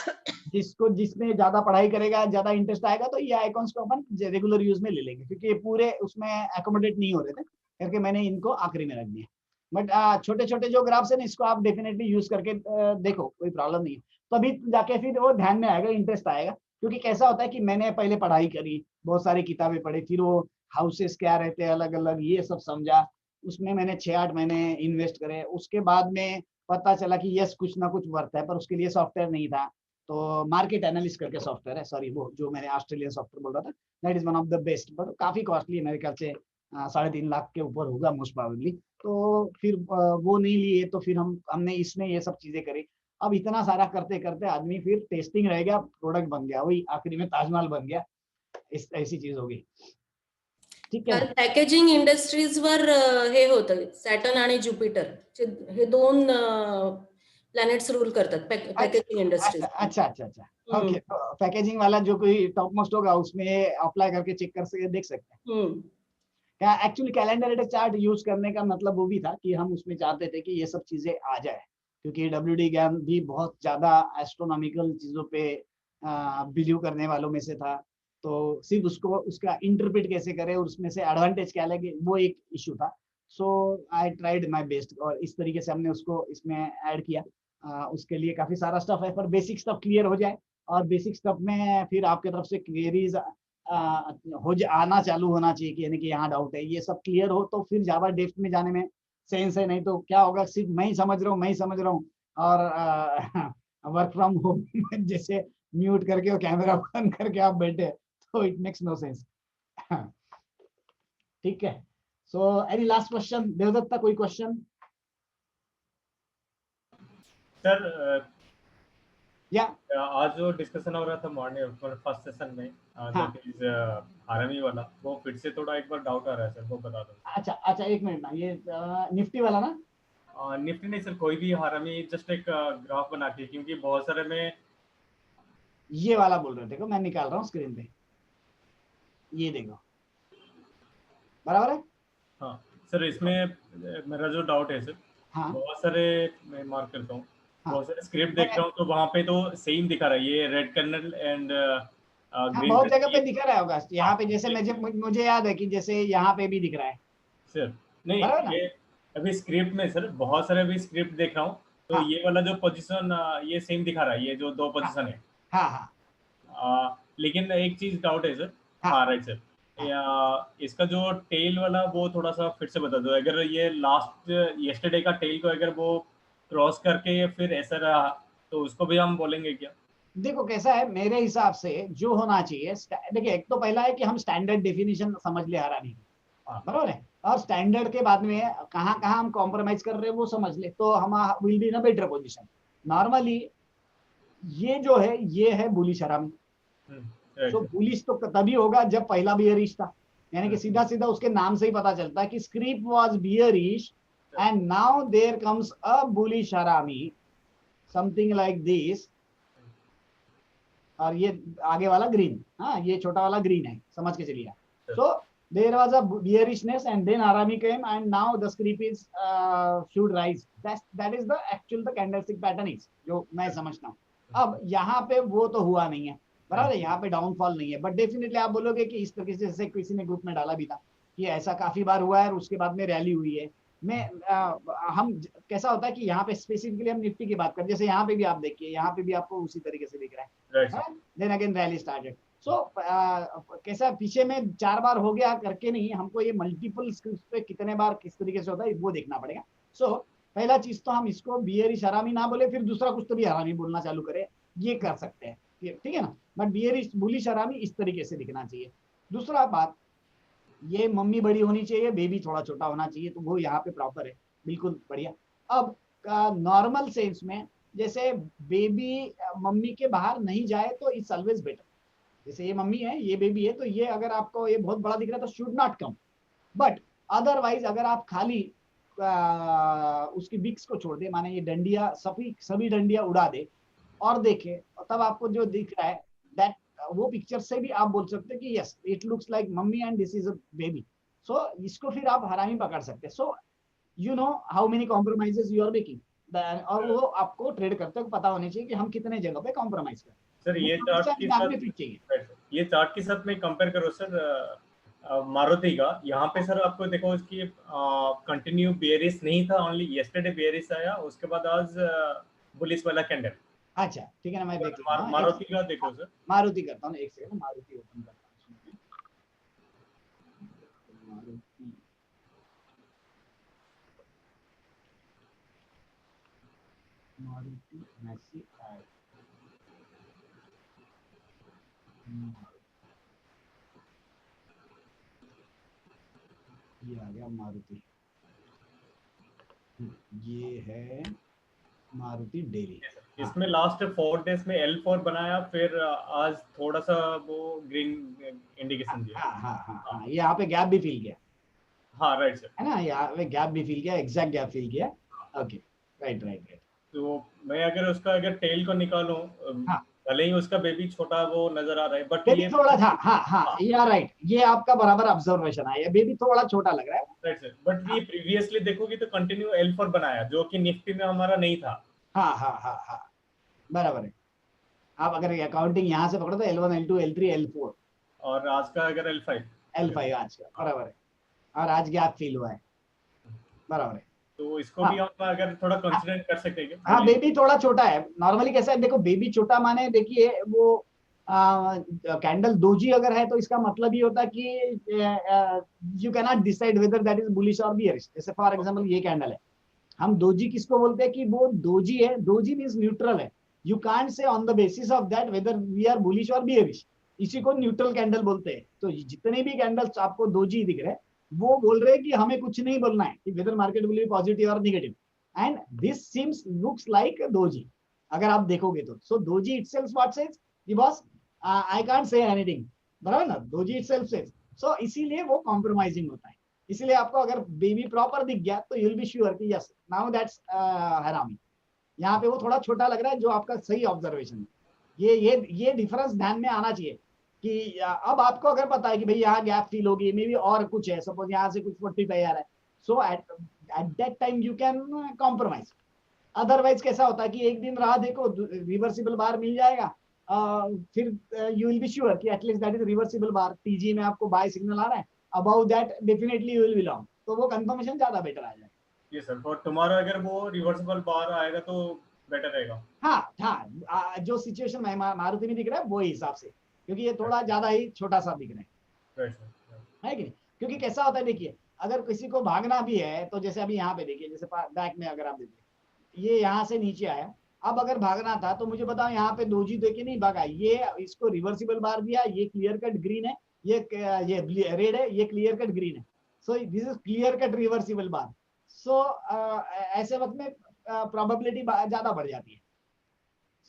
जिसमें ज्यादा पढ़ाई करेगा, ज्यादा इंटरेस्ट आएगा तो ये आइकॉन्स को अपन रेगुलर यूज में ले लेंगे, क्योंकि ये पूरे उसमें एकोमोडेट नहीं हो रहे थे करके मैंने इनको आखिरी में रख दिया। बट छोटे छोटे जो ग्राफ्स है ना इसको आप डेफिनेटली यूज करके देखो, कोई प्रॉब्लम नहीं है। तो अभी जाके फिर वो ध्यान में आएगा, इंटरेस्ट आएगा, क्योंकि कैसा होता है कि मैंने पहले पढ़ाई करी, बहुत सारी किताबें पढ़ी, फिर वो हाउसेस क्या रहते हैं अलग अलग ये सब समझा, उसमें मैंने 6-8 महीने इन्वेस्ट करे, उसके बाद में पता चला कि यस कुछ ना कुछ वर्थ है, पर उसके लिए सॉफ्टवेयर नहीं था। तो मार्केट एनालिस्ट करके सॉफ्टवेयर है, सॉरी वो जो मैंने ऑस्ट्रेलियन सॉफ्टवेयर बोल रहा था, that is one of the best, but काफी कॉस्टली है, मेरे ख्याल से 3.5 लाख के ऊपर होगा मोस्ट प्रोबेबली। तो फिर वो नहीं लिए, तो फिर हमने इसमें ये सब चीजें करी। अब इतना सारा करते करते आदमी फिर टेस्टिंग रह गया, प्रोडक्ट बन गया, वही आखिरी में ताजमहल बन गया, ऐसी चीज होगी। ठीक आहे. पॅकेजिंग इंडस्ट्रीजवर हे होतं, सॅटर्न आणि ज्युपिटर हे 2 प्लॅनेट्स रूल करतात पॅकेजिंग इंडस्ट्रीज। अच्छा ओके, पैकेजिंग वाला जो कोई टॉप मोस्ट होगा उसमें अप्लाई करके चेक कर सके, देख सकते हैं। Actually calendar data chart use करने का मतलब वो भी था कि हम उसमें चाहते थे कि ये सब चीजें आ जाए, क्योंकि WD ज्ञान भी बहुत ज्यादा एस्ट्रोनॉमिकल चीजों पे बिलीव करने वालों में से था, तो सिर्फ उसका इंटरप्रेट कैसे करें और उसमें से एडवांटेज क्या लगे, वो एक इशू था। So I tried my best, और इस तरीके से हमने उसको इसमें ऐड किया। उसके लिए काफी सारा स्टफ है, पर बेसिक स्टफ क्लियर हो जाए, और बेसिक स्टफ में फिर आपके तरफ से क्वेरीज आना चालू होना चाहिए कि यानी कि यहाँ डाउट है, ये सब क्लियर हो तो फिर ज्यादा डेप्थ में जाने में सेंस है। नहीं तो क्या होगा, सिर्फ मैं ही समझ रहा हूँ और वर्क फ्रॉम होम जैसे म्यूट करके और कैमरा बंद करके आप बैठे, तो इट मेक्स नो सेंस। ठीक है, so any last question Devdutta, कोई क्वेश्चन? सर या आज जो डिस्कशन हो रहा था मॉर्निंग फर्स्ट सेशन में, हारमी वाला, वो फिर से थोड़ा एक बार डाउट आ रहा है सर, वो बता दो। अच्छा 1 मिनट ना, ये निफ्टी वाला ना? निफ्टी नहीं सर, कोई भी हारमी, जस्ट एक ग्राफ बना के, क्योंकि बहुत सारे में ये वाला बोल रहे थे, देखो मैं निकाल रहा हूँ स्क्रीन पे, ये देखो बराबर है। हाँ सर, इसमें मेरा जो डाउट है सर, बहुत सारे मैं मार्क करता हूँ, बहुत सारे स्क्रिप्ट देख रहा हूँ तो वहाँ पे तो सेम दिखा रहा है, ये रेड कर्नल एंड बहुत जगह पे दिख रहा होगा। यहाँ पे जैसे मुझे याद है कि जैसे यहाँ पे भी दिख रहा है सर। नहीं, ये अभी स्क्रिप्ट में सर बहुत सारे अभी स्क्रिप्ट देख रहा हूँ, तो ये वाला जो पोजीशन ये सेम दिखा रहा है, ये जो 2 पोजीशन है। लेकिन एक चीज डाउट है सर। राइट सर, इसका जो टेल वाला वो थोड़ा सा फिर से बता दो, अगर ये लास्ट येस्टरडे का टेल को अगर वो क्रॉस करके फिर ऐसा रहा तो उसको भी हम बोलेंगे क्या? देखो कैसा है, मेरे हिसाब से जो होना चाहिए, देखिए एक तो पहला है कि हम स्टैंडर्ड डेफिनेशन समझ ले हरामी, बराबर है, और स्टैंडर्ड के बाद में कहाँ हम कॉम्प्रोमाइज कर रहे हैं वो समझ ले, तो हम will be in a better position. Normally ये जो है ये है बुलिश हरामी। तो बुलिश तो तभी होगा जब पहला बियरिश था, यानी कि सीधा सीधा उसके नाम से ही पता चलता है कि scrip was bearish and now there comes a bullish harami, something like this. और ये आगे वाला ग्रीन, हाँ ये छोटा वाला ग्रीन है, समझ के चलिए। सो there was a bearishness and then Arami came and now the script is should rise. That is the actual the candlestick pattern is जो मैं समझता हूँ। अब यहाँ पे वो तो हुआ नहीं है, बराबर है, यहाँ पे डाउनफॉल नहीं है, बट डेफिनेटली आप बोलोगे कि इस तरीके से जैसे किसी ने ग्रुप में डाला भी था कि ऐसा काफी बार हुआ है और उसके बाद में रैली हुई है। मैं हम कैसा होता है कि यहाँ पे स्पेसिफिकली हम निफ्टी की बात करें, जैसे यहाँ पे भी आप देखिए, यहाँ पे भी आपको उसी तरीके से दिख रहा है, देन अगेन रैली स्टार्टेड। सो कैसा पीछे में 4 बार हो गया करके नहीं, हमको ये मल्टीपल स्क्रिप्ट पे कितने बार किस तरीके से होता है वो देखना पड़ेगा। सो पहला चीज तो हम इसको बियरिश हरामी ना बोले, फिर दूसरा कुछ तो भी हरामी बोलना चालू करे, ये कर सकते हैं, ठीक है ना, बट बियरिश बुलिश हरामी इस तरीके से दिखना चाहिए। दूसरा बात, ये मम्मी बड़ी होनी चाहिए, बेबी थोड़ा छोटा होना चाहिए, तो वो यहाँ पे प्रॉपर है, बिल्कुल बढ़िया। अब नॉर्मल सेंस में जैसे बेबी मम्मी के बाहर नहीं जाए तो इट्स ऑलवेज बेटर। जैसे ये मम्मी है, ये बेबी है, तो ये अगर आपको ये बहुत बड़ा दिख रहा है तो should not come, but otherwise अगर आप खाली उसकी बिक्स को छोड़ दे, माने ये डंडिया सभी डंडिया उड़ा दे और देखे, तब आपको जो दिख रहा है दैट वो पिक्चर से भी आप बोल सकते हैं कि yes it looks like mummy and this is a baby. So इसको फिर आप हरामी पकड़ सकते हैं। So you know how many compromises you are making, और वो आपको ट्रेड करते हुए पता होनी चाहिए कि हम कितने जगह पे कॉम्प्रोमाइज करें। सर ये चार्ट के साथ में कंपेयर करो सर मारुति का, यहाँ पे सर आपको देखो इसकी कंटिन्यू बेयरिश नहीं था, ओनली यस्टरडे बेयरिश आया, उसके बाद आज बुलिश वाला कैंडल। अच्छा ठीक है ना, मैं देख मारुति का देखो सर, मारुति करता हूँ, एक सेकंड मारुति ओपन करता हूँ। मारुति मैसी ये आ गया मारुति, ये है मारुति डेली। इसमें लास्ट 4 डेज में L4 बनाया, फिर आज थोड़ा सा वो ग्रीन इंडिकेशन दिया। हाँ, यहाँ पे गैप भी फिल किया। हाँ राइट सर, है ना, यहाँ पे गैप भी फिल किया, एग्जैक्ट गैप फिल किया। Okay right. तो मैं अगर उसका टेल को निकालूं, भले ही उसका बेबी छोटा वो नजर आ रहा है, बट ये थोड़ा हाँ यार राइट, ये आपका बराबर ऑब्जर्वेशन है, ये बेबी थोड़ा छोटा लग रहा है। राइट सर, बट ये प्रीवियसली देखोगे तो कंटिन्यू L4 बनाया, जो कि निफ्टी में हमारा नहीं था। हाँ बराबर है। आप अगर अकाउंटिंग यहाँ से पकड़ो तो L1 L2 L3 L4 और आज का अगर L5 आज का बराबर है, और आज गैप फील हुआ है, बराबर है। तो इसको भी हम अगर थोड़ा कंसीडर कर सकते हैं। हाँ बेबी थोड़ा छोटा है, नॉर्मली कैसा है देखो, बेबी छोटा माने देखिए वो कैंडल दोजी अगर है तो इसका मतलब ये होता है कि you can not decide whether that is bullish और बियरिश। जैसे फॉर एग्जांपल ये कैंडल है, हम दोजी किसको बोलते हैं कि वो दोजी है, दोजी मींस न्यूट्रल है, you can't say on the basis of that whether we are bullish और बियरिश, इसी को न्यूट्रल कैंडल बोलते हैं। तो जितने भी कैंडल्स आपको दोजी दिख रहे हैं वो बोल रहे हैं कि हमें कुछ नहीं बोलना है कि whether market will be positive और negative, and this seems looks like doji अगर आप देखोगे तो। So doji itself what says कि boss I can't say anything, बराबर ना, दोजी इटसेल्फ सेज। सो इसीलिए वो कॉम्प्रोमाइजिंग होता है, इसलिए आपको अगर बेबी प्रॉपर दिख गया तो यू विल बी श्योर कि यस नाउ दैट्स हरामी। यहाँ पे वो थोड़ा छोटा लग रहा है, जो आपका सही ऑब्जर्वेशन है। ये डिफरेंस ध्यान में आना चाहिए कि अब आपको अगर पता है कि भाई यहाँ गैप फील होगी, मे बी और कुछ है, सपोज यहाँ से कुछ 45 आ रहा है, so at that time you can compromise. Otherwise कैसा होता है कि एक दिन राह देखो, रिवर्सिबल बार मिल जाएगा, फिर यू विल बी श्योर कि at least that is reversible bar, TG में आपको बाय सिग्नल आ रहा है, above that definitely you will be long, तो वो कंफर्मेशन ज्यादा बेटर आ जाएगा। यस सर, फॉर टुमारो अगर वो रिवर्सिबल बार आएगा तो बेटर रहेगा। हाँ, जो सिचुएशन में मारुति में दिख रहा है वो हिसाब से, क्योंकि ये थोड़ा ज्यादा ही छोटा सा दिख रहा है कि नहीं? क्योंकि कैसा होता है देखिए, अगर किसी को भागना भी है तो जैसे अभी यहाँ पे देखिए, जैसे बैक में अगर आप देखिए ये यहाँ से नीचे आया, अब अगर भागना था तो मुझे बताओ यहाँ पे दोजी देके नहीं भागा, ये इसको रिवर्सिबल बार दिया, ये क्लियर कट ग्रीन है, ये रेड है, ये क्लियर कट ग्रीन है, so this is clear cut reversible bar. So ऐसे वक्त में प्रोबेबिलिटी ज्यादा बढ़ जाती है।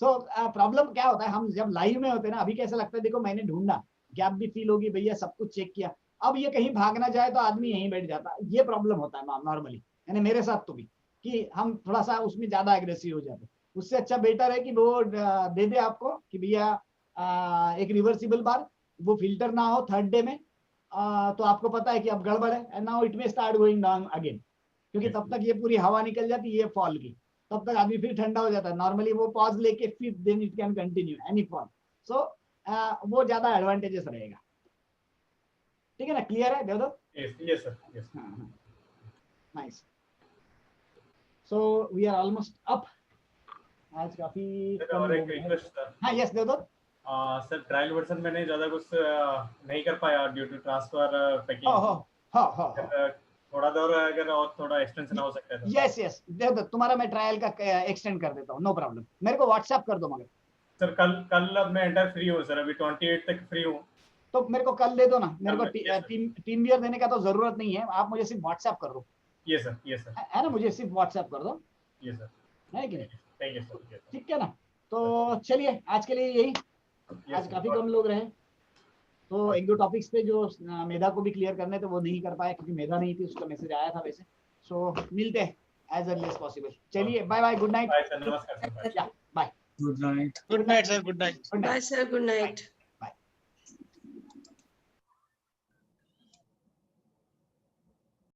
सो प्रॉब्लम क्या होता है, हम जब लाइव में होते हैं ना, अभी कैसा लगता है देखो मैंने ढूंढा, गैप भी फील होगी भैया, सब कुछ चेक किया, अब ये कहीं भागना जाए तो आदमी यहीं बैठ जाता है, ये प्रॉब्लम होता है नॉर्मली, यानी मेरे साथ तो भी, कि हम थोड़ा सा उसमें ज्यादा एग्रेसिव हो जाते हैं। उससे अच्छा बेटर है कि वो दे दे आपको कि भैया एक रिवर्सिबल बार, वो फिल्टर ना हो थर्ड डे में, तो आपको पता है कि अब गड़बड़ है, and now it may start going down again, क्योंकि तब तक ये पूरी हवा निकल जाती है फॉल की, तब तक आदमी फिर ठंडा हो जाता है। नॉर्मली वो पॉज लेके फिर then it can continue any fall, so वो ज्यादा एडवांटेजेस रहेगा। ठीक है ना, क्लियर है Devdatta? Yes sir, yes. Nice, so we are almost up. आज काफी सर और एक रिक्वेस्ट था। हाँ yes Devdatta. Sir trial version मैंने ज्यादा कुछ नहीं कर पाया ड्यू टू ट्रांसफर पैकिंग। हाँ थोड़ा देर अगर और थोड़ा एक्सटेंशन हो सकता है। यस यस देवदत्त, तुम्हारा मैं ट्रायल का एक्सटेंड कर देता हूँ, नो प्रॉब्लम, मेरे को व्हाट्सएप कर दो मगर। सर कल अब मैं एंटायर फ्री हूँ सर, अभी 28 तक फ्री हूँ। तो मेरे को कल दे दो ना, मेरे को टीम बियर देने का तो जरूरत नहीं है, आप मुझे सिर्फ व्हाट्सएप कर दो। यस सर है ना, मुझे सिर्फ व्हाट्सएप कर दो। यस सर, है कि नहीं? Thank you sir. ठीक है ना, तो चलिए आज के लिए यही, आज काफी कम लोग रहे, तो एक दो टॉपिक्स पे जो मेधा को भी क्लियर करने थे वो नहीं कर पाया, क्योंकि मेधा नहीं थी, उसका मैसेज आया था वैसे। सो मिलते हैं एज अर्ली एज पॉसिबल। चलिए bye bye, good night. Bye sir, नमस्कार sir. Bye. Good night. Good night, sir. Good night. Good night. Bye, sir. Good night.